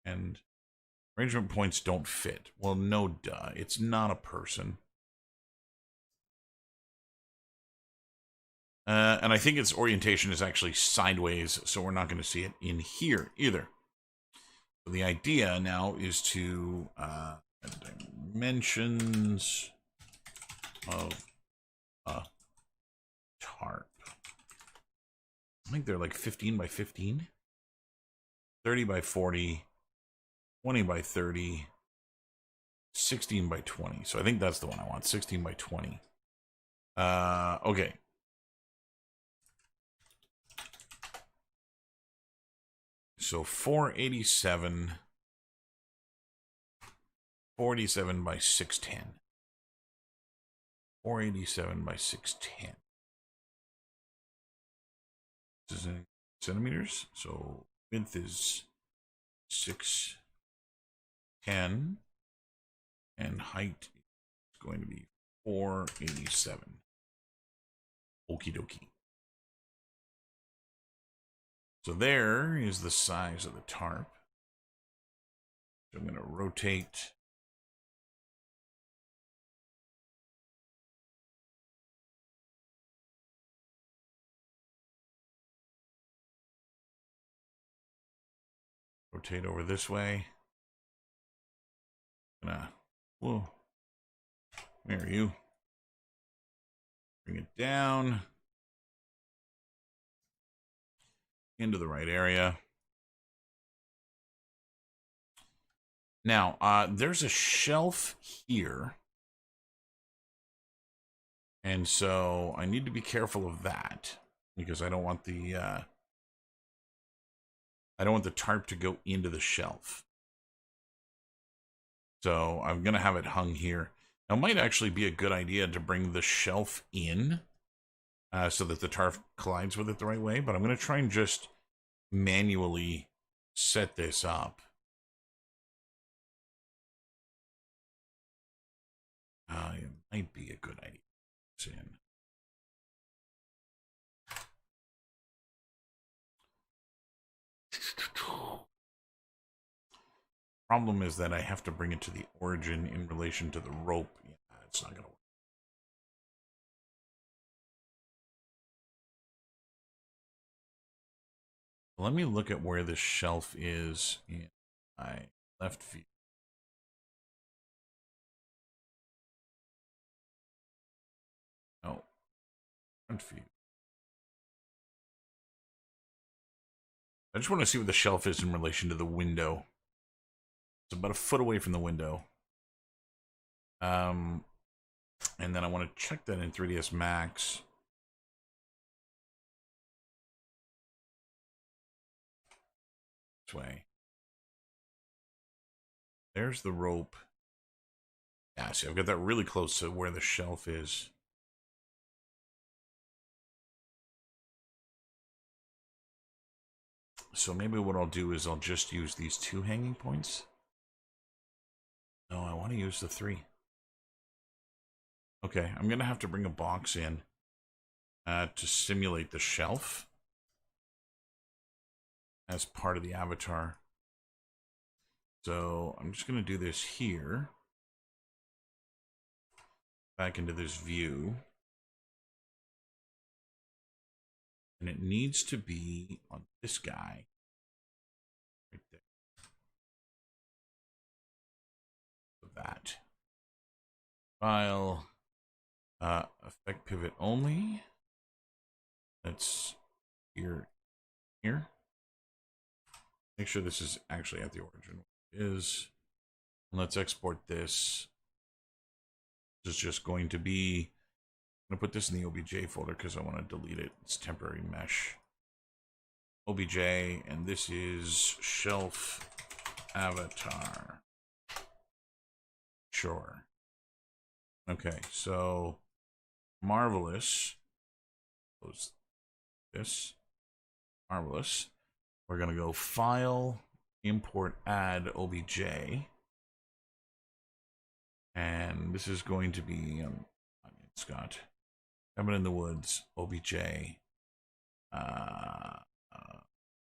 S1: and arrangement points don't fit. Well, no duh, it's not a person. And I think its orientation is actually sideways, so we're not going to see it in here either. So the idea now is to dimensions of a tarp. I think they're like 15 by 15, 30 by 40, 20 by 30, 16 by 20. So I think that's the one I want, 16 by 20. Okay. So 487, 47 by 610. 487 by 610. This is in centimeters. So width is 610. And height is going to be 487. Okie dokie. So there is the size of the tarp. So I'm going to rotate. Rotate over this way. Whoa. Where are you? Bring it down. Into the right area. Now, there's a shelf here. And so I need to be careful of that because I don't want the tarp to go into the shelf. So I'm going to have it hung here. Now, it might actually be a good idea to bring the shelf in so that the tarp collides with it the right way. But I'm going to try and just manually set this up. It might be a good idea. Problem is that I have to bring it to the origin in relation to the rope. Yeah, it's not going to work. Let me look at where this shelf is in my left view. Front view. I just want to see what the shelf is in relation to the window. It's about a foot away from the window. And then I want to check that in 3ds Max. This way. There's the rope. Yeah, see, I've got that really close to where the shelf is. So maybe what I'll do is I'll just use these 2 hanging points. No, I want to use the 3. Okay, I'm going to have to bring a box in to simulate the shelf as part of the avatar. So I'm just going to do this here. Back into this view. And it needs to be on this guy. Right there. So that. File. Effect pivot only. That's here. Make sure this is actually at the origin. It is. And let's export this. This is just going to be. I'm going to put this in the OBJ folder because I want to delete it. It's temporary mesh. OBJ, and this is shelf avatar. Sure. Okay, so marvelous. Close this. Marvelous. We're going to go File, Import, Add OBJ. And this is going to be Scott. Cabin in the Woods, OBJ,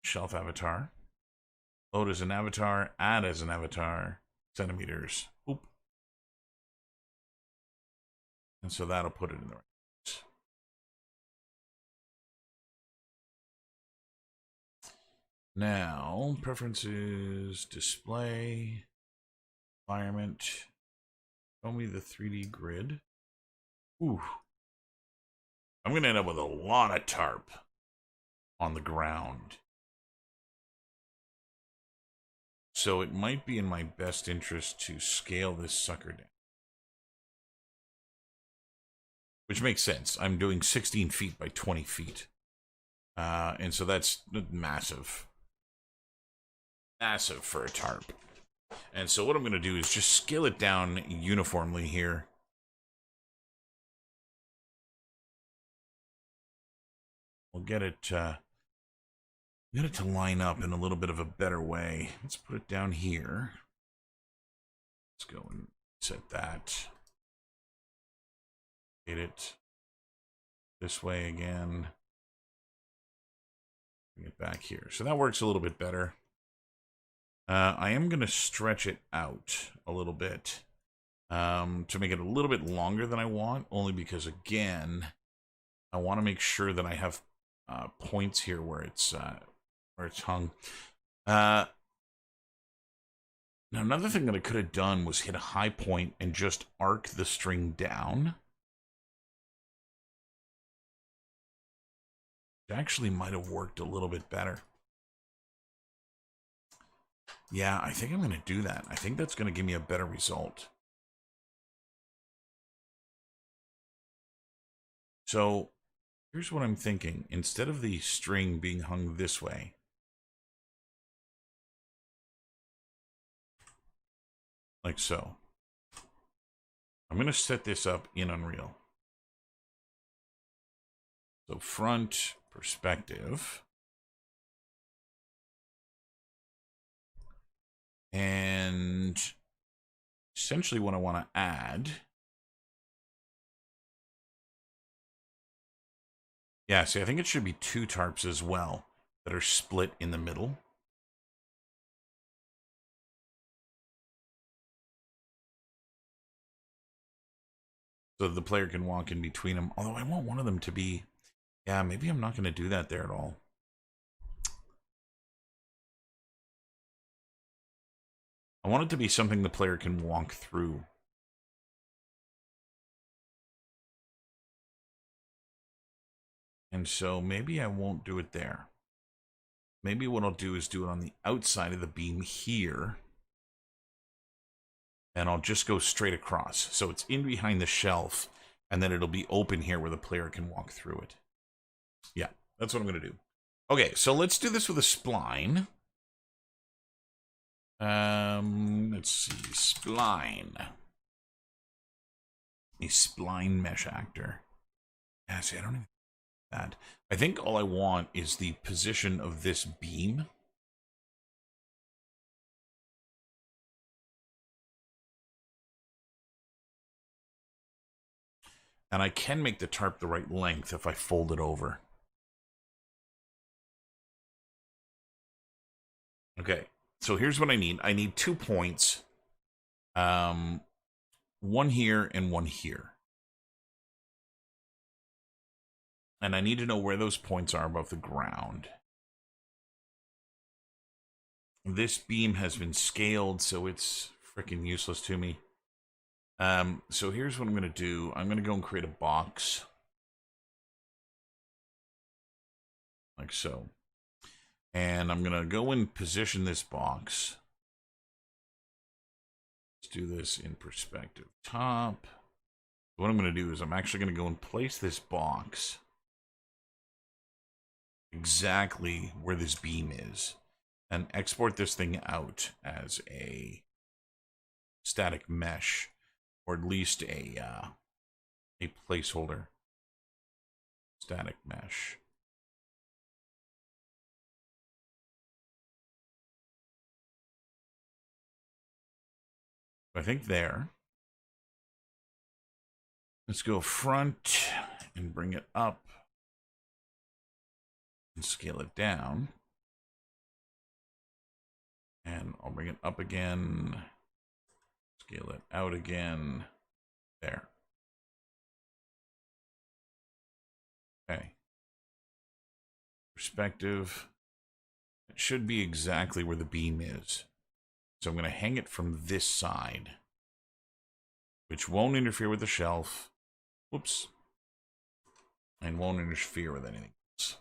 S1: shelf avatar. Load as an avatar, add as an avatar, centimeters. Oop. And so that'll put it in the right place. Now, preferences, display, environment. Show me the 3D grid. Ooh. I'm going to end up with a lot of tarp on the ground. So it might be in my best interest to scale this sucker down. Which makes sense. I'm doing 16 feet by 20 feet. And so that's massive. Massive for a tarp. And so what I'm going to do is just scale it down uniformly here. We'll get it to line up in a little bit of a better way. Let's put it down here. Let's go and set that. Get it this way again. Bring it back here. So that works a little bit better. I am going to stretch it out a little bit to make it a little bit longer than I want, only because, again, I want to make sure that I have points here where it's hung. Now, another thing that I could have done was hit a high point and just arc the string down. It actually might have worked a little bit better. Yeah, I think I'm going to do that. I think that's going to give me a better result. So here's what I'm thinking. Instead of the string being hung this way, like so, I'm going to set this up in Unreal. So front perspective. And essentially what I want to add. Yeah, see, I think it should be 2 tarps as well that are split in the middle. So the player can walk in between them. Although I want one of them to be... Yeah, maybe I'm not going to do that there at all. I want it to be something the player can walk through. And so maybe I won't do it there. Maybe what I'll do is do it on the outside of the beam here. And I'll just go straight across. So it's in behind the shelf, and then it'll be open here where the player can walk through it. Yeah, that's what I'm going to do. Okay, so let's do this with a spline. Let's see, spline. A spline mesh actor. Yeah, see, I don't even that. I think all I want is the position of this beam. And I can make the tarp the right length if I fold it over. Okay, so here's what I need. I need 2 points. One here and one here. And I need to know where those points are above the ground. This beam has been scaled, so it's freaking useless to me. So here's what I'm going to do. I'm going to go and create a box. Like so. And I'm going to go and position this box. Let's do this in perspective top. What I'm going to do is I'm actually going to go and place this box exactly where this beam is and export this thing out as a static mesh, or at least a placeholder static mesh. I think there. Let's go front and bring it up and scale it down. And I'll bring it up again, scale it out again. There. Okay. Perspective. It should be exactly where the beam is. So I'm going to hang it from this side, which won't interfere with the shelf. Whoops. And won't interfere with anything else.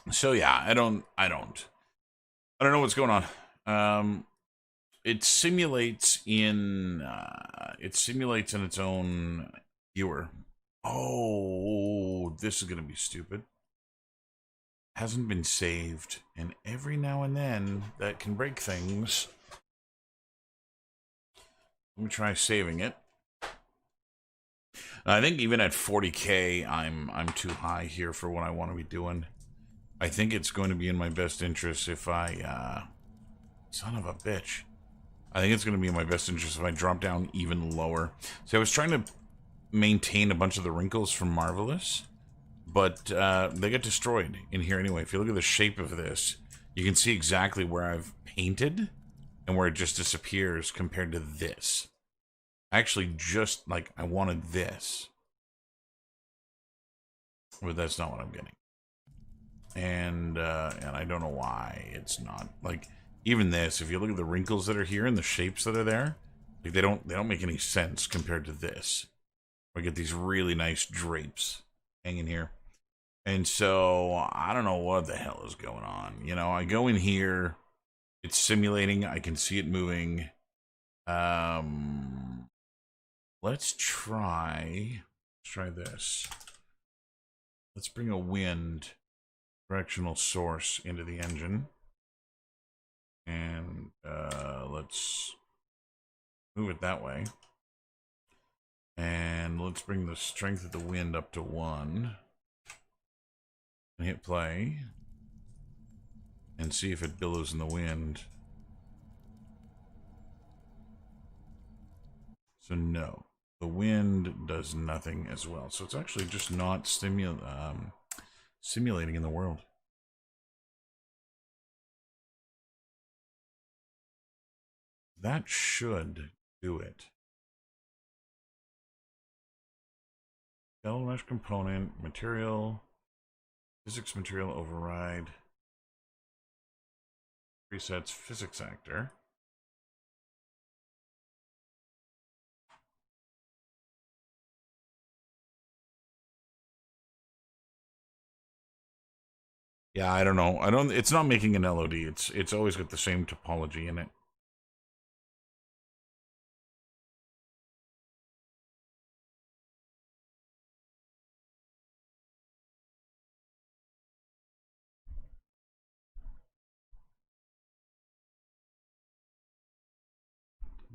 S1: So yeah, I don't know what's going on. It simulates in its own viewer. Oh, this is gonna be stupid. Hasn't been saved, and every now and then that can break things. Let me try saving it. I think even at 40K, I'm too high here for what I want to be doing. I think it's going to be in my best interest if I, son of a bitch. I think it's going to be in my best interest if I drop down even lower. So I was trying to maintain a bunch of the wrinkles from Marvelous, but they get destroyed in here anyway. If you look at the shape of this, you can see exactly where I've painted and where it just disappears compared to this. Actually, just like I wanted this, but that's not what I'm getting. And I don't know why it's not. Like, even this, if you look at the wrinkles that are here and the shapes that are there, like they don't make any sense compared to this. I get these really nice drapes hanging here. And so I don't know what the hell is going on. You know, I go in here, it's simulating, I can see it moving. Let's try this. Let's bring a wind directional source into the engine. And let's move it that way. And let's bring the strength of the wind up to 1. And hit play. And see if it billows in the wind. So no. The wind does nothing as well. So it's actually just not simulating in the world. That should do it. Skeletal mesh component, material, physics material override, presets physics actor. Yeah, I don't know. It's not making an LOD. It's always got the same topology in it.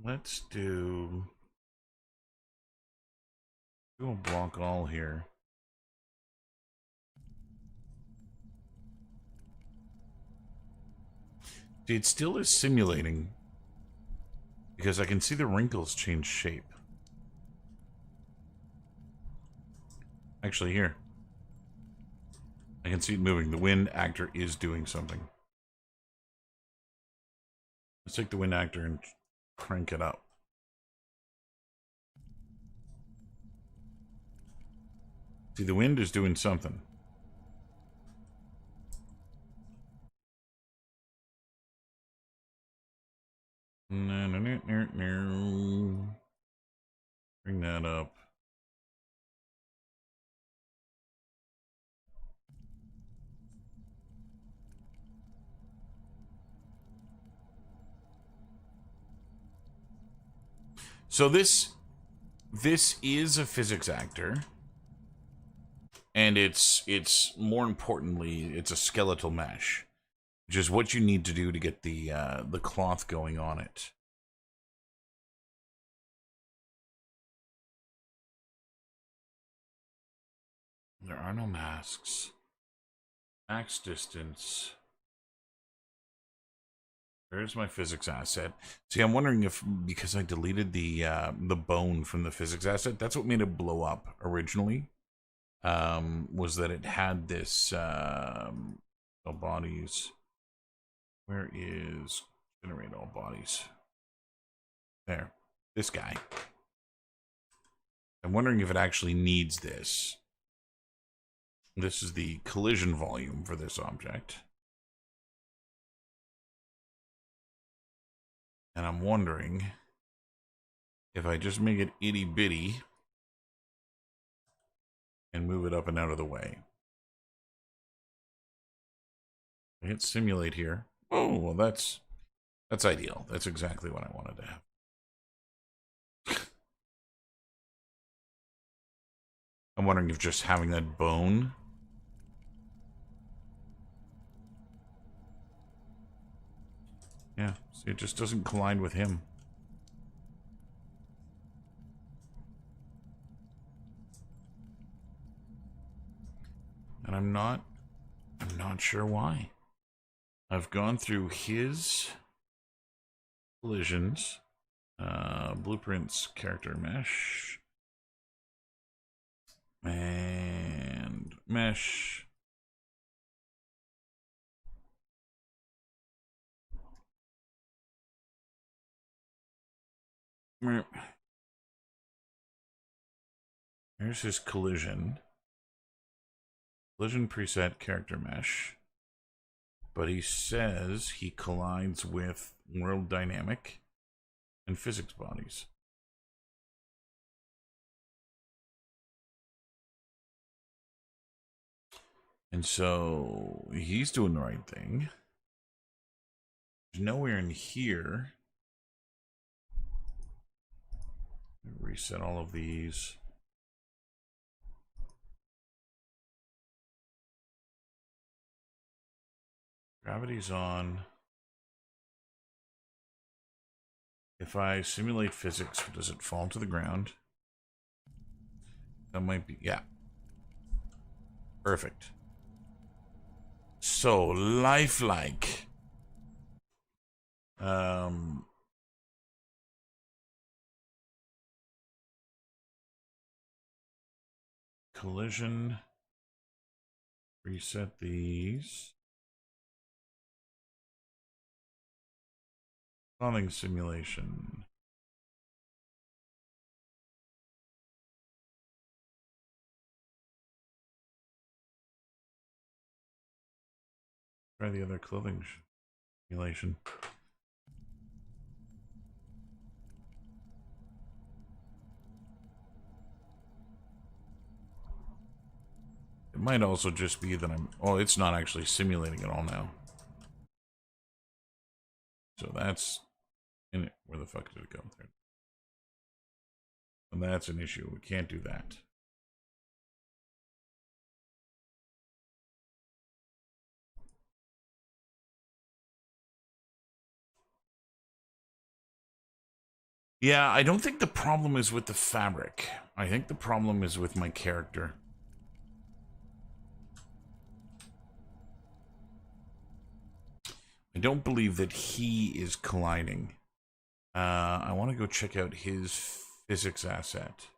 S1: Let's do a block all here. See, it still is simulating because I can see the wrinkles change shape. Actually, here. I can see it moving. The wind actor is doing something. Let's take the wind actor and crank it up. See, the wind is doing something. No, no, no, no, no. Bring that up. So this is a physics actor, and it's more importantly, it's a skeletal mesh, which is what you need to do to get the cloth going on it. There are no masks. Max distance. Where's my physics asset? See, I'm wondering if because I deleted the bone from the physics asset, that's what made it blow up originally. Was that it had this all bodies. Where is generate all bodies? There, this guy. I'm wondering if it actually needs this. This is the collision volume for this object. And I'm wondering if I just make it itty bitty and move it up and out of the way. I hit simulate here. Oh, well, that's ideal. That's exactly what I wanted to have. I'm wondering if just having that bone. Yeah, see, it just doesn't collide with him. And I'm not sure why. I've gone through his collisions, blueprints, character mesh, and mesh. Here's his collision. Collision preset character mesh. But he says he collides with world dynamic and physics bodies. And so he's doing the right thing. There's nowhere in here. Reset all of these. Gravity's on. If I simulate physics, does it fall to the ground? That might be, yeah. Perfect. So lifelike. Collision. Reset these. Falling simulation. Try the other clothing simulation. It might also just be that I'm... Oh, it's not actually simulating at all now. So that's... in it. Where the fuck did it go? There. And that's an issue. We can't do that. Yeah, I don't think the problem is with the fabric. I think the problem is with my character. I don't believe that he is colliding. I want to go check out his physics asset.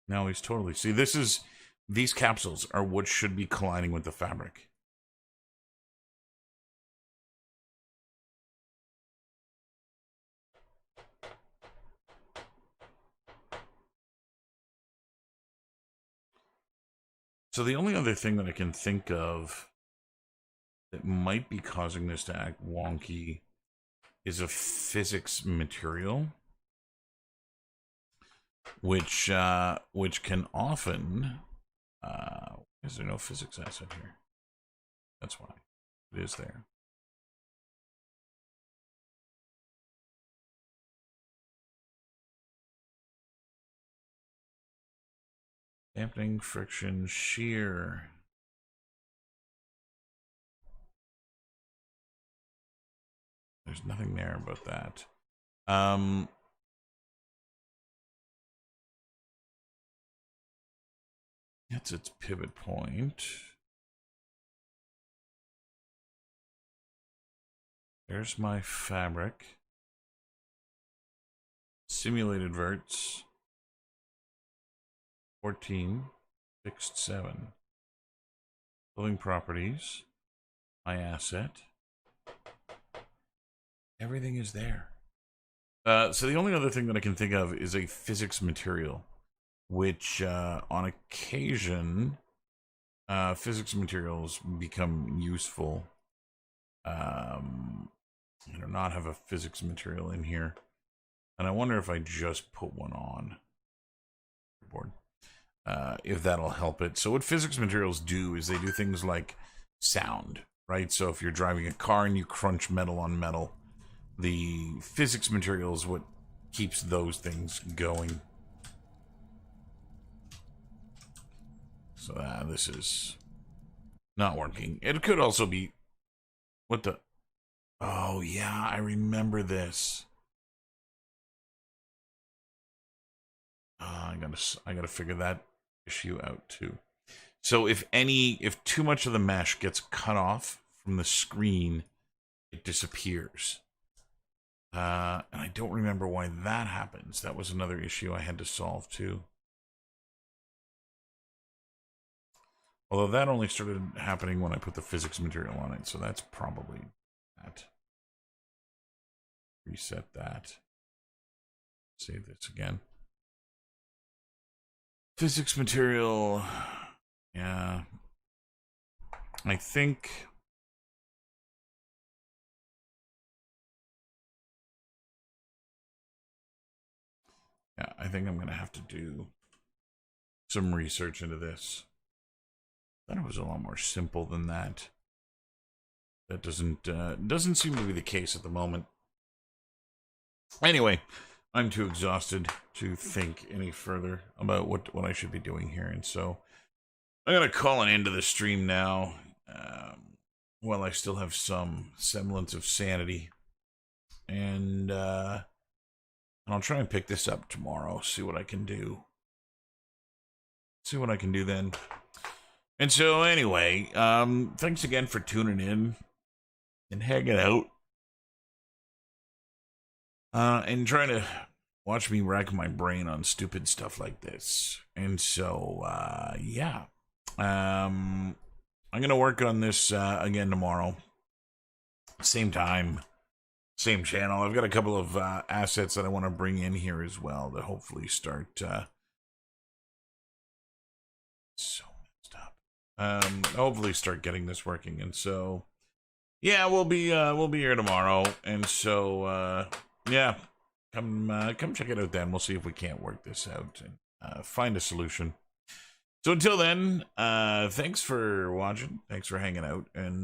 S1: No, he's totally... See, this is... These capsules are what should be colliding with the fabric. So the only other thing that I can think of that might be causing this to act wonky is a physics material, which can often... is there no physics asset here? That's why. It is there. Dampening, friction, shear. There's nothing there about that. That's its pivot point. There's my fabric. Simulated verts. 14. Fixed 7. Building properties. My asset. Everything is there. So the only other thing that I can think of is a physics material, which on occasion, physics materials become useful. I do not have a physics material in here. And I wonder if I just put one on board. if that'll help it. So what physics materials do is they do things like sound, right? So if you're driving a car and you crunch metal on metal, the physics material is what keeps those things going. So this is not working. It could also be... What the... Oh, yeah, I remember this. I gotta figure that issue out too. So if too much of the mesh gets cut off from the screen, it disappears. And I don't remember why that happens. That was another issue I had to solve too. Although that only started happening when I put the physics material on it, so that's probably that. Reset that. Save this again. Physics material. Yeah. I think... Yeah, I think I'm going to have to do some research into this. I thought it was a lot more simple than that. That doesn't seem to be the case at the moment. Anyway, I'm too exhausted to think any further about what I should be doing here, and so I'm gonna call an end to the stream now. While I still have some semblance of sanity, and I'll try and pick this up tomorrow. See what I can do. See what I can do then. And so anyway, thanks again for tuning in and hanging out. And trying to watch me rack my brain on stupid stuff like this. And so, yeah. I'm going to work on this again tomorrow. Same time, same channel. I've got a couple of assets that I want to bring in here as well to hopefully start... so messed up. Hopefully start getting this working. And so, yeah, we'll be here tomorrow. And so... yeah, come check it out then. We'll see if we can't work this out and find a solution. So until then, thanks for watching. Thanks for hanging out. And